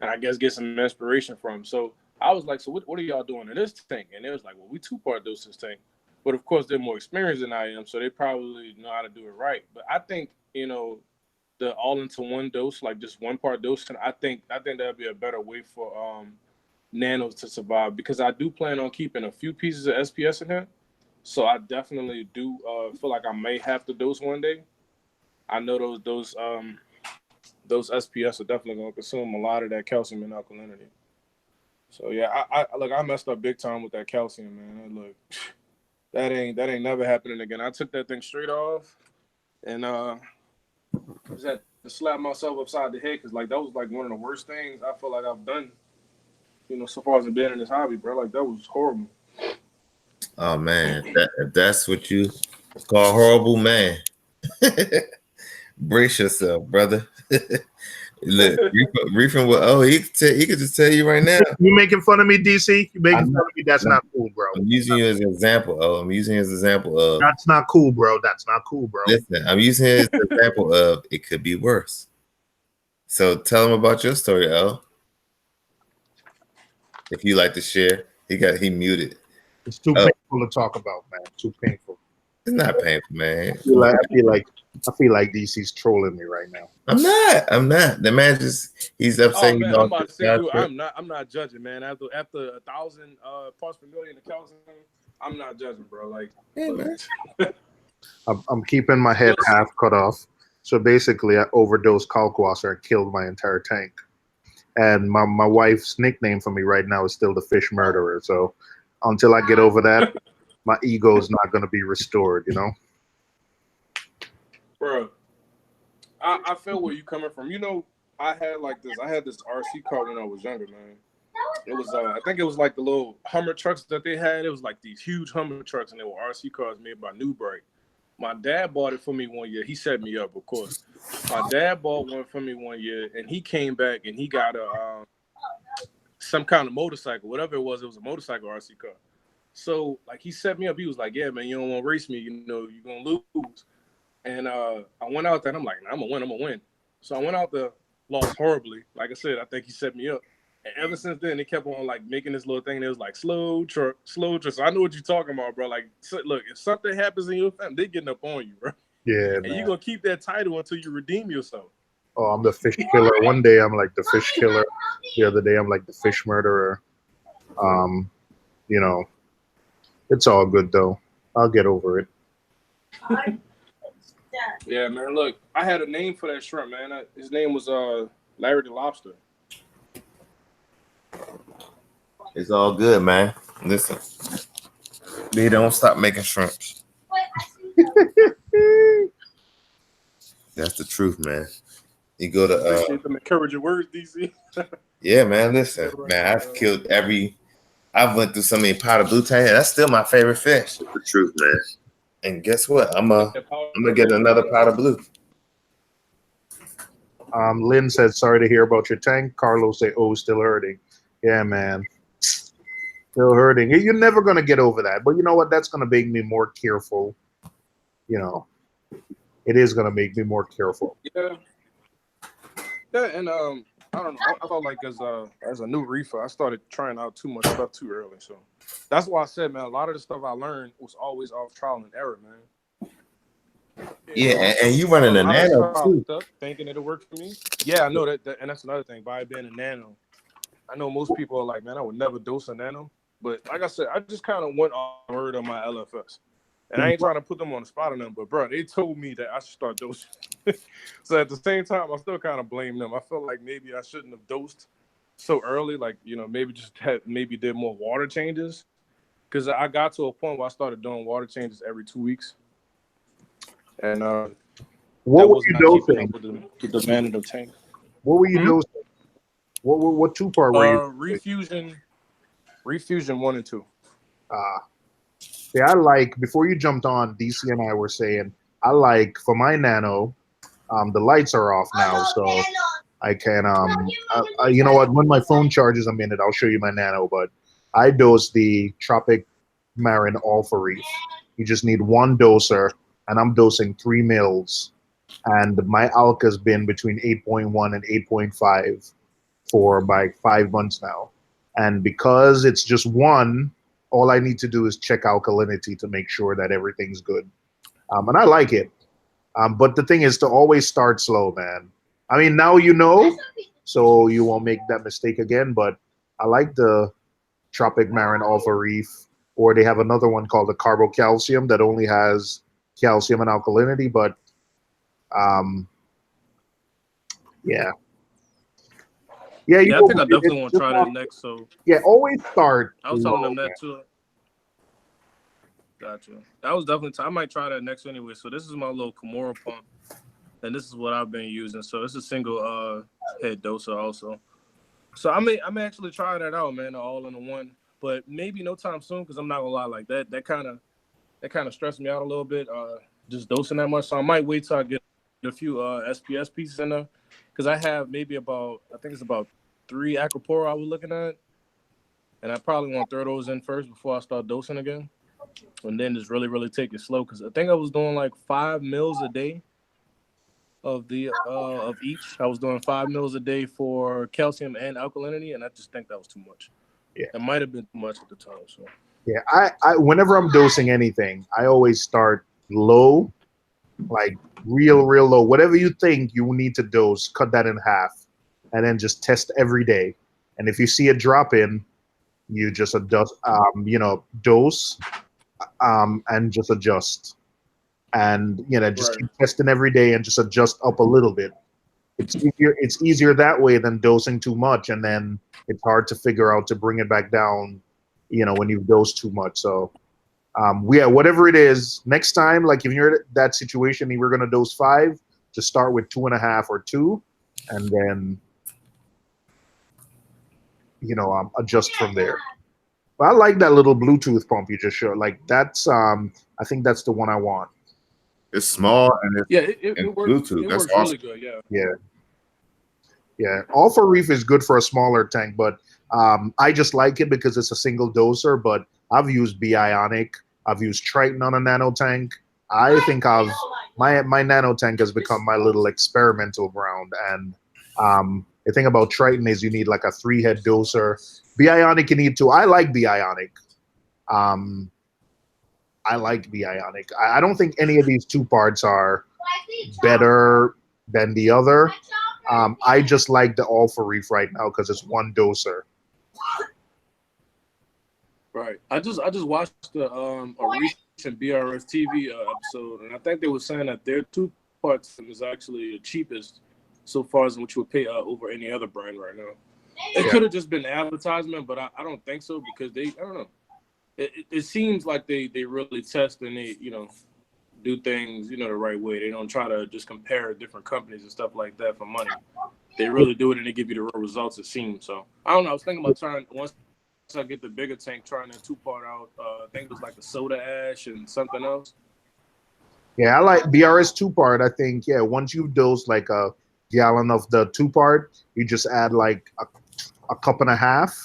and I guess get some inspiration from. So I was like, so what are y'all doing in this tank? And it was like, well, we 2-part dose this tank. But of course, they're more experienced than I am, so they probably know how to do it right. But I think, you know, the all into one dose, like just 1-part dose, and I think that'd be a better way for nanos to survive, because I do plan on keeping a few pieces of SPS in here. So I definitely do feel like I may have to dose one day. I know those SPS are definitely gonna consume a lot of that calcium and alkalinity. So yeah, I messed up big time with that calcium, man. Look, that ain't never happening again. I took that thing straight off, and just had to slap myself upside the head, because like that was like one of the worst things I feel like I've done, you know, so far as I've been in this hobby, bro. Like that was horrible. Oh man, if that's what you call horrible, man. Brace yourself, brother. Look, reefing with he could just tell you right now. You making fun of me, DC? You making fun of me? That's not cool, bro. I'm using you as an example. I'm using you as an example of. That's not cool, bro. That's not cool, bro. Listen, I'm using it as an example of it could be worse. So tell him about your story, L. If you like to share, he muted. It's too Oh. painful to talk about, man. Too painful. It's not painful, man. I feel like DC's trolling me right now. I'm not. The man he's upset. Oh He man, I'm lost about to his say, dude, contract. I'm not judging, man. After 1,000 parts per million of calcium, I'm not judging, bro. Like, Hey, look, man. I'm keeping my head Listen. half cut off. So basically, I overdosed kalkwasser and killed my entire tank. And my wife's nickname for me right now is still the fish murderer. So until I get over that, my ego is not going to be restored, you know? bro, I feel where you coming from. You know, I had this RC car when I was younger, man. It was I think it was like the little Hummer trucks that they had. It was like these huge Hummer trucks, and they were RC cars made by Newbright. My dad bought it for me one year. He set me up, of course. My dad bought one for me one year, and he came back and he got a some kind of motorcycle, whatever it was a motorcycle RC car. So like he set me up. He was like, "Yeah, man, you don't want to race me. You know, you're gonna lose." And I went out there, and I'm like, nah, I'm gonna win. So I went out there, lost horribly. Like I said, I think he set me up. And ever since then, they kept on like making this little thing. It was like slow truck. So I know what you're talking about, bro. Like, look, if something happens in your family, they getting up on you, bro. Yeah, And man. you're gonna keep that title until you redeem yourself. Oh, I'm the fish killer. One day I'm like the fish killer. The other day I'm like the fish murderer. You know, it's all good though. I'll get over it. Yeah, man. Look, I had a name for that shrimp, man. His name was Larry the Lobster. It's all good, man. Listen, they don't stop making shrimps. That's the truth, man. You go to Appreciate them encouraging words, DC. yeah, man. Listen, man. I've killed I've went through so many powder blue tang. That's still my favorite fish. The truth, man. And guess what? I'm gonna get another powder blue. Lynn said, "Sorry to hear about your tank." Carlos said, "Oh, still hurting." Yeah, man, still hurting. You're never gonna get over that. But you know what? That's gonna make me more careful. You know, it is gonna make me more careful. Yeah, and I don't know. I felt like as a new reefer, I started trying out too much stuff too early. So that's why I said, man, a lot of the stuff I learned was always off trial and error, man. Yeah, and you running a nano too. Stuff, thinking it'll work for me. Yeah, I know that, and that's another thing. By being a nano, I know most people are like, man, I would never dose a nano. But like I said, I just kind of went off word on my LFS. And I ain't trying to put them on the spot on them, but bro, they told me that I should start dosing. So at the same time, I still kind of blame them. I feel like maybe I shouldn't have dosed so early. Like, you know, maybe did more water changes. Because I got to a point where I started doing water changes every 2 weeks. And what were you dosing? With the demand of the tank. What were you dosing? What 2-part were you? Refugium 1 and 2. See, I like, before you jumped on, DC and I were saying, I like, for my nano, the lights are off now, so I can, you know what, when my phone charges a minute, I'll show you my nano, but I dose the Tropic Marin Alpha Reef. You just need one doser, and I'm dosing 3 mils, and my alk has been between 8.1 and 8.5 for like 5 months now. And because it's just one, all I need to do is check alkalinity to make sure that everything's good. And I like it. But the thing is to always start slow, man. I mean, now you know, so you won't make that mistake again. But I like the Tropic Marin Alpha Reef, or they have another one called the Carbocalcium that only has calcium and alkalinity. But yeah. Yeah, I think I definitely want to try that next. So yeah, always start. I was telling them that too. Gotcha. That was definitely. I might try that next anyway. So this is my little Kimura pump, and this is what I've been using. So it's a single head doser also. So I may actually try that out, man. All in the one, but maybe no time soon because I'm not gonna lie, like that kind of stressed me out a little bit. Just dosing that much. So I might wait till I get a few SPS pieces in there because I have maybe about 3 Acropora I was looking at, and I probably want to throw those in first before I start dosing again. And then just really, really take it slow because I think I was doing like 5 mils a day of each. I was doing 5 mils a day for calcium and alkalinity, and I just think that was too much. Yeah, it might have been too much at the time. So Yeah, I whenever I'm dosing anything, I always start low, like real low. Whatever you think you need to dose, cut that in half, and then just test every day. And if you see a drop in, you just adjust, dose, and just adjust, and just Right. keep testing every day and just adjust up a little bit. It's easier that way than dosing too much, and then it's hard to figure out to bring it back down, when you've dosed too much. So yeah, whatever it is, next time, like if you're in that situation and we're gonna dose 5, just start with 2.5 or 2, and then adjust from there. But I like that little Bluetooth pump you just showed. Like that's I think that's the one I want. It's small and it's Yeah, in it works. Bluetooth. It That's works really awesome. good. Yeah. Yeah, yeah. All for Reef is good for a smaller tank, but I just like it because it's a single doser. But I've used Bionic, I've used Triton on a nano tank. I think my nano tank has become my little experimental ground. And the thing about Triton is you need like a 3-head doser. Bionic you need to. I like Bionic. Um, I like Bionic. I don't think any of these 2 parts are better than the other. I just like the All for Reef right now because it's one doser. Right. I just watched a recent BRS TV episode, and I think they were saying that their 2-part system is actually the cheapest so far as what you would pay over any other brand right now. It could have just been advertisement, but I don't think so because I don't know. It seems like they really test and they do things the right way. They don't try to just compare different companies and stuff like that for money. They really do it and they give you the real results. It seems so. I don't know. I was thinking about trying once I get the bigger tank, trying that 2-part out. I think it was like the soda ash and something else. Yeah, I like BRS 2-part. I think once you've dosed like a gallon of the 2-part, you just add like a cup and a half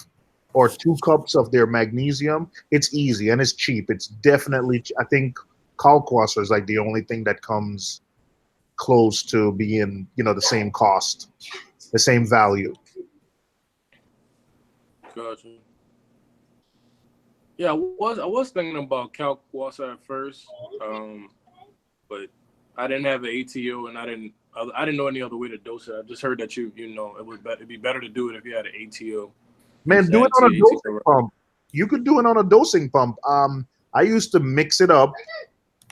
or 2 cups of their magnesium. It's easy and it's cheap. It's definitely I think Kalkwasser is like the only thing that comes close to being the same cost, the same value. Gotcha. Yeah, I was thinking about Kalkwasser at first, but I didn't have an ATO and I didn't know any other way to dose it. I just heard that it'd be better to do it if you had an ATO. You Man, just do add it it to on a your dosing ATO. pump. You could do it on a dosing pump. I used to mix it up.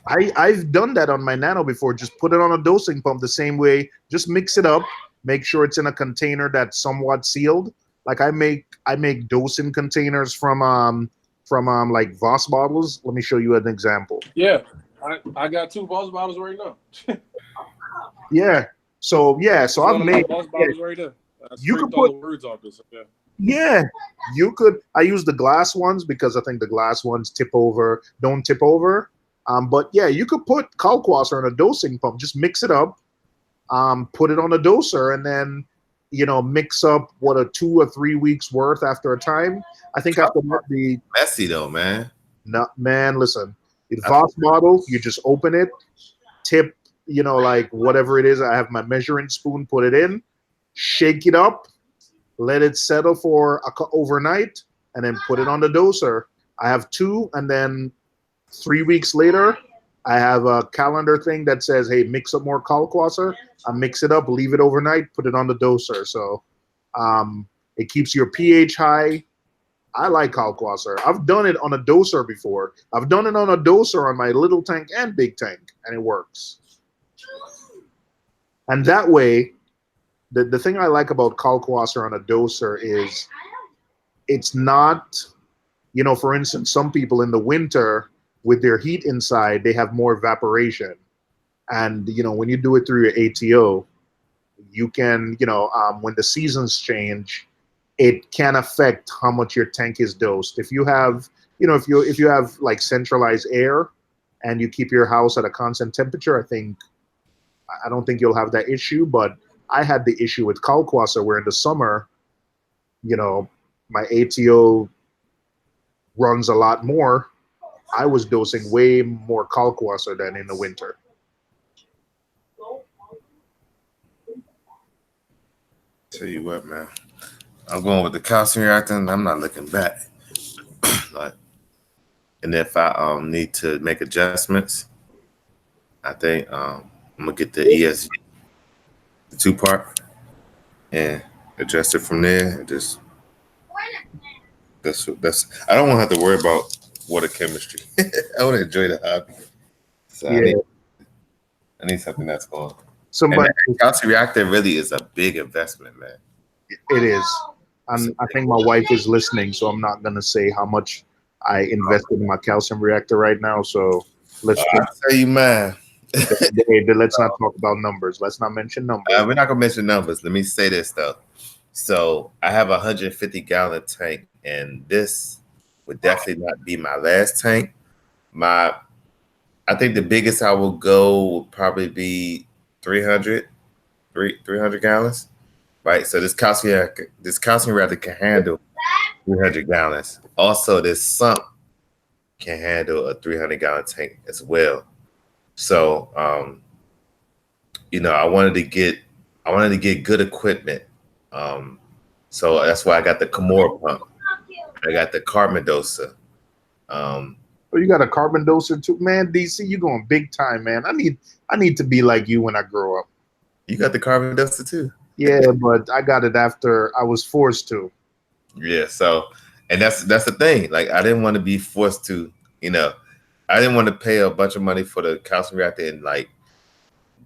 I've done that on my Nano before. Just put it on a dosing pump the same way. Just mix it up. Make sure it's in a container that's somewhat sealed. Like I make dosing containers from like Voss bottles. Let me show you an example. Yeah, I got 2 Boss bottles right now. Yeah. So It's I've one of my made. Boss Yeah, bottles right there. I you could scraped all put. the words off this. Yeah. Yeah, you could. I use the glass ones because I think the glass ones don't tip over. But yeah, you could put Kalkwasser on a dosing pump. Just mix it up, put it on a doser, and then mix up what a 2 or 3 weeks worth after a time. I think after that, the Messy though, man. man, listen, the Voss model, you just open it, tip, like whatever it is. I have my measuring spoon, put it in, shake it up, let it settle for overnight, and then put it on the doser. I have 2, and then 3 weeks later, I have a calendar thing that says, "Hey, mix up more Kalkwasser." I mix it up, leave it overnight, put it on the doser. So it keeps your pH high. I like Kalkwasser. I've done it on a doser before. I've done it on a doser on my little tank and big tank, and it works. And that way, the thing I like about Kalkwasser on a doser is it's not, for instance, some people in the winter with their heat inside, they have more evaporation. And, when you do it through your ATO, you can, when the seasons change, it can affect how much your tank is dosed. If you have, if you have like centralized air and you keep your house at a constant temperature, I don't think you'll have that issue. But I had the issue with Kalkwasser where in the summer, my ATO runs a lot more. I was dosing way more Kalkwasser than in the winter. Tell you what, man. I'm going with the calcium reactor, and I'm not looking back. Like and if I need to make adjustments, I think I'm gonna get the ESG, the 2-part, and adjust it from there. And just that's I don't want to have to worry about water chemistry. I want to enjoy the hobby, so Yeah. I need something that's going. And Somebody, that calcium reactor really is a big investment, man. it is. And I think my wife is listening, so I'm not gonna say how much I invested in my calcium reactor right now. So let's I'll tell you, man. let's not talk about numbers. Let's not mention numbers. We're not gonna mention numbers. Let me say this though. So I have a 150-gallon tank, and this would definitely not be my last tank. I think the biggest I will go would probably be 300 gallons, right? So this calcium reactor can handle 300 gallons. Also, this sump can handle a 300-gallon tank as well. So, I wanted to get good equipment. So that's why I got the Kimura pump. I got the carbon doser. Oh, you got a carbon doser too, man. DC, you going big time, man. I need to be like you when I grow up. You got the carbon doser too? Yeah, but I got it after I was forced to. Yeah. So, and that's the thing. Like, I didn't want to be forced to. I didn't want to pay a bunch of money for the calcium reactor and like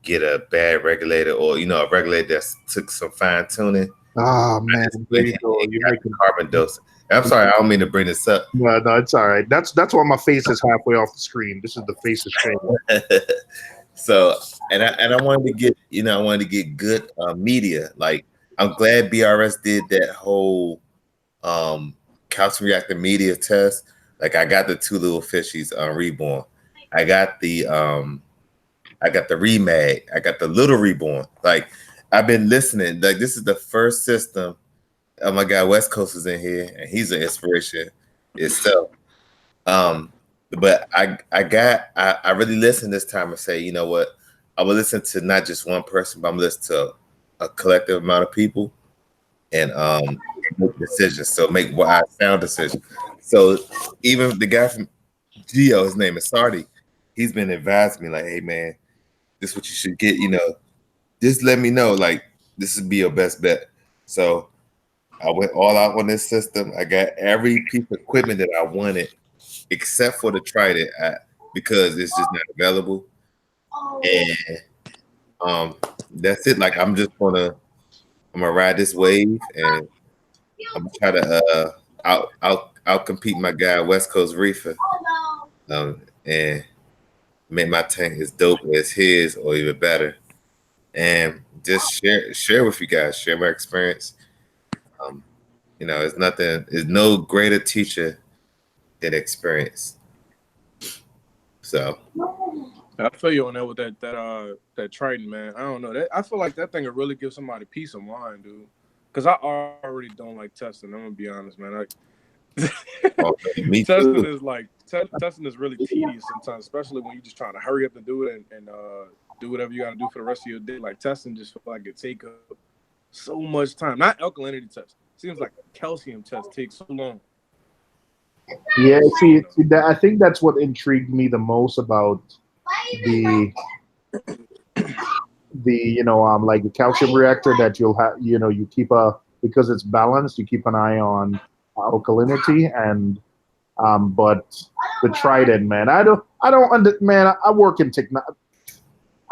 get a bad regulator or a regulator that took some fine tuning. Oh man, there you go. You're making carbon doser. I'm sorry, I don't mean to bring this up. No, it's all right. That's why my face is halfway off the screen. This is the face of shame. So, and I wanted to get good media. Like, I'm glad BRS did that whole calcium reactor media test. Like, I got the 2 little fishies on Reborn. I got the Remag. I got the little Reborn. Like, I've been listening. Like, this is the first system. Oh my God, West Coast is in here, and he's an inspiration itself. But I really listened this time and say, you know what? I will listen to not just one person, but I'm listening to a collective amount of people and make decisions. So make sound decisions. So even the guy from Geo, his name is Sardi, he's been advising me like, hey man, this is what you should get, just let me know, like this would be your best bet. So I went all out on this system. I got every piece of equipment that I wanted, except for the Trident because it's just not available. And that's it. Like I'm gonna ride this wave, and I'm gonna try to out compete my guy West Coast Reefer, and make my tank as dope as his or even better, and just share with you guys, share my experience. There's no greater teacher than experience. So I feel you on that with that Triton, man. I don't know. I feel like that thing would really give somebody peace of mind, dude. Because I already don't like testing. I'm gonna be honest, man. Testing is really tedious sometimes, especially when you're just trying to hurry up and do it and do whatever you gotta do for the rest of your day. Like testing just feel like it take up so much time. Not alkalinity test. Seems like calcium test takes so long. Yeah, see I think that's what intrigued me the most about the like the calcium reactor, that you'll have, you keep because it's balanced, you keep an eye on alkalinity, and but the Trident, man, I work in technology.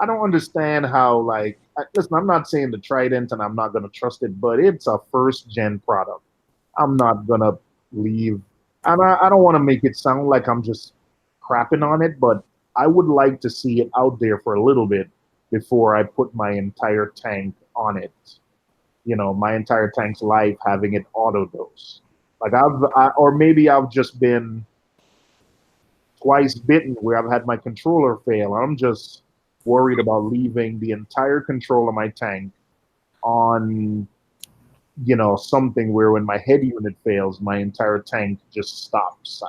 I don't understand how, like, listen, I'm not saying the Trident and I'm not going to trust it, but it's a first gen product. I'm not going to leave. And I don't want to make it sound like I'm just crapping on it, but I would like to see it out there for a little bit before I put my entire tank on it. My entire tank's life having it auto dose. Like or maybe I've just been twice bitten where I've had my controller fail. I'm just worried about leaving the entire control of my tank on, something where when my head unit fails, my entire tank just stops.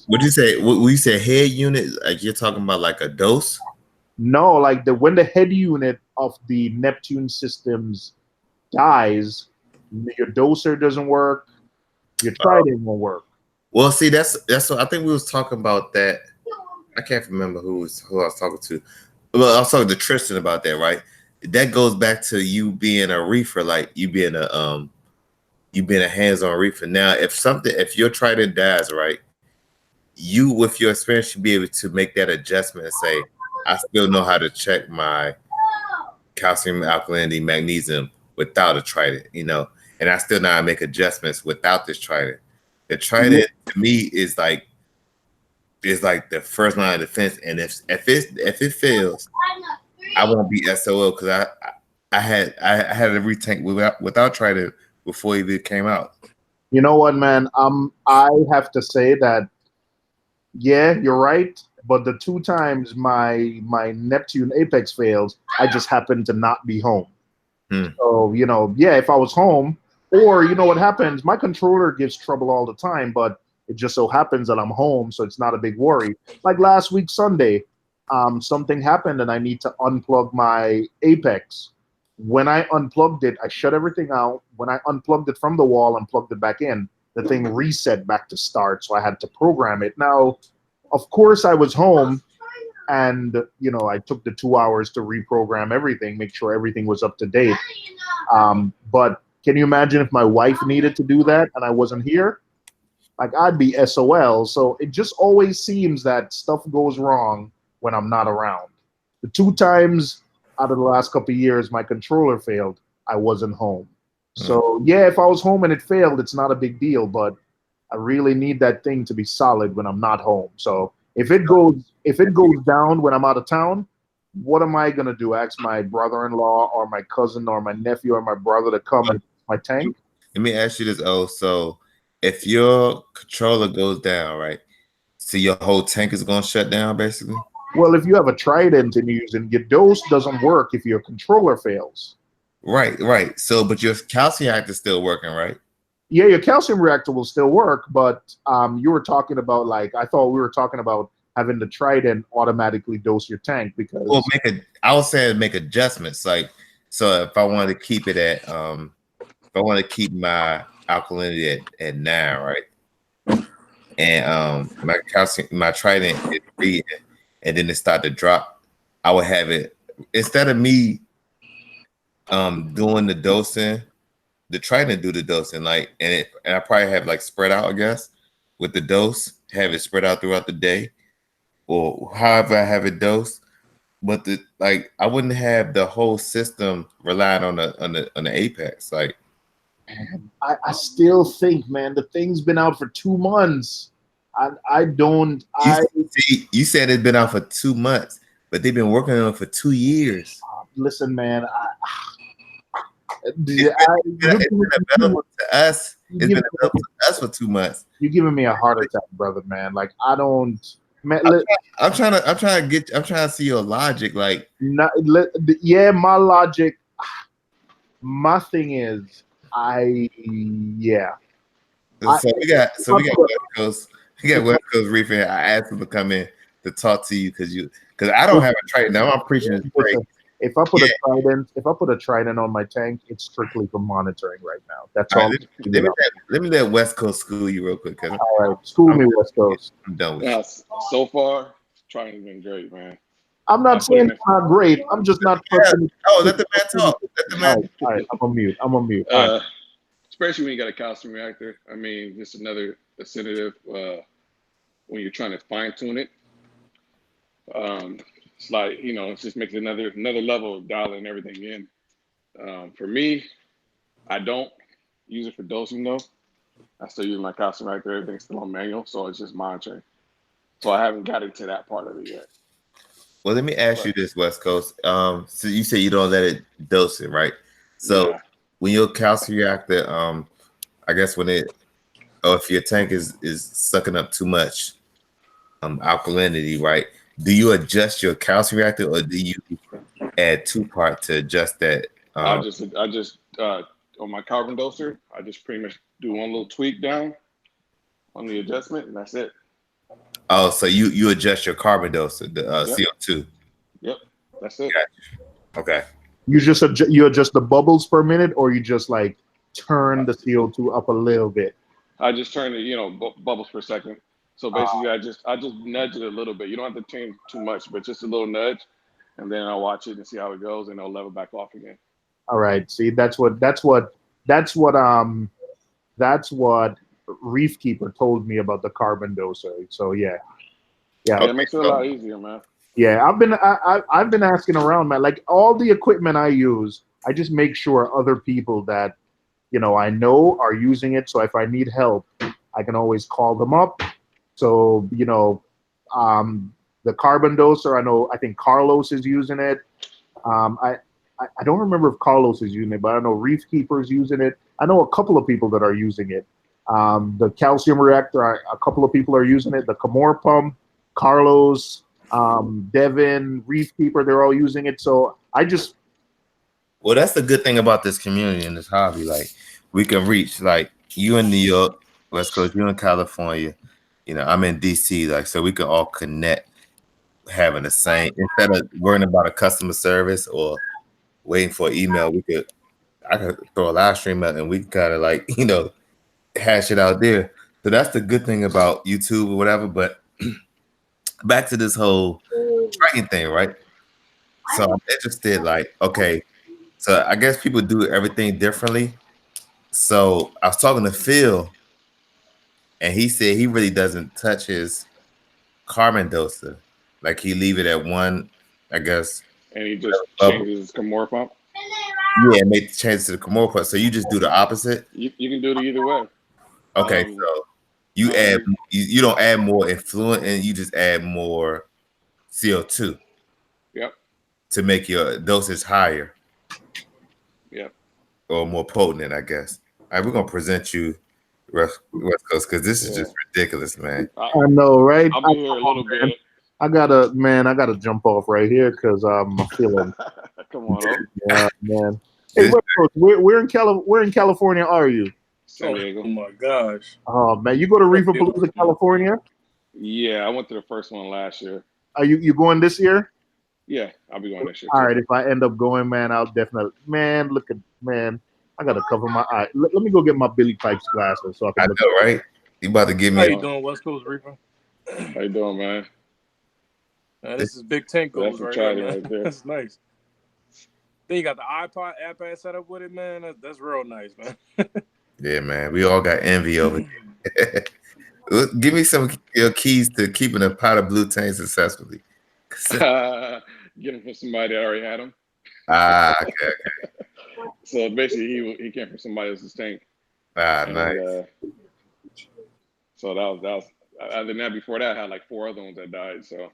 Would you say? When you say head unit, like you're talking about like a dose? No, like when the head unit of the Neptune systems dies, your doser doesn't work, your Trident won't work. Well, see, that's what I think we was talking about that. I can't remember who I was talking to. Well, I was talking to Tristan about that, right? That goes back to you being a reefer, like you being a hands-on reefer. Now, if your trident dies, right, you with your experience should be able to make that adjustment and say, I still know how to check my calcium, alkalinity, magnesium without a trident, and I still know how to make adjustments without this trident. The trident to me is like the first line of defense, and if it fails, I won't be SOL because I had a retank without trident before it even came out. You know what, man? I have to say that, yeah, you're right. But the 2 times my Neptune Apex fails, I just happened to not be home. So, yeah, if I was home, or what happens, my controller gives trouble all the time, but it just so happens that I'm home, so it's not a big worry. Like last week, Sunday, something happened and I need to unplug my Apex. When I unplugged it, I shut everything out. When I unplugged it from the wall and plugged it back in, the thing reset back to start, so I had to program it. Now, of course, I was home, and I took the 2 hours to reprogram everything, make sure everything was up to date. But can you imagine if my wife needed to do that and I wasn't here? Like, I'd be SOL. So it just always seems that stuff goes wrong when I'm not around. The 2 times out of the last couple of years my controller failed, I wasn't home. So yeah, if I was home and it failed, it's not a big deal, but I really need that thing to be solid when I'm not home. So if it goes down when I'm out of town, what am I gonna do? Ask my brother-in-law or my cousin or my nephew or my brother to come and my tank? Let me ask you this. So if your controller goes down, right? So your whole tank is gonna shut down, basically. Well, if you have a trident and you're using, your dose doesn't work if your controller fails. Right. So, but your calcium reactor is still working, right? Yeah, your calcium reactor will still work, but you were talking about, like, I thought we were talking about having the trident automatically dose your tank because. Well, I was saying make adjustments, like, so if I wanted to keep it at, if I want to keep my alkalinity at 9, right, and my calcium, my trident is 3, and then it start to drop, I would have it instead of me doing the dosing. The trident do the dosing, like, and I probably have like spread out, I guess, with the dose, have it spread out throughout the day, or however I have it dosed. But I wouldn't have the whole system relying on the Apex. Like, I still think, man, the thing's been out for 2 months. You said it's been out for 2 months, but they've been working on it for 2 years. Listen, man, It's been available to us. It's been available to us for 2 months. You're giving me a heart attack, brother, man. Like, I don't. Man, I'm trying to see your logic. Like, yeah, my logic. My thing is, yeah. So we got West Coast. We got West Coast Reefing. I asked him to come in to talk to you because I don't have a trident. Now I'm preaching this break. If I put a trident on my tank, it's strictly for monitoring right now. That's all. Let me let West Coast school you real quick. All right, school me, West Coast. I'm done with you. So far, trident's been great, man. I'm not saying it's not great. I'm just not. Let the man talk. Let the man. All right, I'm on mute. Especially when you got a calcium reactor. I mean, just another incentive when you're trying to fine tune it. It's like, it just makes another level of dialing everything in. For me, I don't use it for dosing though. I still use my calcium reactor. Everything's still on manual, so it's just monitoring. So I haven't gotten to that part of it yet. Well, let me ask you this, West Coast. So you say you don't let it dose it, right? So when your calcium reactor, I guess if your tank is sucking up too much alkalinity, right? Do you adjust your calcium reactor, or do you add 2-part to adjust that? I just on my carbon doser, I just pretty much do one little tweak down on the adjustment, and that's it. Oh, so you adjust your carbon doser, the CO2. Yep, that's it. Gotcha. Okay. You adjust the bubbles per minute, or you just like turn the CO2 up a little bit. I just turn it, bubbles per second. So basically, I just nudge it a little bit. You don't have to change too much, but just a little nudge, and then I'll watch it and see how it goes, and I'll level back off again. All right. See, that's what Reef Keeper told me about the carbon doser. So yeah, yeah, Yeah, it makes it a lot easier, man. yeah. I've been asking around, man. Like all the equipment I use, I just make sure other people that I know are using it. So if I need help, I can always call them up. So the carbon doser, I think Carlos is using it. Um, I, I don't remember if Carlos is using it, but I know Reef Keeper is using it. I know a couple of people that are using it. The calcium reactor, a couple of people are using it. The Camor pump, Carlos, Devin, Reef Keeper, they're all using it. So Well, that's the good thing about this community and this hobby. Like, we can reach like you in New York, West Coast, you in California. I'm in DC. Like, so we can all connect, having the same instead of worrying about a customer service or waiting for an email. I could throw a live stream out and we can kind of like hash it out there. So that's the good thing about YouTube or whatever. But back to this whole tracking thing, right? So I'm interested. Like, okay. So I guess people do everything differently. So I was talking to Phil, and he said he really doesn't touch his carbon doser. Like he leave it at one, I guess. And he just Level. changes Camor pump. Yeah, make the change to the Camor part. So you just do the opposite. You can do it either way. Okay, so you add you don't add more effluent, and you just add more CO2. Yep. To make your dosage higher. Yep. Or more potent, I guess. All right, we're gonna present you West Coast because this is just ridiculous, man. I know, right? I'll be here a little bit. I gotta jump off right here because I'm feeling. Come on, yeah, man. Hey, West Coast, where in California are you? San Diego. Oh my gosh. Oh man, you go to Reefapalooza, California? Yeah, I went to the first one last year. Are you going this year? Yeah, I'll be going this year. All right, if I end up going, man, I'll definitely. Man, I gotta cover my eye. Let me go get my Billy Pipes glasses so I can. I know, right? You about to give me? How you doing, West Coast Reaper? How you doing, man? This is Big Tank goals right here, man. Right there. That's nice. Then you got the iPad set up with it, man. That's real nice, man. Yeah, man. We all got envy over here. Give me some your keys to keeping a pot of blue tank successfully. Get them from somebody that already had them. Okay. So basically, he came from somebody else's tank. Nice. So that was. Other than that, before that, I had like 4 other ones that died. So.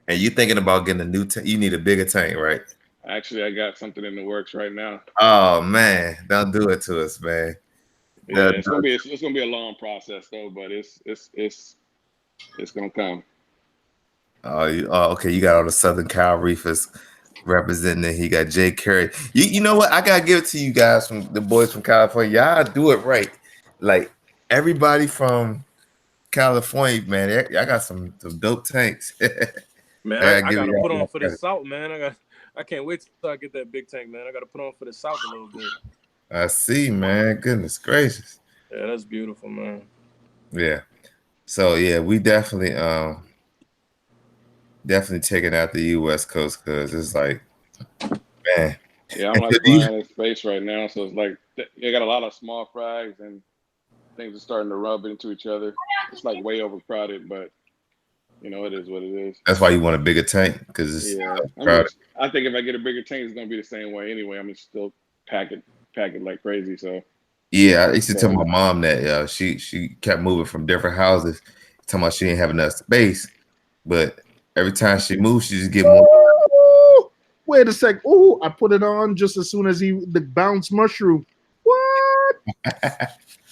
And you thinking about getting a new tank? You need a bigger tank, right? Actually, I got something in the works right now. Oh man, don't do it to us, man. Yeah, it's gonna be a long process though, but it's gonna come. Oh, okay. You got all the Southern Cal Reefers representing. He got Jay Curry. You know what? I gotta give it to you guys from the boys from California. Y'all do it right. Like everybody from California, man. I got some dope tanks. Man, I gotta put on for the South, man. I can't wait till I get that big tank, man. I gotta put on for the South a little bit. I see, man. Goodness gracious. Yeah, that's beautiful, man. Yeah. So yeah, we definitely taking out the U.S. Coast because it's like, man. Yeah, I'm like flying in space right now, so it's like you got a lot of small frags and things are starting to rub into each other. It's like way overcrowded, but it is what it is. That's why you want a bigger tank because it's crowded. I think if I get a bigger tank, it's gonna be the same way anyway. I'm gonna still pack it like crazy. So yeah, I used to tell my mom that she kept moving from different houses, talking about she didn't have enough space, but every time she moved, she just get more. Wait a sec. Oh, I put it on just as soon as the bounce mushroom. What?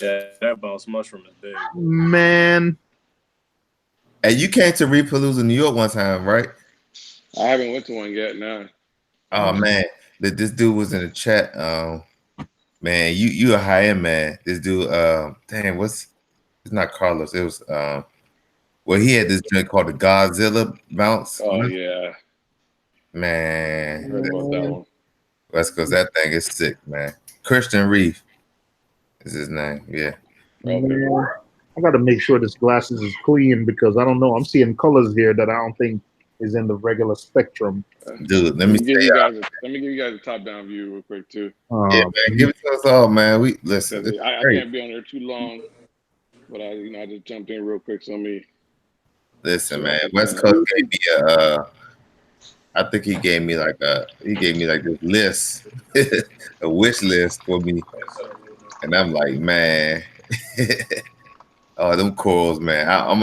Yeah, that bounce mushroom is big. Man. And you came to Reefapalooza, New York one time, right? I haven't went to one yet, no. Oh man, this dude was in the chat. Man, you a high end man. This dude, damn, it's not Carlos. It was well, he had this joint called the Godzilla bounce. Oh yeah. Man. I heard about that one. That's because that thing is sick, man. Christian Reef is his name. Yeah. Okay. Man, I got to make sure this glasses is clean because I don't know. I'm seeing colors here that I don't think is in the regular spectrum. Dude, let Let me me give say, you guys. Let me give you guys a top down view real quick too, yeah, man, give it to us all, man. We listen. because This is I great. can't be on there too long. But I just jumped in real quick. So let me Listen, show man. off this West thing. Coast gave me I think he gave me like this list, a wish list for me, and I'm like, man, oh, them corals, man. I'm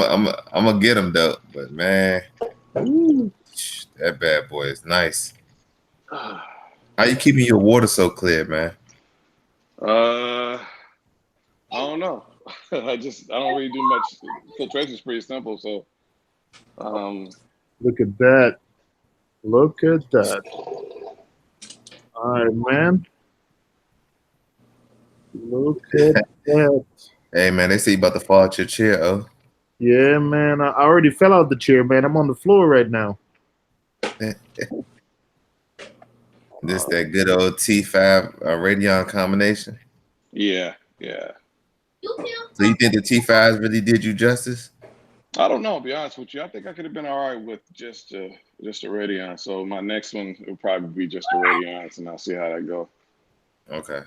gonna get them though, but man, that bad boy is nice. How you keeping your water so clear, man? I don't know. I don't really do much. Filtration is pretty simple. So Look at that. Look at that. All right, man. Look at that. Hey, man, they say you about to fall out your chair. Oh, Yeah, man. I already fell out the chair, man. I'm on the floor right now. this that good old T5 Radeon combination. yeah. So you think the T5s really did you justice? I don't know. To be honest with you, I think I could have been all right with just a Radeon. So my next one will probably be just a Radeons, and I'll see how that go. Okay.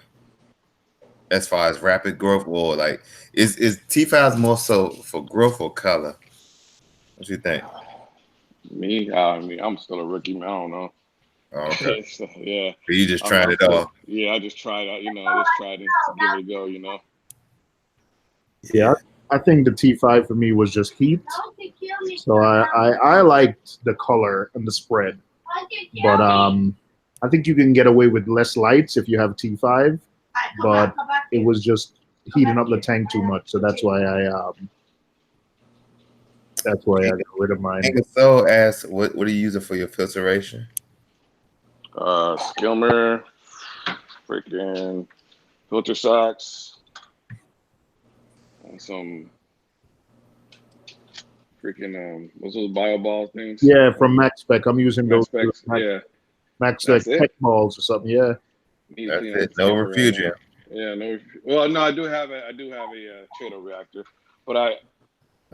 As far as rapid growth, or like, is T5s more so for growth or color? What you think? Me, I'm still a rookie, man. I don't know. Oh, okay. So, yeah, You just tried I'm it still. all. Yeah, I just tried out. I just tried to give it a go. Yeah, I think the T5 for me was just heat. So I liked the color and the spread. But I think you can get away with less lights if you have T5. But it was just heating up the tank too much. So that's why I got rid of mine. So ask, what do you use it for your filtration? Skimmer, freaking filter socks, and some freaking what's those bio ball things? Yeah, from MaxSpec. I'm using Max those specs. Yeah, MaxSpec that's it. tech balls or something. Yeah. Need to That's clean out it. the No skimmer right Refugium. now. Yeah, no. Well, no, I do have a Chato reactor, but I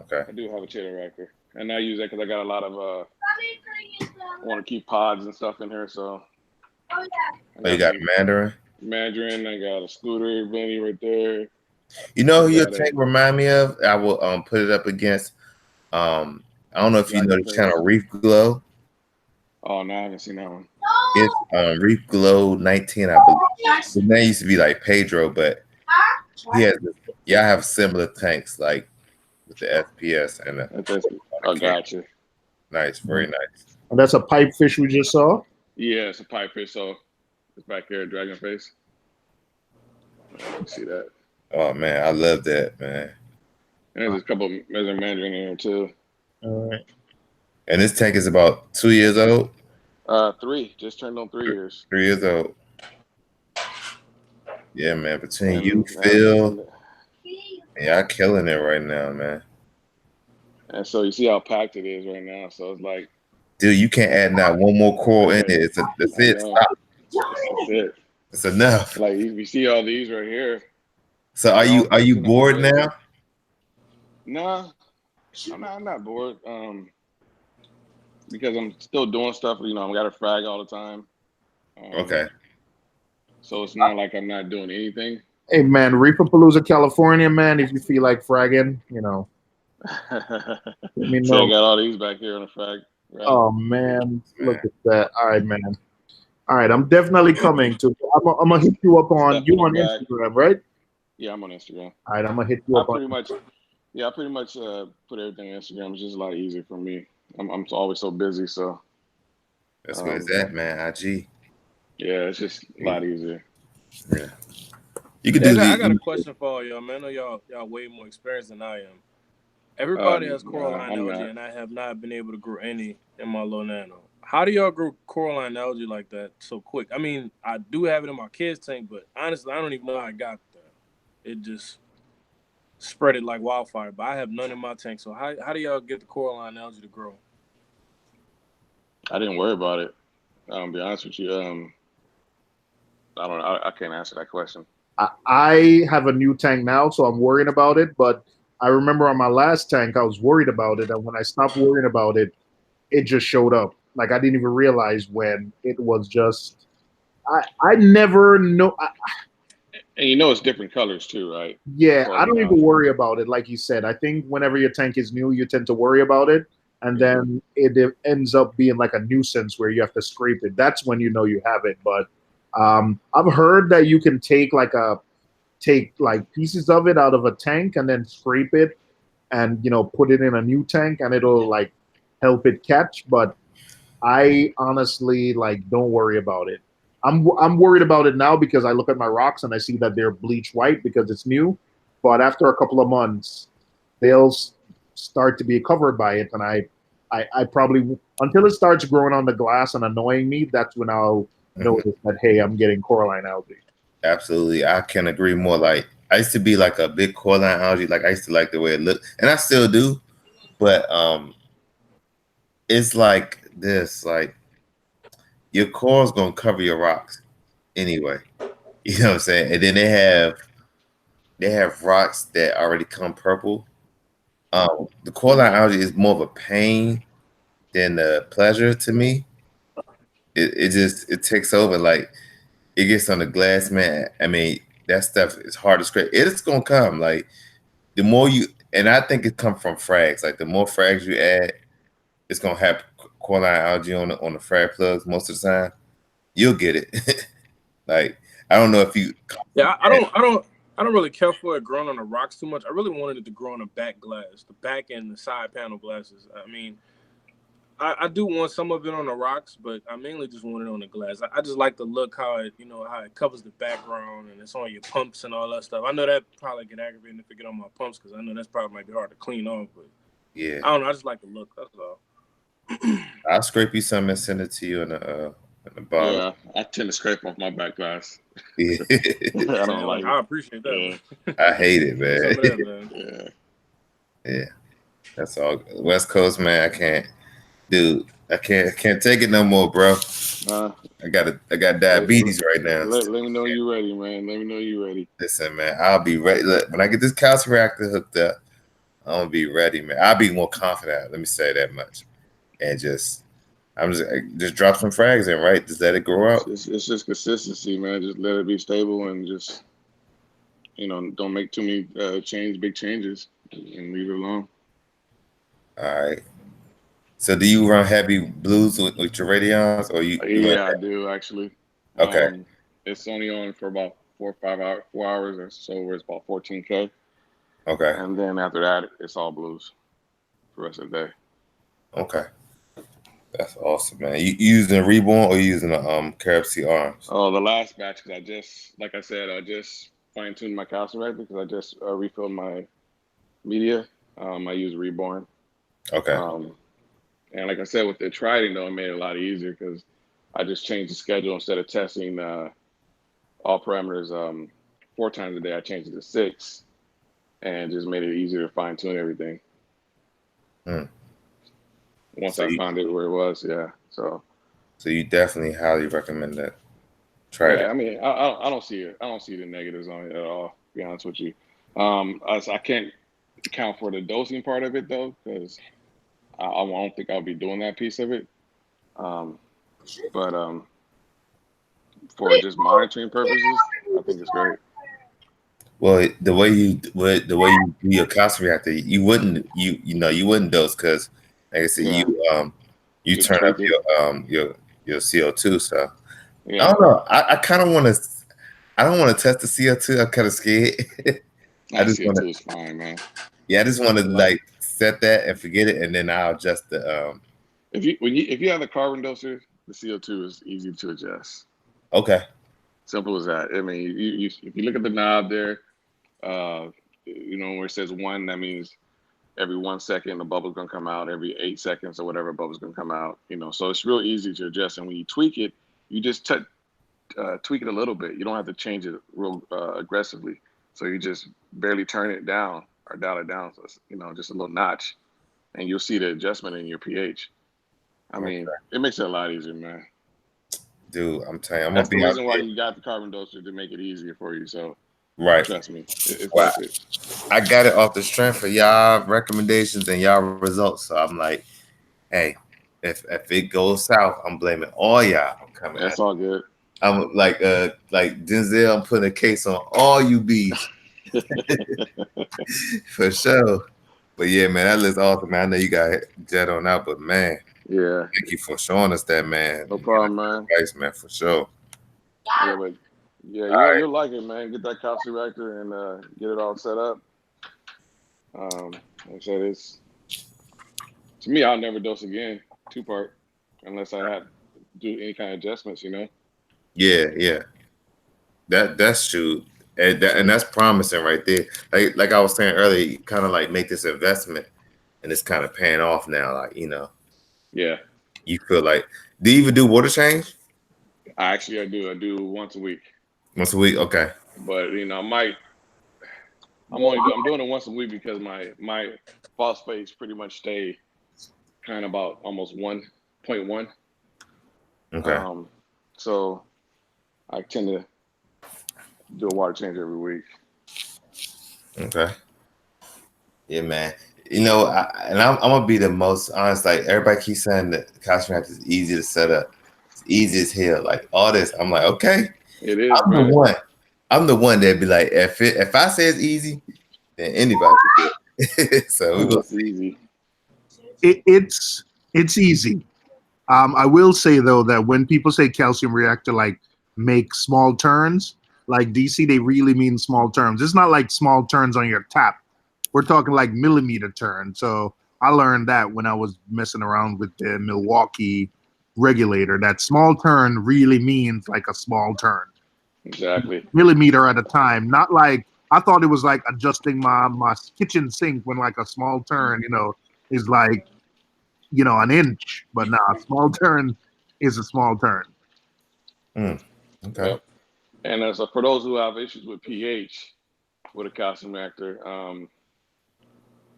Okay. do have a Chato reactor, and I use that because I got a lot of I want to keep pods and stuff in here, so. Oh, you got Mandarin. Mandarin. I got a scooter Benny right there. You know who I your got tank remind me of? I will put it up against. I don't know if you know the Dragonface. channel Reef Glow. Oh no, I haven't seen that one. It's Reef Glow 19, I believe. His name used to be like Pedro, but he has y'all have similar tanks like with the FPS and That's I got you. nice, very nice. And that's a pipefish we just saw. Yeah, it's a pipefish. So it's back here, Dragonface. You see that? Oh man, I love that, man. And there's a couple of Mandarin in here too. All right. And this tank is about 2 years old. 3 just turned on 3 years. 3 years old. Yeah, man. Between And, you, Phil, and y'all killing it right now, man. And so you see how packed it is right now. So it's like, dude, you can't add not one more coral in it. That's it. Stop. That's it. It's enough. Like you see all these right here. So are you bored now? Nah, I'm not bored. Because I'm still doing stuff. I'm got to frag all the time. Okay. So it's not like I'm not doing anything. Hey man, Reefapalooza, California, man. If you feel like fragging, let me know. See, I got all these back here on the frag. Right? Oh man, look at that. All right, man. All right, I'm definitely coming to. I'm gonna hit you up on Instagram, right? Yeah, I'm on Instagram. All right, I'm gonna hit you up. I pretty much put everything on Instagram. It's just a lot easier for me. I'm always so busy, so. That's where it's at, man. IG. Yeah, it's just a lot easier. Yeah. You can do I got a question for all y'all, man. I know y'all way more experienced than I am. Everybody has coralline algae, and I have not been able to grow any in my low nano. How do y'all grow coralline algae like that so quick? I mean, I do have it in my kids' tank, but honestly, I don't even know how I got there. It just spread it like wildfire, but I have none in my tank. So how do y'all get the coralline algae to grow? I didn't worry about it. I'll be honest with you. I don't know. I can't answer that question. I have a new tank now, so I'm worried about it. But I remember on my last tank, I was worried about it, and when I stopped worrying about it, it just showed up. Like I didn't even realize when it was just. I never know. And you know it's different colors too, right? As Yeah, far as I the don't even nozzle. worry about it. Like you said, I think whenever your tank is new, you tend to worry about it, and Hmm. then it ends up being like a nuisance where you have to scrape it. That's when you know you have it. But I've heard that you can take like pieces of it out of a tank and then scrape it and put it in a new tank and it'll like help it catch. But I honestly like don't worry about it. I'm worried about it now because I look at my rocks and I see that they're bleach white because it's new. But after a couple of months, they'll start to be covered by it, and I probably until it starts growing on the glass and annoying me, that's when I'll Mhm. notice that hey, I'm getting coralline algae. Absolutely, I can agree more. Like I used to be like a big coralline algae. Like I used to like the way it looked, and I still do. But it's like this. Like your coral's gonna cover your rocks anyway. You know what I'm saying? And then they have rocks that already come purple. The coralline algae is more of a pain than a pleasure to me. It just it takes over. Like it gets on the glass, man. I mean, that stuff is hard to scrape. It's gonna come. Like the more you, and I think it comes from frags. Like the more frags you add, it's gonna have coralline algae on the frag plugs most of the time. You'll get it. Like I don't know if you. Yeah, I don't really care for it growing on the rocks too much. I really wanted it to grow on the back glass, the back and the side panel glasses. I mean, I do want some of it on the rocks, but I mainly just want it on the glass. I just like the look how it, how it covers the background and it's on your pumps and all that stuff. I know that probably get aggravating if it get on my pumps because I know that's probably might be hard to clean off, but Yeah, I don't know. I just like the look. That's all. I'll scrape you some and send it to you in a bottle. Yeah, I tend to scrape off my back glass. Yeah. I don't Man, like I it. appreciate that, Yeah, man. I hate it, Give me some man. of that, man. yeah. Yeah, that's all. West Coast, man. I can't, dude. I can't take it no more, bro. Uh, I got let, diabetes right now. let me know you're ready, man. Let me know you're ready. Listen, man. I'll be ready. Look, when I get this calcium reactor hooked up, I'm gonna be ready, man. I'll be more confident. Let me say that much. And just drop some frags in, right? Just let it grow out. It's just consistency, man. Just let it be stable and just don't make too many big changes, and leave it alone. All right. So do you run heavy blues with your radions, or you run? Yeah, I do actually. Okay. It's only on for about 4 or 5 hours, 4 hours or so, where it's about 14K, Okay. and then after that, it's all blues for the rest of the day. Okay. That's awesome, man. You using a reborn or you using a Carib Sea Arms? Oh, the last batch, because like I said, I just fine tuned my calcium right because I just refilled my media. I use Reborn. Okay. Um, and like I said, with the Trident, though, it made it a lot easier because I just changed the schedule instead of testing all parameters 4 times a day. I changed it to 6 and just made it easier to fine tune everything Hmm. once So I you found it where it was. Yeah. So, so you definitely highly recommend that. Try yeah, that. I mean, I don't see it. I don't see the negatives on it at all, to be honest with you. I can't account for the dosing part of it, though, because I don't think I'll be doing that piece of it. Um, but for just monitoring purposes, I think it's great. Well, the way you do your calcium reactor, you wouldn't dose because, like I said, Yeah, you just turn up tweak it. your CO2. So I Yeah, don't know. I kind of want to. I don't want to test the CO2. I'm kind of scared. I I just see it want too. to. It's fine, man. Yeah, I just want to Like like set that and forget it, and then I'll adjust the. if you have the carbon doser, the CO2 is easy to adjust. Okay. Simple as that. I mean, if you look at the knob there, uh, where it says 1, that means every 1 second a bubble's gonna come out. Every 8 seconds or whatever, a bubble's gonna come out. So it's real easy to adjust. And when you tweak it, you just tweak it a little bit. You don't have to change it real aggressively. So you just barely turn it down or dial it down. So it's, just a little notch, and you'll see the adjustment in your pH. I mean, Okay. it makes it a lot easier, man. dude, I'm telling you, I'm That's gonna the be out reason why there. you got the carbon doser, to make it easier for you. So Right. trust me, it's Wow. worth it. I got it off the strength of y'all recommendations and y'all results. So I'm like, hey, if it goes south, I'm blaming all y'all. I'm coming. That's all good. I'm like Denzel. I'm putting a case on all you bees for sure. But yeah, man, that looks awesome, man. I know you got jet on out, but man, Yeah, thank you for showing us that, man. no problem, man. Advice, man, for sure. Yeah, but yeah, All right. you'll like it, man. Get that capsule reactor and get it all set up. Like I said, it's to me, I'll never dose again, 2-part, unless I had to do any kind of adjustments, you know. Yeah. That's true. And that's promising right there. Like I was saying earlier, you kind of like make this investment and it's kind of paying off now. Like, Yeah, you feel like, do you even do water change? I do. I do once a week, Once a week? Okay. but I'm doing it once a week because my phosphates pretty much stay kind of about almost 1.1. Okay. So I tend to do a water change every week. Okay. Yeah, man. I'm gonna be the most honest. Like everybody keeps saying that calcium reactor is easy to set up. It's easy as hell. Like all this, I'm like, okay. It is, I'm bro. the one. I'm the one that'd be like, if I say it's easy, then anybody can do it. So we're gonna It's easy. It's easy. I will say though that when people say calcium reactor, like make small turns, like DC, they really mean small turns. It's not like small turns on your tap. We're talking like millimeter turns. So I learned that when I was messing around with the Milwaukee regulator. That small turn really means like a small turn, Exactly. millimeter at a time. Not like I thought it was like adjusting my kitchen sink when like a small turn, is like an inch, but nah, a small turn is a small turn. Okay. Yep. And so for those who have issues with pH with a calcium reactor,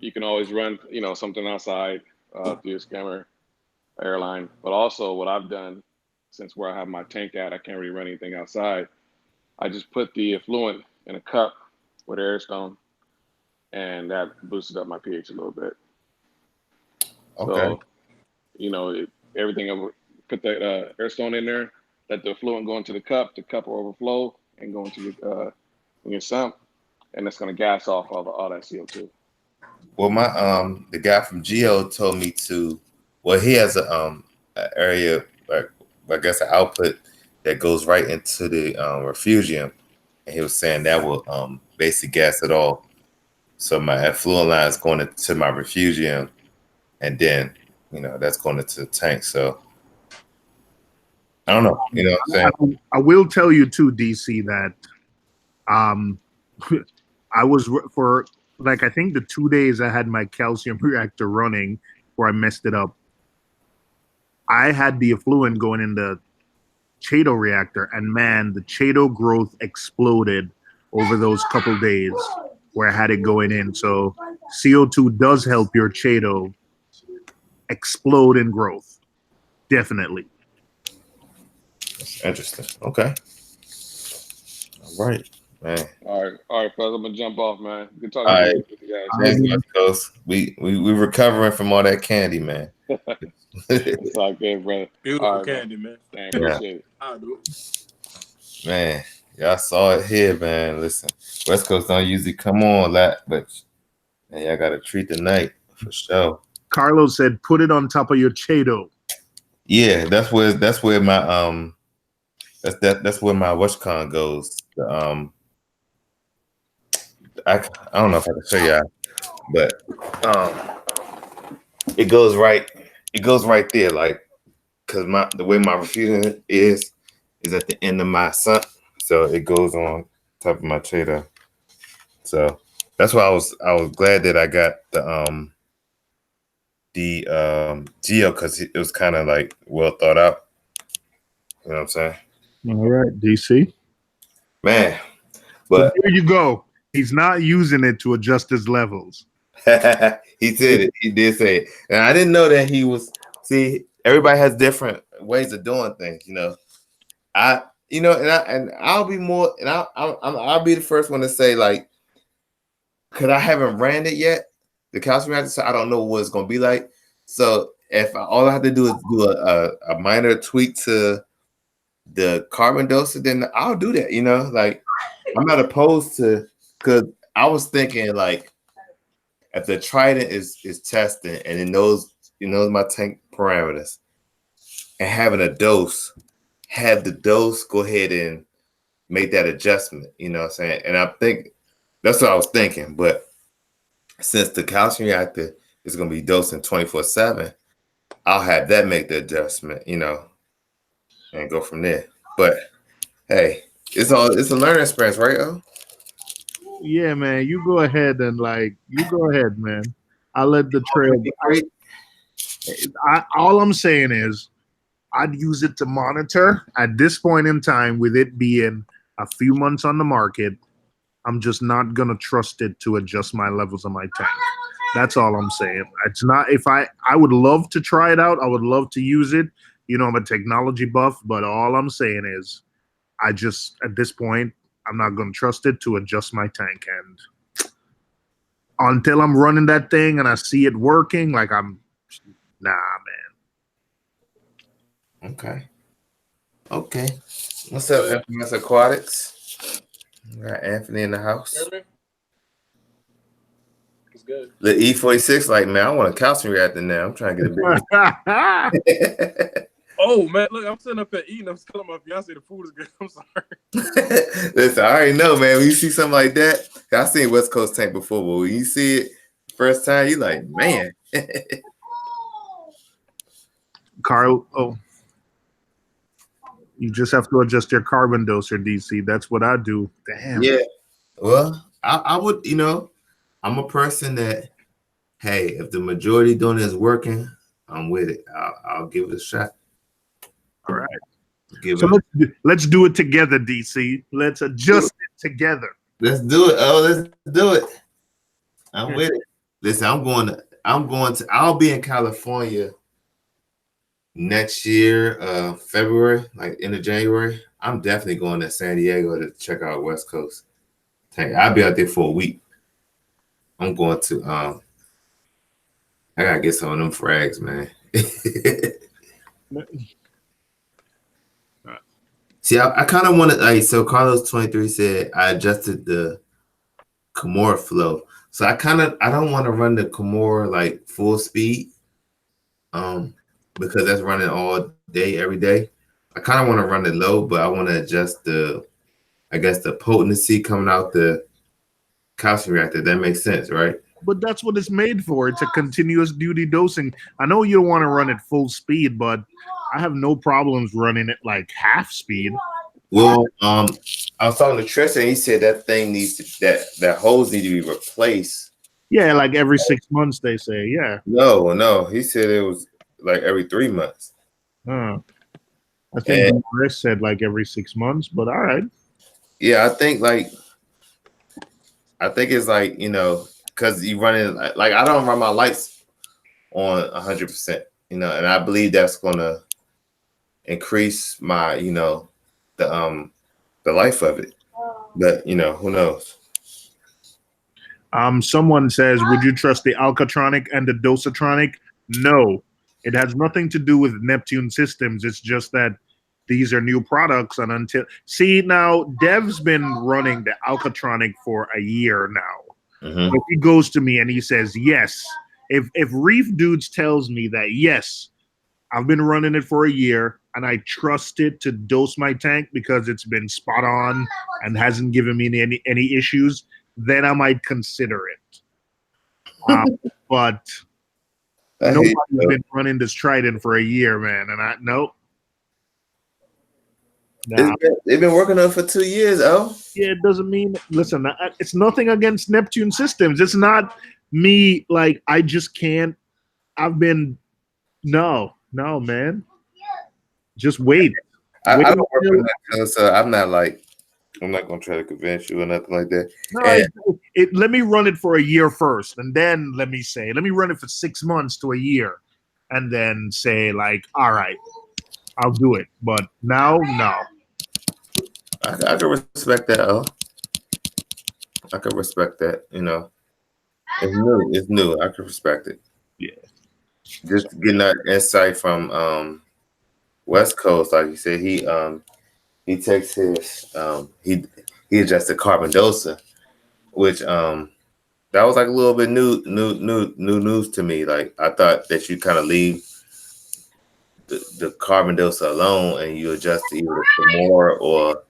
you can always run, something outside through your skimmer airline. But also what I've done, since where I have my tank at, I can't really run anything outside. I just put the effluent in a cup with air stone, and that boosted up my pH a little bit. Okay. So, everything over, put that air stone in there, let the effluent go into the cup will overflow and go into your sump, and it's going to gas off all that CO2. Well, the guy from Geo told me to. Well, he has a area, like I guess an output that goes right into the Refugium, and he was saying that will basically gas it all. So my effluent line is going into my Refugium, and then that's going into the tank. So I don't know. You know what I'm saying? I will tell you too, DC, that I was for like I think the 2 days I had my calcium reactor running where I messed it up. I had the effluent going in the Chaeto reactor, and man, the Chaeto growth exploded over those couple days where I had it going in. So CO2 does help your Chaeto explode in growth. Definitely. That's interesting. Okay. All right, man. All right, fellas, I'm gonna jump off, man. Good talking All to right. you guys. Thanks, West Coast. We recovering from all that candy, man. It's all good, brother. Beautiful All right, candy, man. Damn, appreciate it. I do. Man, y'all saw it here, man. Listen, West Coast don't usually come on that, but man, y'all gotta treat the night for sure. Carlos said, "Put it on top of your Chaeto." Yeah, that's where my that's where my WatchCon goes. I don't know if I can show y'all, but it goes right there, like because the way my refueling is at the end of my sump, so it goes on top of my Chaeto. So that's why I was glad that I got the Geo, because it was kind of like well thought out. You know what I'm saying? All right, DC. Man, So but there you go. He's not using it to adjust his levels. he said it. He did say it, and I didn't know that he was. See, everybody has different ways of doing things, and I'll be more, and I'll be the first one to say, like, because I haven't ran it yet, the calcium reactor, so I don't know what it's gonna be like. So if all I have to do is do a minor tweak to the carbon dosage, then I'll do that. Like, I'm not opposed to, because I was thinking, like, if the Trident is testing and it knows my tank parameters, and having a dose, have the dose go ahead and make that adjustment. You know what I'm saying? And I think that's what I was thinking. But since the calcium reactor is going to be dosing 24/7, I'll have that make the adjustment, and go from there. But hey, it's a learning experience, right? Yeah, man. You go ahead, man. I'll let the trail. All I'm saying is, I'd use it to monitor. At this point in time, with it being a few months on the market, I'm just not gonna trust it to adjust my levels of my tank. That's all I'm saying. It's not. If I would love to try it out. I would love to use it. I'm a technology buff, but all I'm saying is, I just at this point, I'm not gonna trust it to adjust my tank. And until I'm running that thing and I see it working, like nah, man. Okay. What's up, Infamous Aquatics? We got Anthony in the house. It's good. The E46, like, man, I want a calcium reactor now. I'm trying to get a big. Oh man, look, I'm sitting up there eating. I'm telling my fiance the food is good. I'm sorry. Listen, I already know, man. When you see something like that, I seen West Coast tank before, but when you see it first time, you like, man. Carl, you just have to adjust your carbon doser, DC. That's what I do. Damn. Yeah. Well, I would, I'm a person that, hey, if the majority doing it is working, I'm with it. I'll give it a shot. All right. Let's do it together, DC. Let's adjust it together. Let's do it. Oh, let's do it. I'm with it. Listen, I'll be in California next year, February, like end of January. I'm definitely going to San Diego to check out West Coast tank. I'll be out there for a week. I'm going to I gotta get some of them frags, man. See, I kind of wanted, so Carlos 23 said I adjusted the Kimura flow. So I don't want to run the Kimura like full speed, because that's running all day, every day. I kind of want to run it low, but I want to adjust the potency coming out the calcium reactor. That makes sense, right? But that's what it's made for. It's a continuous duty dosing. I know you don't want to run it full speed, but I have no problems running it like half speed. Well, I was talking to Tristan, and he said that thing that hose need to be replaced. Yeah, like every 6 months, they say. Yeah. No, he said it was like every 3 months. I think Chris said like every 6 months, but all right. Yeah, I think it's like, because you run it like I don't run my lights on 100%, and I believe that's gonna increase my, the life of it. But who knows? Someone says, would you trust the Alcatronic and the Dosatronic? No, it has nothing to do with Neptune systems. It's just that these are new products, and now Dev's been running the Alcatronic for a year now. Mm-hmm. He goes to me and he says, yes. If Reef Dudes tells me that, yes, I've been running it for a year and I trust it to dose my tank because it's been spot on and hasn't given me any issues, then I might consider it. But nobody's been running this Trident for a year, man. And nope. Nah. They've been working on it for 2 years, Yeah, it doesn't mean, listen, it's nothing against Neptune systems. It's not me, like, I just can't. No, man. Just wait. I don't work with that, so I'm not going to try to convince you or nothing like that. No, let me run it for a year first, and then let me run it for 6 months to a year, and then say, like, all right, I'll do it. But now, no. I can respect that. Oh, I can respect that. You know, it's new. It's new. I can respect it. Yeah. Just getting that insight from West Coast, like you said, he takes his he adjusted carbon doser, which that was like a little bit new news to me. Like I thought that you kind of leave the carbon doser alone and you adjust to either more or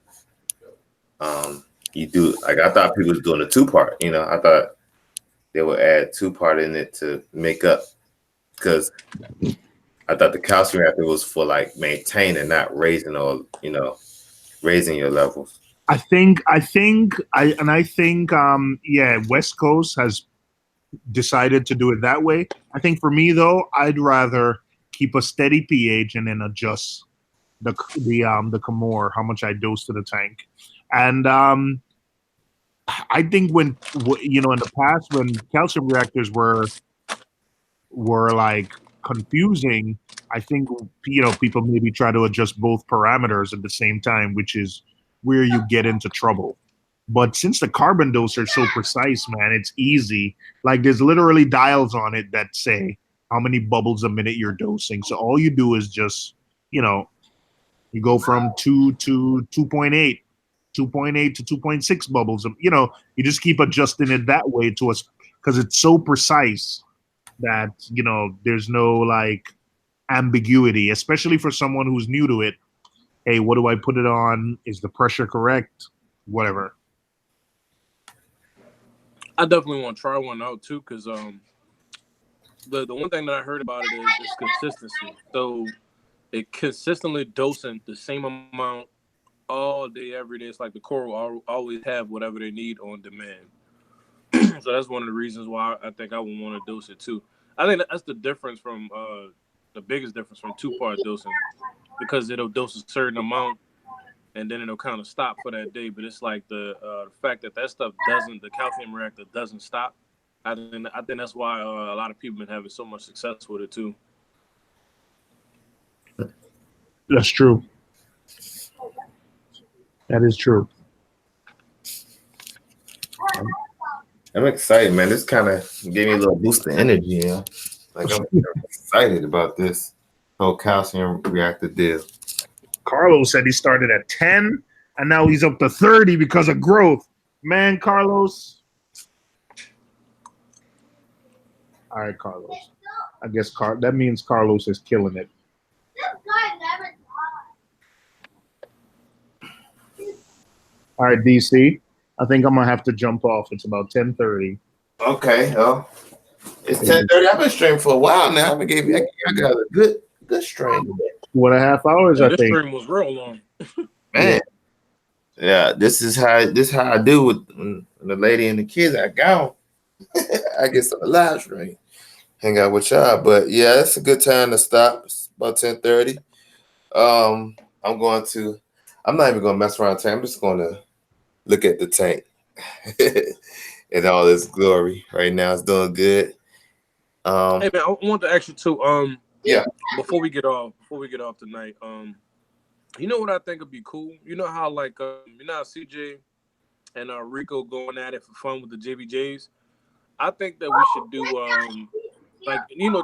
you do like I thought people was doing a 2-part. You know, I thought they would add 2-part in it to make up because I thought the calcium reactor was for like maintaining, not raising or raising your levels. I think yeah, West Coast has decided to do it that way. I think for me though, I'd rather keep a steady pH and then adjust the Camor, how much I dose to the tank. And I think when in the past when calcium reactors were like confusing, I think people maybe try to adjust both parameters at the same time, which is where you get into trouble. But since the carbon dose are so precise, man, it's easy. Like there's literally dials on it that say how many bubbles a minute you're dosing. So all you do is just, you go from 2 to 2.8, 2.8 to 2.6 bubbles. You just keep adjusting it that way to us because it's so precise that, there's no like ambiguity, especially for someone who's new to it. Hey, what do I put it on? Is the pressure correct? Whatever. I definitely want to try one out too, because the one thing that I heard about it is consistency. So it consistently dosing the same amount all day, every day. It's like the coral always have whatever they need on demand. So that's one of the reasons why I think I would want to dose it too. I think that's the difference from the biggest difference from 2-part dosing, because it'll dose a certain amount and then it'll kind of stop for that day. But it's like the fact that stuff the calcium reactor doesn't stop. I think that's why a lot of people have been having so much success with it too. That's true. That is true. I'm excited, man. This kind of gave me a little boost of energy. Like I'm excited about this whole calcium reactor deal. Carlos said he started at 10 and now he's up to 30 because of growth. Man, Carlos. All right, Carlos. I guess that means Carlos is killing it. All right, DC. I think I'm gonna have to jump off. It's about 10:30. Okay, it's 10:30. I've been streaming for a while now. I got a good stream. 2.5 hours, I This think. stream was real long. Man. Yeah, this is how I do with the lady and the kids. I go. I get some live stream, hang out with y'all. But yeah, it's a good time to stop. It's about 10:30. I'm not even gonna mess around tank. I'm just gonna look at the tank in all its glory right now. It's doing good. Hey man, I want to ask you too. Yeah. Before we get off tonight, you know what I think would be cool? You know how like how CJ and Rico going at it for fun with the JBJs? I think that we should do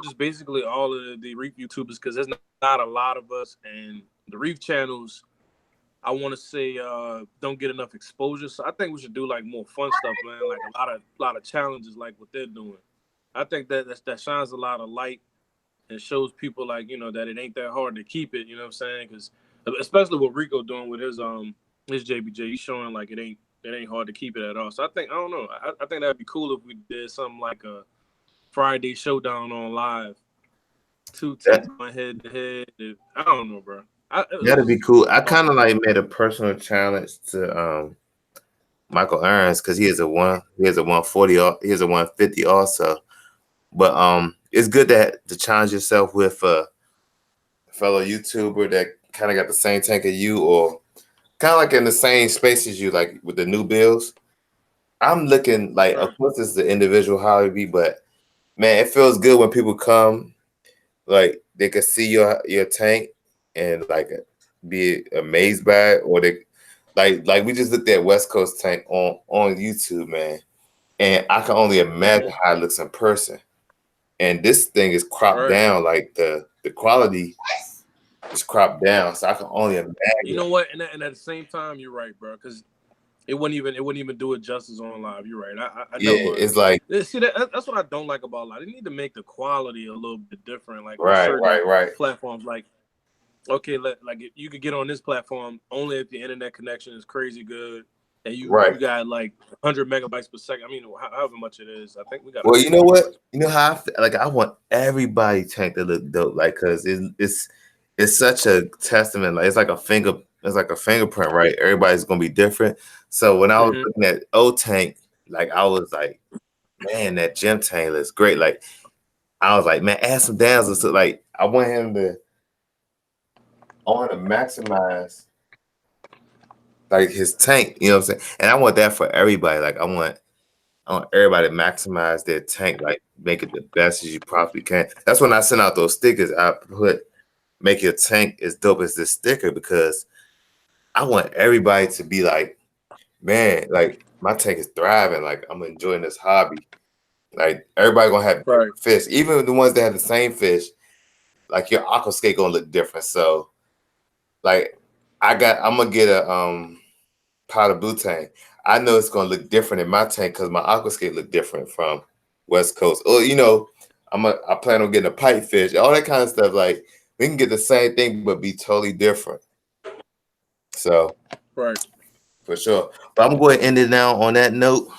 just basically all of the Reef YouTubers, because there's not a lot of us, and the Reef channels, I want to say, don't get enough exposure. So I think we should do like more fun stuff, man. Like a lot of challenges, like what they're doing. I think that shines a lot of light and shows people like that it ain't that hard to keep it. You know what I'm saying? Because especially what Rico doing with his JBJ, he's showing like it ain't hard to keep it at all. So I don't know. I think that'd be cool if we did something like a Friday showdown on live. 2 teams going head to head. I don't know, bro. That'd be cool. I kind of like made a personal challenge to Michael Aaron's, because he has a 140, he has a 150 also. But it's good to challenge yourself with a fellow YouTuber that kind of got the same tank as you, or kind of like in the same space as you, like with the new builds. I'm looking like, of course, it's the individual hobby, but man, it feels good when people come, like they can see your tank and like be amazed by it, or like we just looked at West Coast tank on YouTube, man, and I can only imagine how it looks in person. And this thing is cropped down, like the quality is cropped down, so I can only imagine. You know what? And at the same time, you're right, bro, because it wouldn't even do it justice on live. You're right. I Yeah, know. it's like see that's what I don't like about live. They need to make the quality a little bit different, like on right, certain platforms. Like, okay, like you could get on this platform only if the internet connection is crazy good, and you got like 100 megabytes per second. I mean, however much it is. I think we got. Well, you know what? You know how I feel? Like I want everybody tank to look dope, like because it's such a testament. Like it's like a fingerprint, right? Everybody's gonna be different. So when I was looking at O Tank, like I was like, man, that gym tank looks great. Like I was like, man, add some dazzles. So like I want to maximize like his tank, you know what I'm saying? And I want that for everybody. Like I want everybody to maximize their tank, like make it the best as you possibly can. That's when I send out those stickers. I put make your tank as dope as this sticker because I want everybody to be like, man, like my tank is thriving. Like I'm enjoying this hobby. Like everybody gonna have different fish, even the ones that have the same fish. Like your aquascape gonna look different. So, like I'm gonna get a powder blue tank. I know it's gonna look different in my tank because my aquascape look different from West Coast. Or you know, I plan on getting a pipe fish, all that kind of stuff. Like we can get the same thing but be totally different. So for sure. But I'm going to end it now on that note.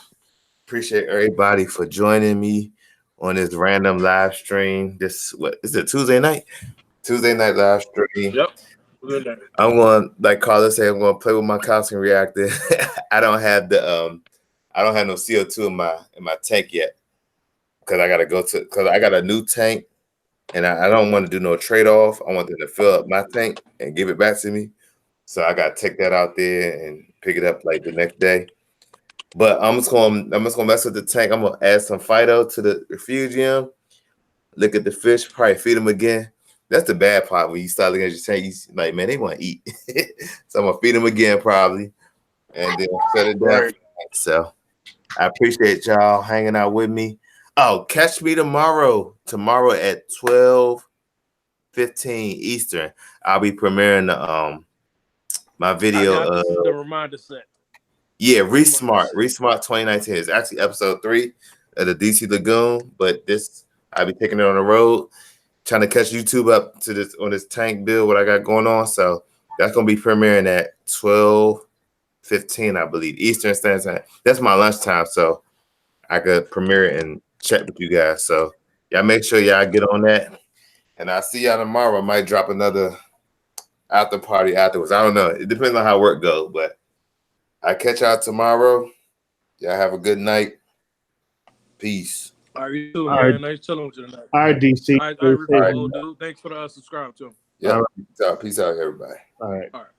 Appreciate everybody for joining me on this random live stream. This what is it? Tuesday night live stream. Yep. I'm going, like Carla said, I'm going to play with my calcium reactor. I don't have no CO2 in my tank yet because I got a new tank and I don't want to do no trade off. I want them to fill up my tank and give it back to me. So I got to take that out there and pick it up like the next day. But I'm just gonna mess with the tank. I'm gonna add some Fido to the Refugium. Look at the fish, probably feed them again. That's the bad part when you start looking at your tank. You like, man, they want to eat. So I'm gonna feed them again probably, and then set it down. So I appreciate y'all hanging out with me. Oh, catch me tomorrow. Tomorrow at 12:15 Eastern. I'll be premiering the my video. The reminder set. Yeah, Reef Smart 2019 is actually episode 3 of the DC Lagoon, but I'll be taking it on the road, trying to catch YouTube up to this on this tank build, what I got going on. So that's gonna be premiering at 12:15, I believe, Eastern Standard Time. That's my lunchtime, so I could premiere it and chat with you guys. So y'all make sure y'all get on that. And I'll see y'all tomorrow. I might drop another after party afterwards. I don't know. It depends on how work goes, but I'll catch y'all tomorrow. Y'all have a good night. Peace. All right, you too, man. Nice chilling with you tonight. All right, DC. All right, dude. Thanks for the subscribe too. Yeah. Peace out, everybody. All right. All right.